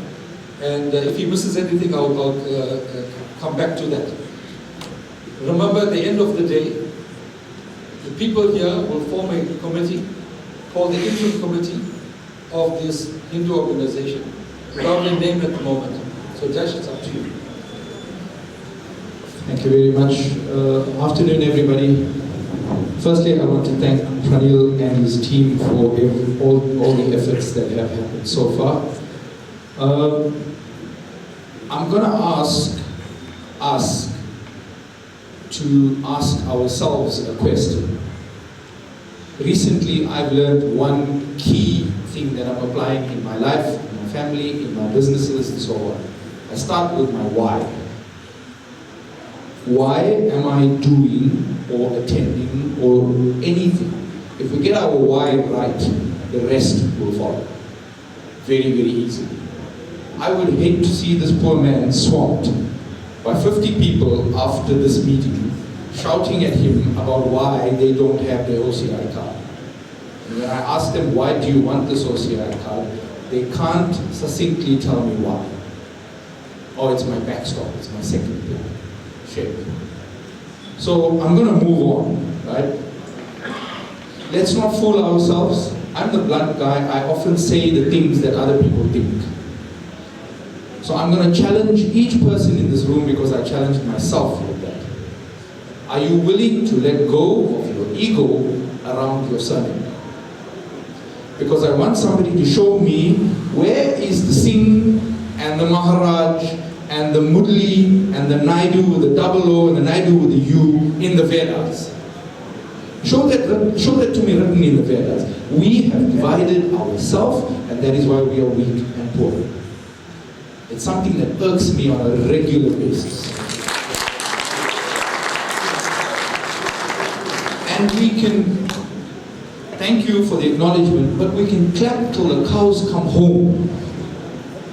and if he misses anything, I'll come back to that. Remember, at the end of the day, the people here will form a committee called the Interim Committee of this Hindu organization, without a name at the moment. So Dash, it's up to you. Thank you very much. Afternoon, everybody. Firstly, I want to thank Pranil and his team for all the efforts that have happened so far. I'm going to ask us to ask ourselves a question. Recently, I've learned one key thing that I'm applying in my life, in my family, in my businesses, and so on. I start with my why. Why am I doing or attending or anything? If we get our why right, the rest will follow. Very, very easily. I would hate to see this poor man swamped by 50 people after this meeting, shouting at him about why they don't have their OCI card. And when I ask them, why do you want this OCI card, they can't succinctly tell me why. Oh, it's my backstop, it's my second pillar. Shape. So I'm going to move on, right? Let's not fool ourselves. I'm the blunt guy. I often say the things that other people think. So I'm going to challenge each person in this room because I challenged myself with that. Are you willing to let go of your ego around your surname? Because I want somebody to show me where is the Singh and the Maharaj and the Mudli and the Naidu with the double O and the Naidu with the U in the Vedas. Show that to me written in the Vedas. We have divided ourselves, and that is why we are weak and poor. It's something that irks me on a regular basis. And we can, thank you for the acknowledgement, but we can clap till the cows come home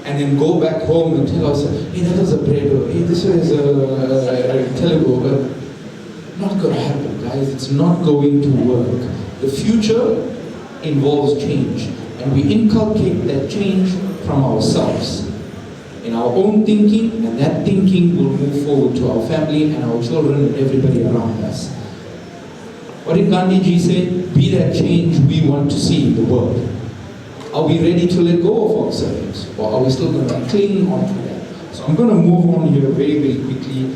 and then go back home and tell ourselves, hey, that was a Bredo, hey, this was a Telugu. Not going to happen, guys. It's not going to work. The future involves change, and we inculcate that change from ourselves, in our own thinking, and that thinking will move forward to our family and our children and everybody around us. What did Gandhiji say? Be that change we want to see in the world. Are we ready to let go of ourselves, or are we still going to cling on to that? So I'm going to move on here very, very quickly.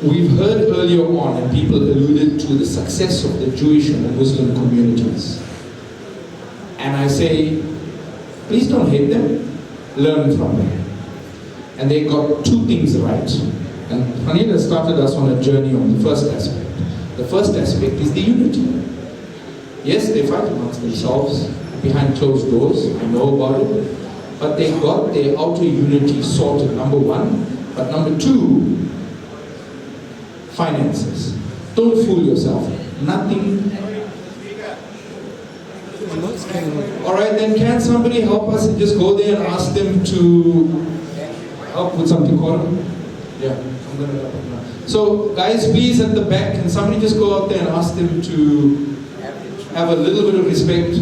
We've heard earlier on, and people alluded to the success of the Jewish and the Muslim communities. And I say, please don't hate them, learn from them. And they got two things right. And Pranil has started us on a journey on the first aspect. The first aspect is the unity. Yes, they fight amongst themselves behind closed doors, I know about it, but they got their outer unity sorted, number one. But number two, finances. Don't fool yourself. Nothing. Alright, then can somebody help us and just go there and ask them to help with some decorum? Yeah, I'm going to help now. So guys, please at the back, can somebody just go out there and ask them to have a little bit of respect?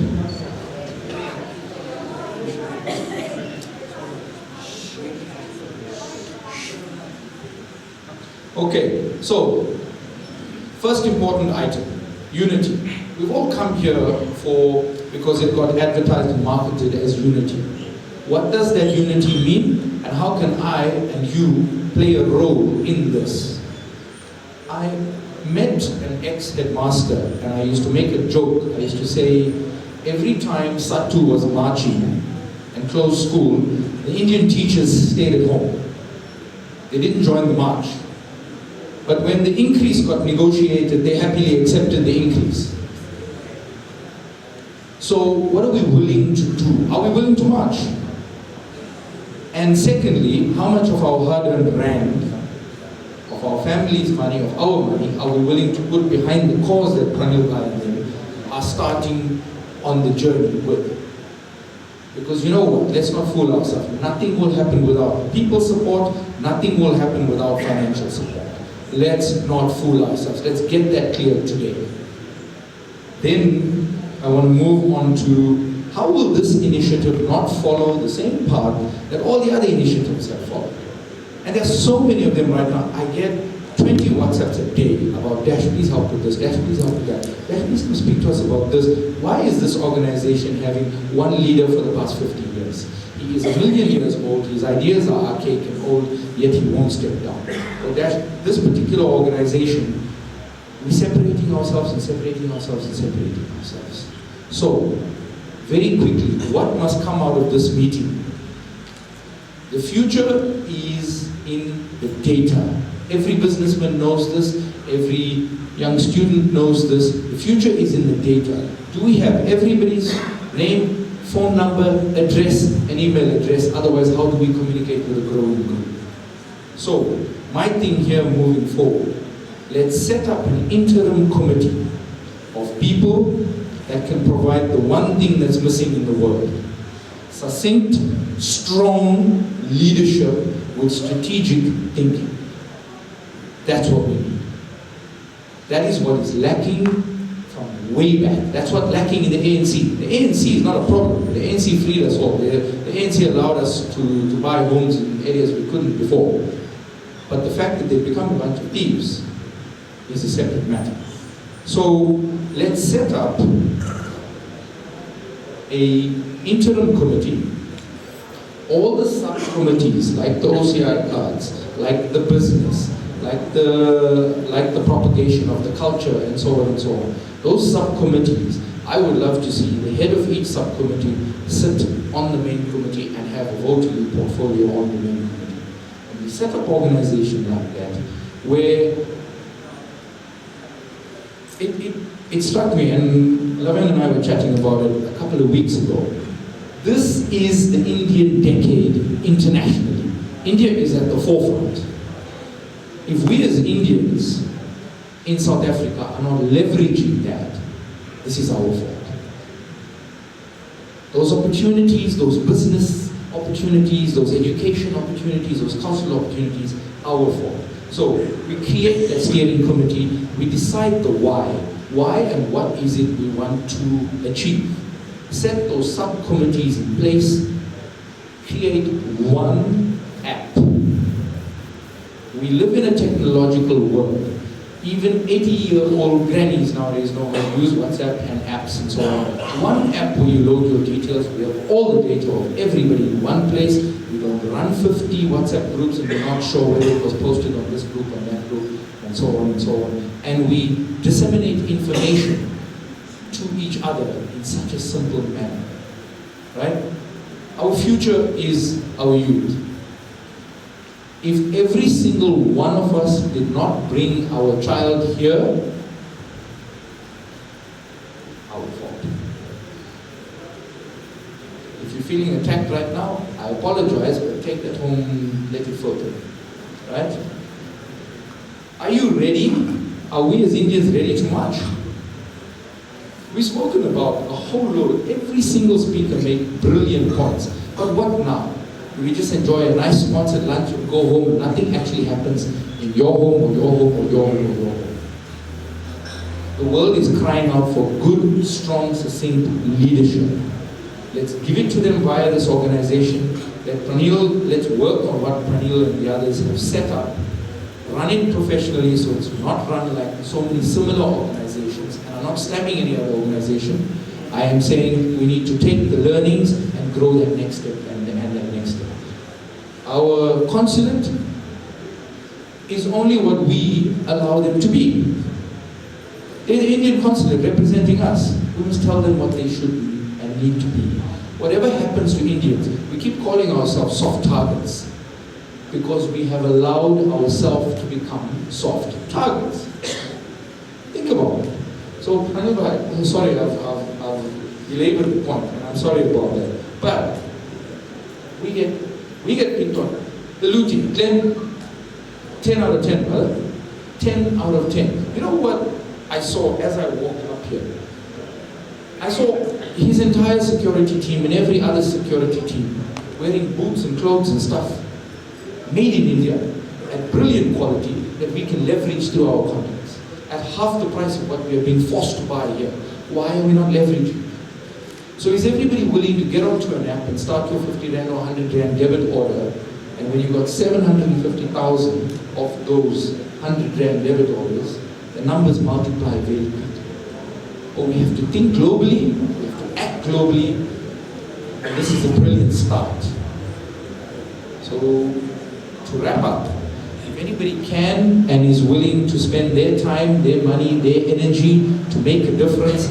Okay, so first important item, unity. We've all come here because it got advertised and marketed as unity. What does that unity mean, and how can I and you play a role in this? I met an ex-headmaster and I used to make a joke. I used to say, every time Sattu was marching and closed school, the Indian teachers stayed at home. They didn't join the march. But when the increase got negotiated, they happily accepted the increase. So what are we willing to do? Are we willing to march? And secondly, how much of our hard-earned rand, of our family's money, of our money, are we willing to put behind the cause that Pranil and them are starting on the journey with? Because you know what, let's not fool ourselves. Nothing will happen without people's support, nothing will happen without financial support. Let's not fool ourselves. Let's get that clear today. Then I want to move on to how will this initiative not follow the same path that all the other initiatives have followed? And there's so many of them right now. I get 20 WhatsApps a day about Dash, please help with this, Dash, please help with that. Dash, please come speak to us about this. Why is this organization having one leader for the past 50 years? He is 1 million years old, his ideas are archaic and old, yet he won't step down. So Dash, this particular organization, we're separating ourselves and separating ourselves and separating ourselves. So, very quickly, what must come out of this meeting? The future is in the data. Every businessman knows this, every young student knows this. The future is in the data. Do we have everybody's name, phone number, address, and email address? Otherwise, how do we communicate with a growing group? So, my thing here moving forward, let's set up an interim committee of people that can provide the one thing that's missing in the world. Succinct, strong leadership with strategic thinking. That's what we need. That is what is lacking from way back. That's what's lacking in the ANC. The ANC is not a problem. The ANC freed us all. The ANC allowed us to buy homes in areas we couldn't before. But the fact that they've become a bunch of thieves is a separate matter. So let's set up an interim committee. All the subcommittees, like the OCI cards, like the business, like the propagation of the culture, and so on and so on. Those subcommittees, I would love to see the head of each subcommittee sit on the main committee and have a voting portfolio on the main committee. And we set up organization like that, where it struck me, and Laven and I were chatting about it a couple of weeks ago. This is the Indian decade internationally. India is at the forefront. If we as Indians in South Africa are not leveraging that, this is our fault. Those opportunities, those business opportunities, those education opportunities, those cultural opportunities, our fault. So we create that steering committee, we decide the why. Why and what is it we want to achieve? Set those subcommittees in place, create one app. We live in a technological world. Even 80-year-old grannies nowadays know how to use WhatsApp and apps and so on. One app where you load your details, we have all the data of everybody in one place. We don't run 50 WhatsApp groups and we're not sure whether it was posted on this group, on that group, and so on and so on. And we disseminate information to each other in such a simple manner, right? Our future is our youth. If every single one of us did not bring our child here, our fault. If you're feeling attacked right now, I apologize, but take that home, let it filter. Right? Are you ready? Are we as Indians ready to march? We've spoken about a whole load. Every single speaker made brilliant points. But what now? Do we just enjoy a nice sponsored lunch and go home and nothing actually happens in your home or your home or your home or your home? The world is crying out for good, strong, succinct leadership. Let's give it to them via this organization. Let's work on what Pranil and the others have set up. Run it professionally so it's not run like so many similar organizations. And I'm not slamming any other organization. I am saying we need to take the learnings and grow that next step and that next step. Our consulate is only what we allow them to be. They're the Indian consulate representing us. We must tell them what they should be and need to be. Whatever happens to Indians, we keep calling ourselves soft targets because we have allowed ourselves to become soft targets. Think about it. So, I'm sorry, I've belabored the point, and I'm sorry about that. But we get picked on. The looting, 10 out of 10, brother. 10 out of 10. You know what I saw as I walked up here? I saw his entire security team and every other security team wearing boots and clothes and stuff made in India at brilliant quality that we can leverage through our contacts at half the price of what we are being forced to buy here. Why are we not leveraging? So is everybody willing to get onto an app and start your 50 Rand or 100 Rand debit order, and when you've got 750,000 of those 100 Rand debit orders, the numbers multiply very quickly. But we have to think globally, we have to act globally, and this is a brilliant start. So, to wrap up, if anybody can and is willing to spend their time, their money, their energy to make a difference,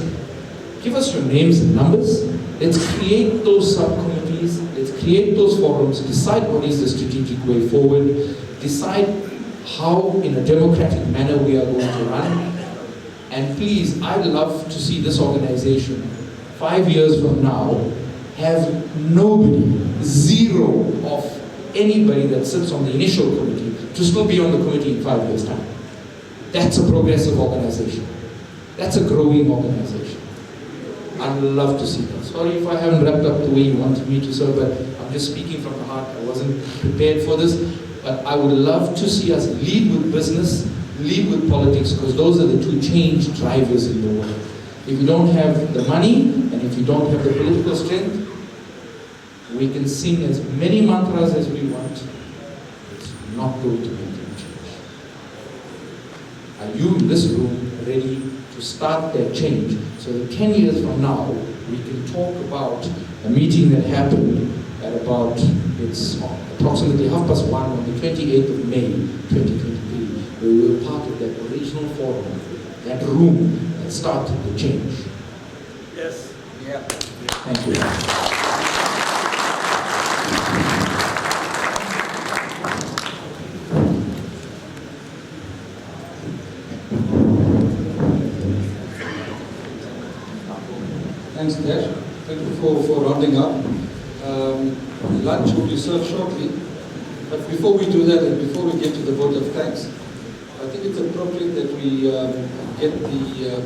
give us your names and numbers. Let's create those subcommittees, let's create those forums, decide what is the strategic way forward, decide how in a democratic manner we are going to run. And please, I'd love to see this organization 5 years from now have nobody, zero of anybody that sits on the initial committee to still be on the committee in 5 years' time. That's a progressive organization. That's a growing organization. I'd love to see that. Sorry if I haven't wrapped up the way you wanted me to, sir, but I'm just speaking from the heart. I wasn't prepared for this, but I would love to see us lead with business, lead with politics, because those are the two change drivers in the world. If you don't have the money, and if you don't have the political strength, we can sing as many mantras as we want. It's not going to make any change. Are you in this room ready to start that change so that 10 years from now, we can talk about a meeting that happened at about, it's approximately 1:30 on the 28th of May, 2023, where we were part of that original forum, that room that started the change. Yes. Yeah. Thank you. Thanks, Dash. Thank you for rounding up. Lunch will be served shortly. But before we do that and before we get to the vote of thanks, I think it's appropriate that we get the,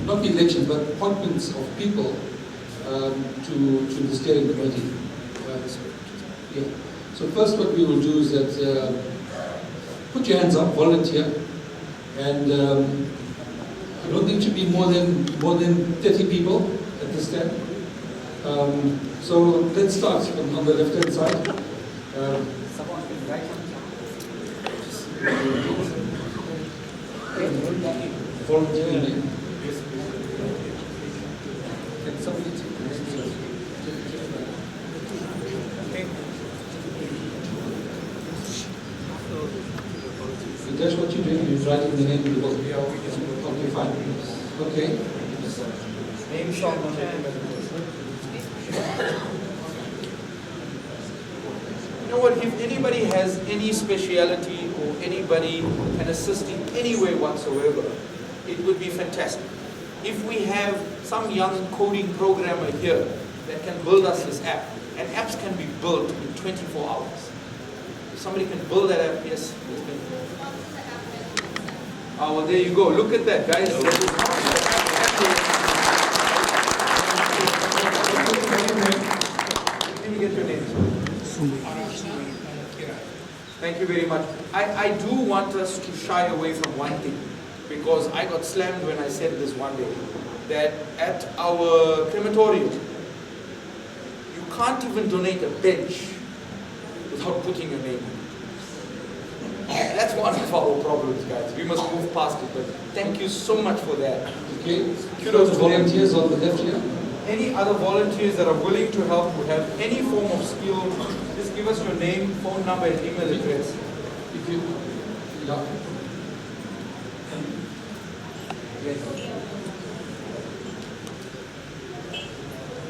not the election, but appointments of people to the steering committee. Yeah. So first what we will do is that, put your hands up, volunteer, and I don't think it should be more than 30 people at this time. So let's start on the left-hand side. Volunteer. Can somebody take this? That's what you're doing, you're writing the name of the book. Okay, fine. Okay. Name shall know what, if anybody has any speciality or anybody can assist in any way whatsoever, it would be fantastic. If we have some young coding programmer here that can build us this app, and apps can be built in 24 hours. If somebody can build that app, yes. Oh, well, there you go. Look at that, guys. Let me get your name. Thank you very much. I do want us to shy away from one thing, because I got slammed when I said this one day, that at our crematorium, you can't even donate a bench without putting your name on it. That's one of our problems, guys. We must move past it, but thank you so much for that. Okay. Kudos to volunteers on the left here. Any other volunteers that are willing to help, who have any form of skill, just give us your name, phone number, and email address. If you, yeah. Yes.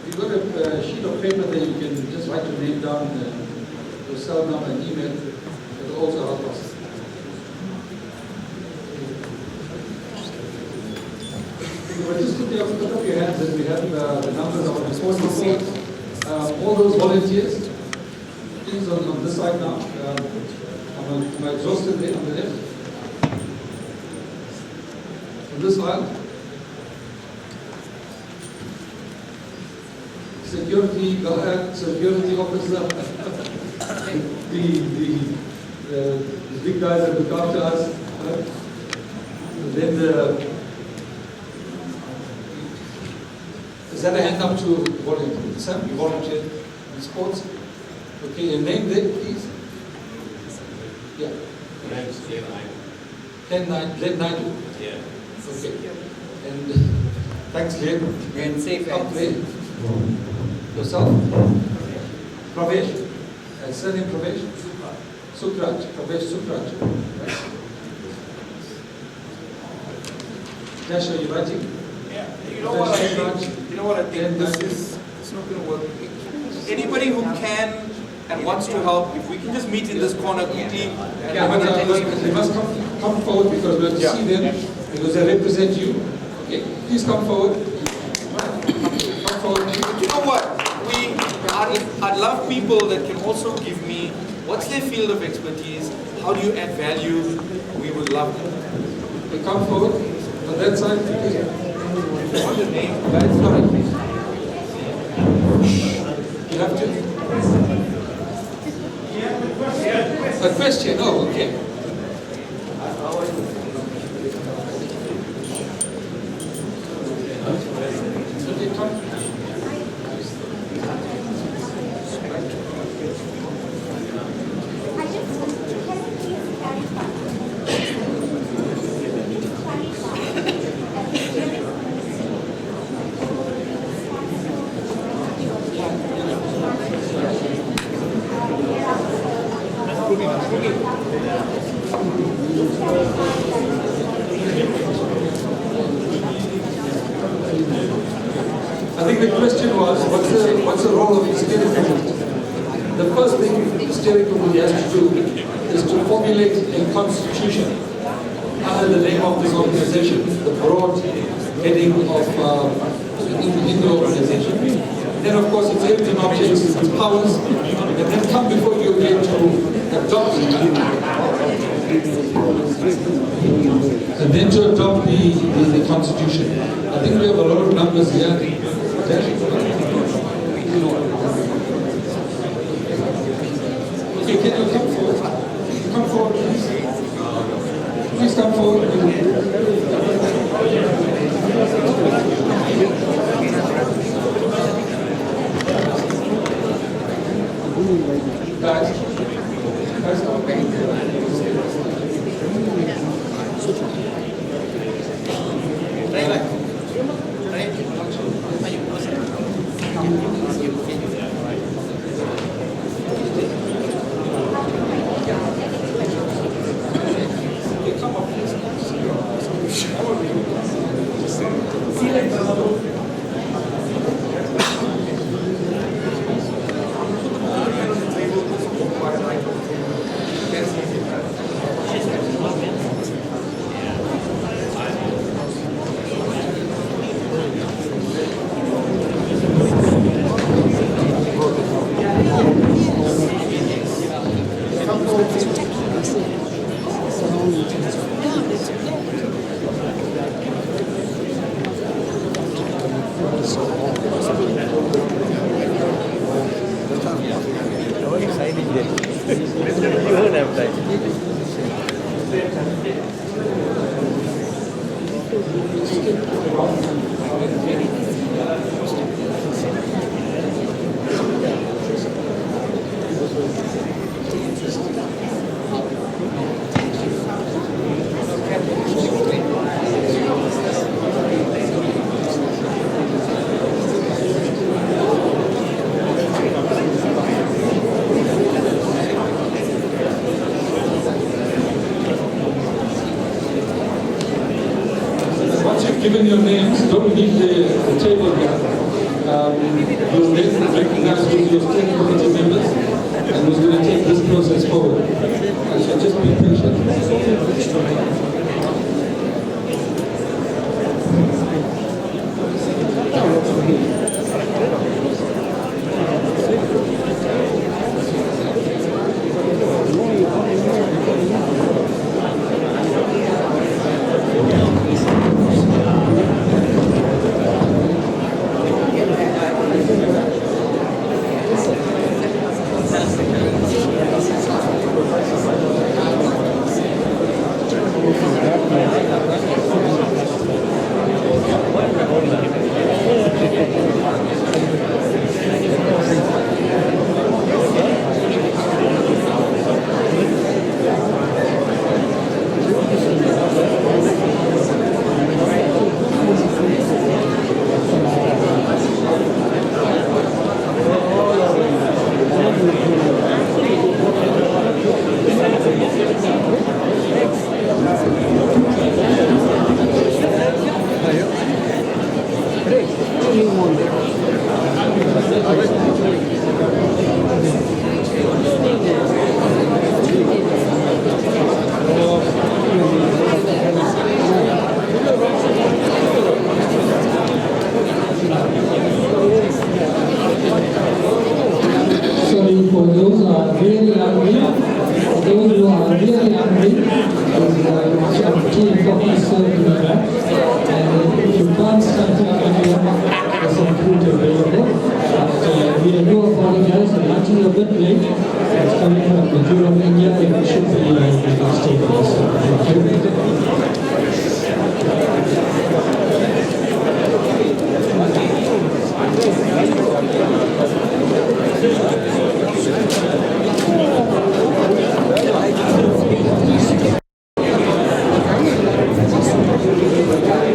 You've got a sheet of paper that you can just write your name down, your cell number and email. It will also help us. But just put up your hands and we have the numbers of the phone report. All those volunteers, please on this side now. I'm exhausted there on the left. On this side. Security guard, security officer, the big guys that look after us. And then is that a hand up to volunteer? Sam, you volunteer in sports? Okay, your name there, please. Yeah. My name is Glenn Naidu. Yeah. Okay. And thanks, Glenn. And safe up there. Yourself? Pravesh. Surname Pravesh? Sukraj. Pravesh Sukraj. Right? Dash, are you writing? Yeah. You know what I think this is, it's not going to work. Anybody who can and wants to help, if we can just meet in this corner quickly. Yeah, but they must come forward because we have to see them, because they represent you. Okay, please come forward. Come forward. You know what? I'd love people that can also give me what's their field of expertise, how do you add value. We would love that. Okay, come forward on that side. What's your name? Guys, sorry. You have to. A question? Oh, okay. Okay, come. I think the question was, what's the role of the steering committee? The first thing the steering committee has to do is to formulate a constitution under the name of this organization, the broad heading of in the organization. Then of course its aims and objects, its powers, and then come before you again to adopt and then to adopt the constitution. I think we have a lot of numbers here. Okay, can you come forward? Come forward, please. Please come forward. Guys, come. Come on, please. Once you've given your names, don't leave the table here. You'll then recognize who's your steering committee members and who's going to take this process forward. So just be patient. Sorry for those who are really hungry. Those who are really hungry, some tea and coffee served in the back. And if you can't stand up anymore, there's some food available. But we do apologize, the lunch is a bit late. It's coming from the Jew of India, and it should be a mistake. Thank you.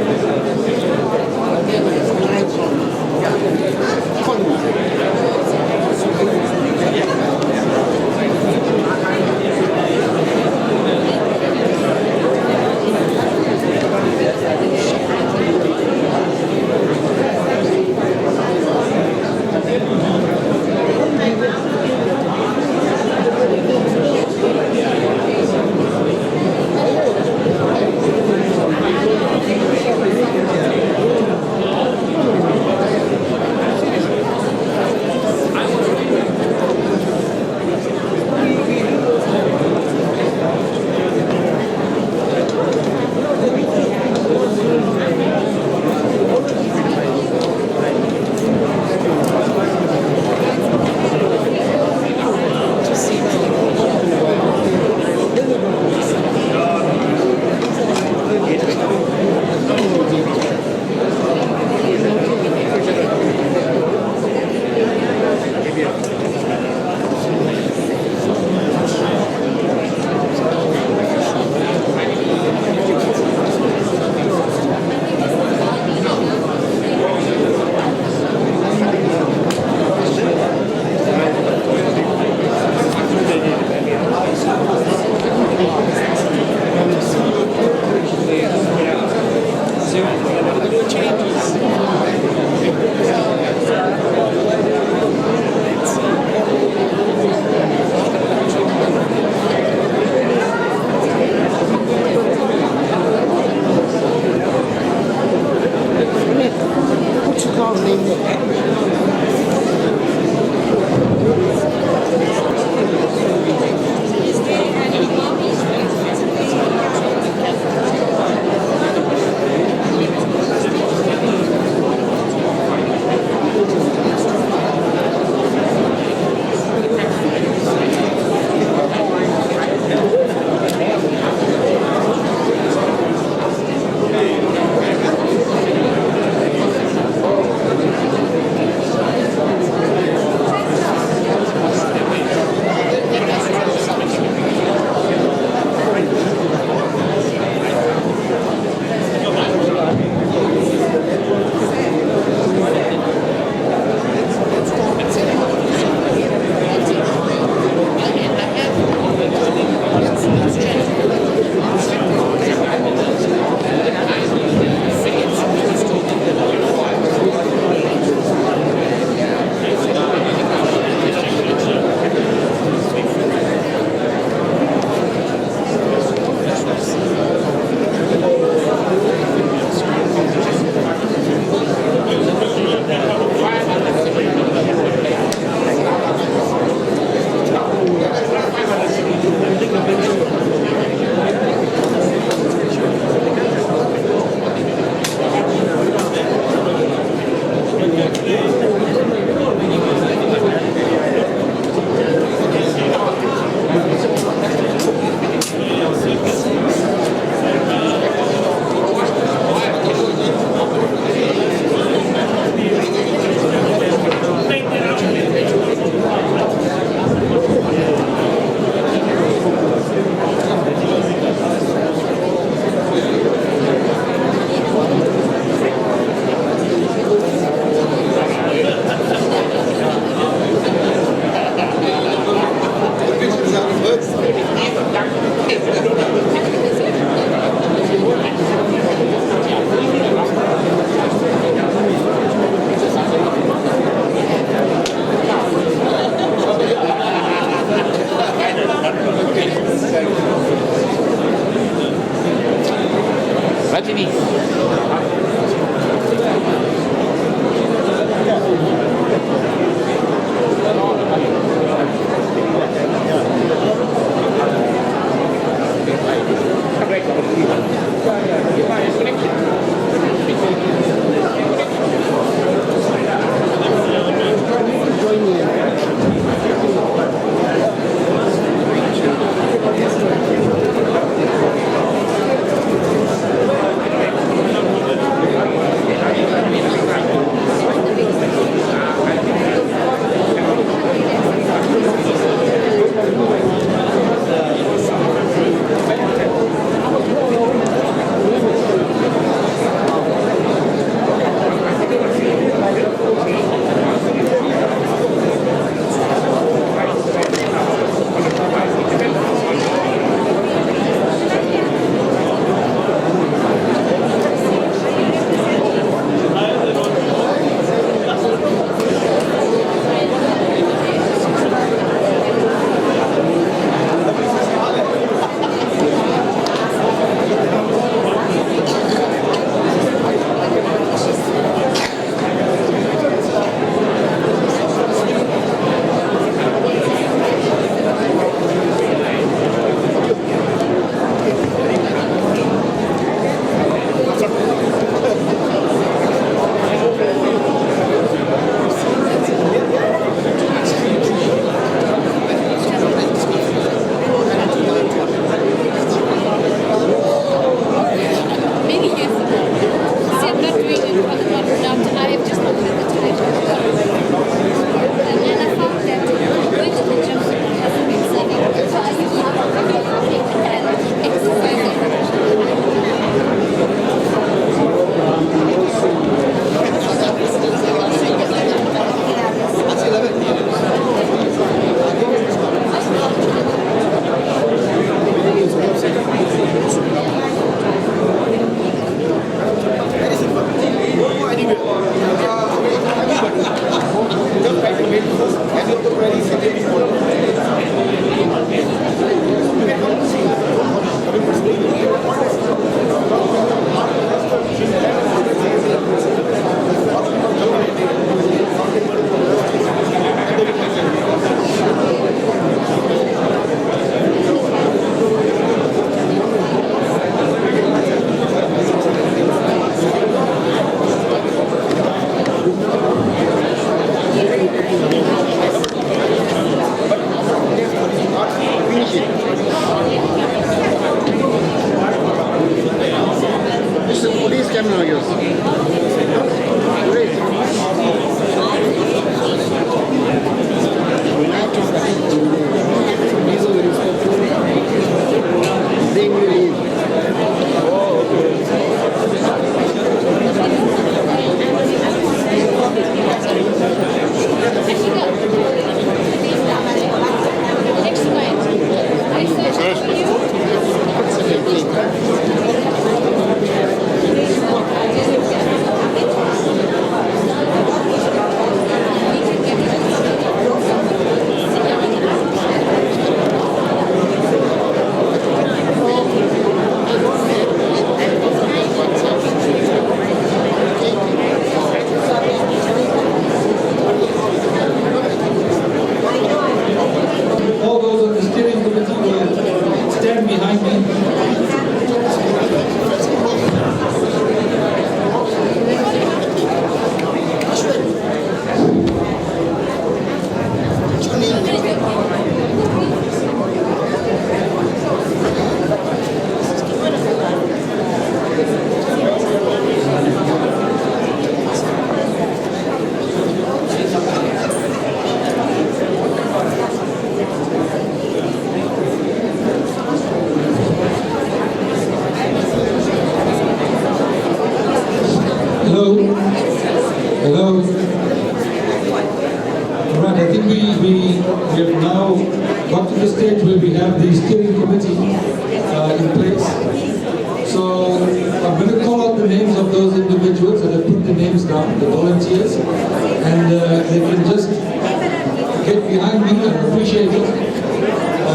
Rajini.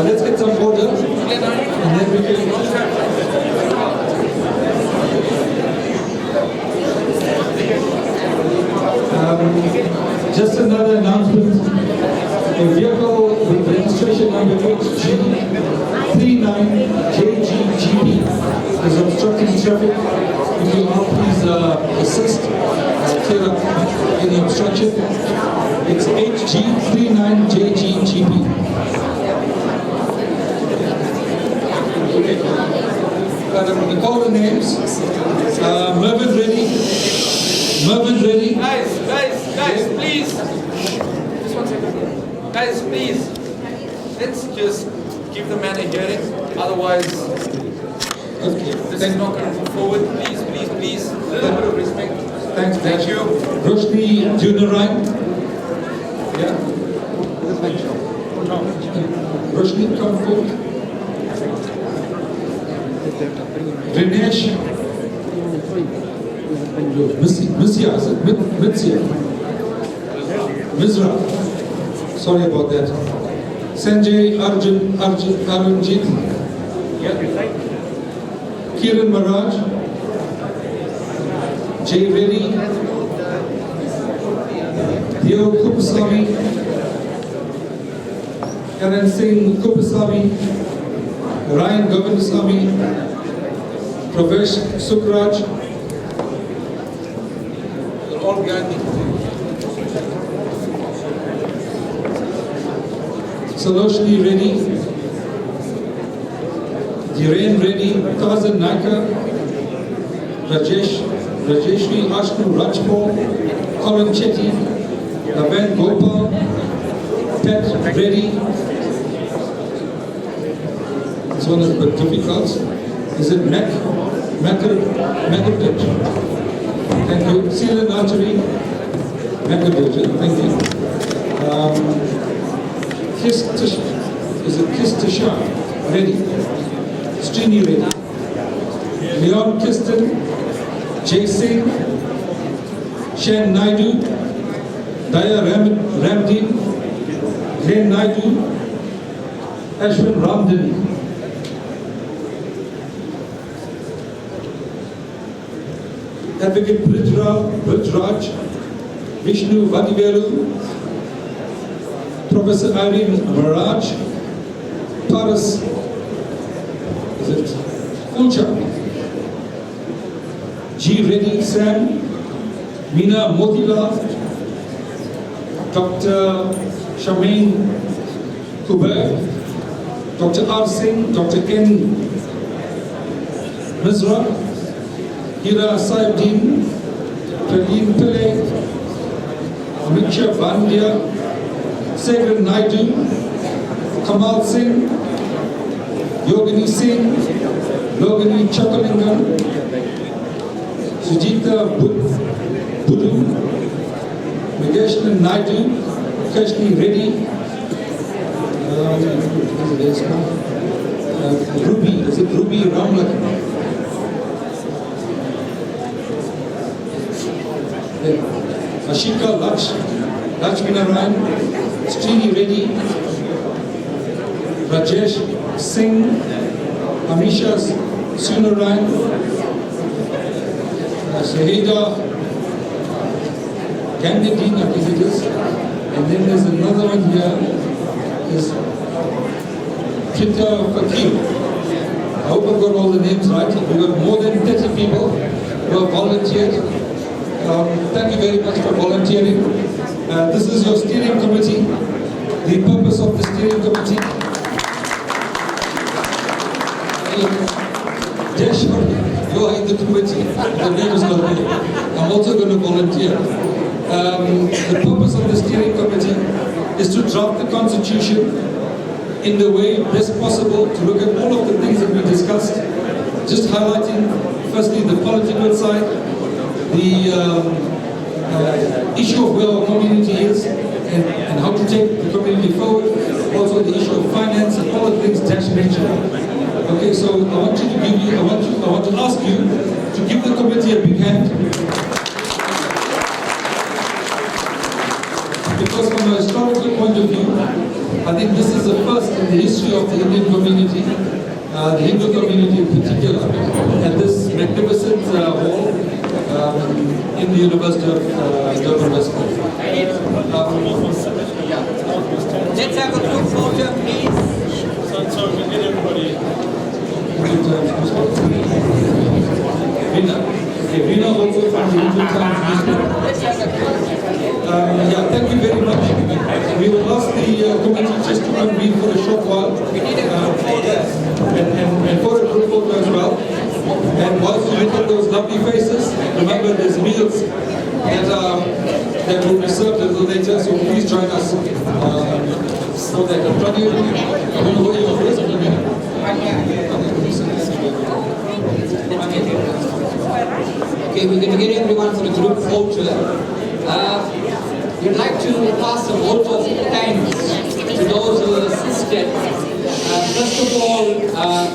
Let's get some order, and then we can... number HG39JGGB is obstructing traffic. If you all please assist, clear up any obstruction. It's HG39JGGB. We call the names. Mervyn ready? Mervyn ready? Guys, please. Just 1 second. Guys, please. Let's just give the man a hearing. Otherwise, this is not going to move forward. Please. A little bit of respect. Thanks. Thank you. Roshni Junarai. Yeah. Roshni, come forward. Dinesh. Misya, is it? Mitsya. Mizra. Sorry about that. Sanjay Arunjit. Yeah. Kiran Maharaj. Jay Reddy. Deo Kupasamy. Karan Singh Kupasamy. Ryan Govindasamy. Pravesh Sukraj. They're all behind me. Saloshni Reddy, Dhiren Reddy, Kazan Naka, Rajeshri Ashnu Rajpal, Colin Chetty, Lavan Gopal, Pat Reddy. This one is a bit difficult. Is it Magadaj? Thank you. Sealan Archery, Magadaj. Thank you. Is it Kistasha? Ready. Srini ready. Leon Kistan, Jay Singh, Shen Naidu, Daya Ramdin, Glenn Naidu, Ashwin Ramdani. Advocate Bridgeraj, Vishnu Vadivelu, Professor Irene Maharaj, Paras, is it Fulcha, G. Reddy Sam, Meena Motila, Dr. Shamain Kuber, Dr. R. Singh, Dr. N. Mizra, Hira Saibdin, Pradeep Pillai, Amicha Bandia, Segan Naidu, Kamal Singh, Yogini Singh, Logini Chakalingam, Sujita Budu, Megeshna Naidu, Kashni Reddy, Ruby, is it Ruby Ramlakan? Ashika Lakshminarayan, Srini Reddy, Rajesh Singh, Amisha Sunarayan, Shahida Gandhidin, I think it is. And then there's another one here, is Prita Fakir. I hope I've got all the names right. We've got more than 30 people who have volunteered. Thank you very much for volunteering. This is your steering committee. The purpose of the steering committee. Jesh, you are in the committee. The name is not there. I'm also going to volunteer. The purpose of the steering committee is to draft the constitution in the way best possible, to look at all of the things that we discussed, just highlighting firstly the political side, the issue of where our community is and how to take the community forward, also the issue of finance and all the things Dash mentioned. Okay, so I want to ask you to give the committee a big hand. Because from a historical point of view, I think this is the first in the history of the Indian community, the Hindu community in particular, at this magnificent hall in the University of Durban West Coast. Let's have a group photo, please. So we get everybody. Vina also from the Hindu Times newspaper. Yeah, thank you very much. We will ask the committee just to convene for a short while. And for a group photo as well. And whilst you look at those lovely faces, remember there's meals that will be served a little later, so please join us for that. I don't know what you're first. Okay, we're going to get everyone for a group photo. We'd like to pass a vote of thanks to those who assisted. First of all,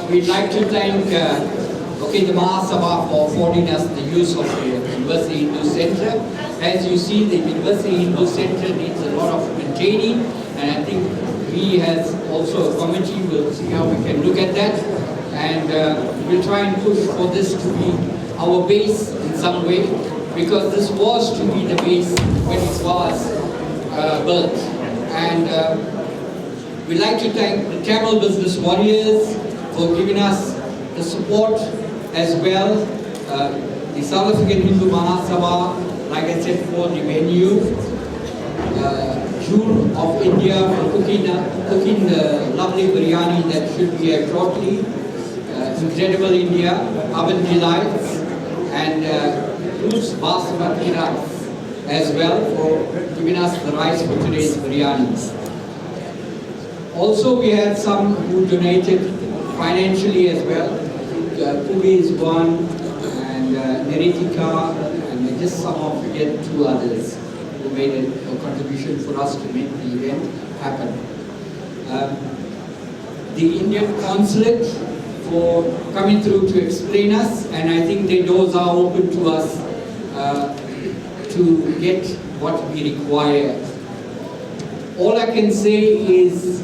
we'd like to thank the Mahasabha for affording us the use of the University Hindu Center. As you see, the University Hindu Center needs a lot of maintaining, and I think we as also a committee will see how we can look at that, and we'll try and push for this to be our base in some way, because this was to be the base when it was built. And we'd like to thank the Tamil Business Warriors for giving us the support as well. The South African Hindu Mahasabha, like I said, for the venue. June of India for cooking the lovely biryani that should be here shortly. Incredible India, Oven Delights, and Bruce Basmati rice as well for giving us the rice for today's biryani. Also, we had some who donated financially as well. Pubi is one, and Neritika, and just somehow forget two others who made a contribution for us to make the event happen. The Indian Consulate for coming through to explain us, and I think the doors are open to us to get what we require. All I can say is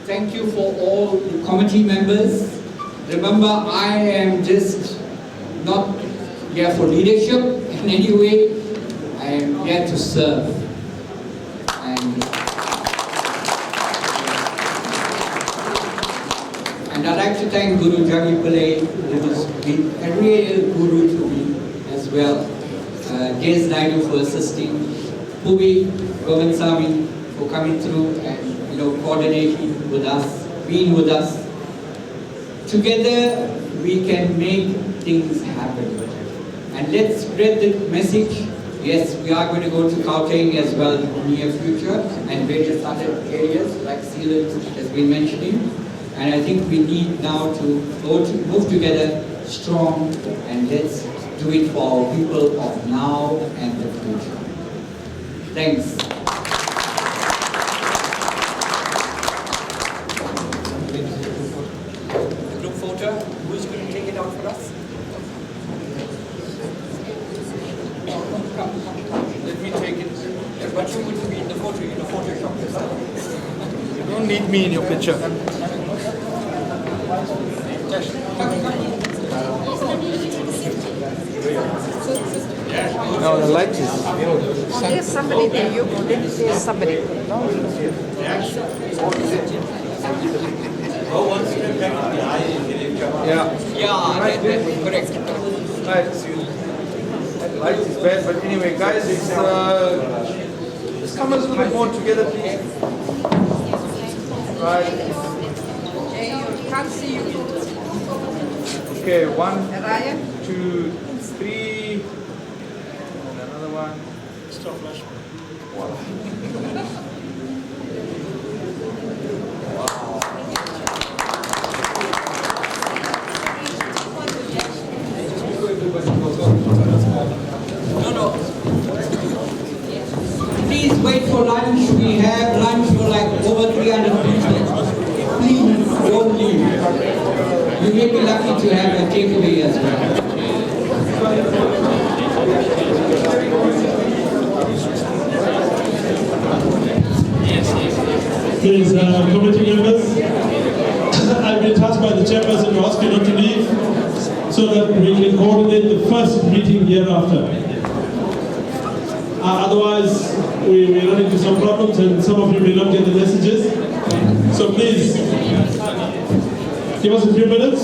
thank you for all the committee members. Remember, I am just not here for leadership in any way. I am here to serve. And I'd like to thank Guru Jagi Pillai, who has been a real guru to me as well. Des Naidu for assisting. Pubi Govindsamy for coming through and coordinating with us, being with us. Together we can make things happen. And let's spread the message. Yes, we are going to go to Gauteng as well in the near future and various other areas like Sealand has been mentioning. And I think we need now to move together strong, and let's do it for our people of now and the future. Thanks. Group photo, who is going to take it out for us? Let me take it. But you would be in the photo, in the Photoshop yourself. You don't need me in your picture. No, the light is. There's somebody there, you there's somebody. Yeah. Yeah, correct. Right. Light is bad, but anyway, guys, it's just come a little bit more together, please. Right. Can't see you. Okay, 1, Ryan? 2, 3, and another one. Stop flash. No. Please wait for lunch. We have lunch for like over 300 people. Please don't leave. You may be lucky to have a takeaway as well. Please, committee members, I've been tasked by the chairperson to ask you not to leave so that we can coordinate the first meeting hereafter. Otherwise, we run into some problems and some of you may not get the messages. So please, give us a few minutes.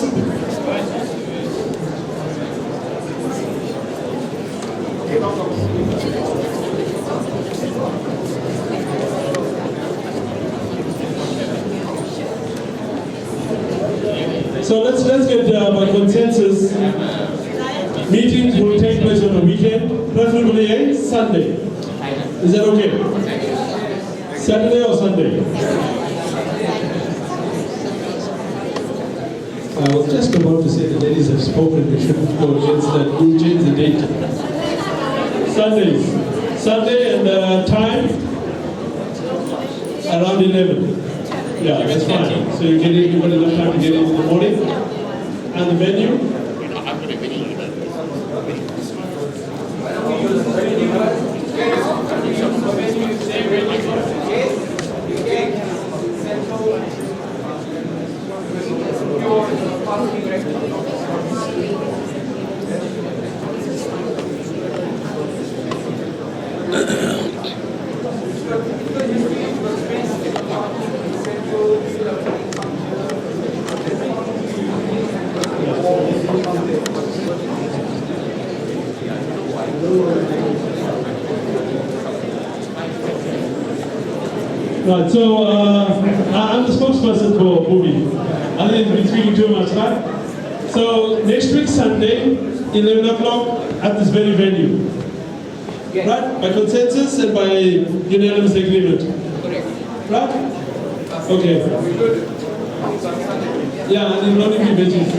So let's get by consensus. Meetings will take place on a weekend, preferably a Sunday. Is that okay? Saturday or Sunday? I was just about to say the ladies have spoken, we shouldn't go against that. We'll change the date. Sundays. Sunday and time? Around 11. Yeah, that's fine. So you've got enough time to get in the morning. And the venue? Right, so I'm the spokesperson for Bhuvi. I think I've been speaking too much, right? So next week, Sunday, 11 o'clock at this very venue. Right? By consensus and by unanimous agreement. Correct. Right? Okay. Yeah, and in London veggies.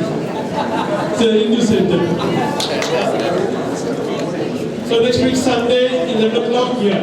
It's a Hindu center. So next week, Sunday, 11 o'clock, yeah.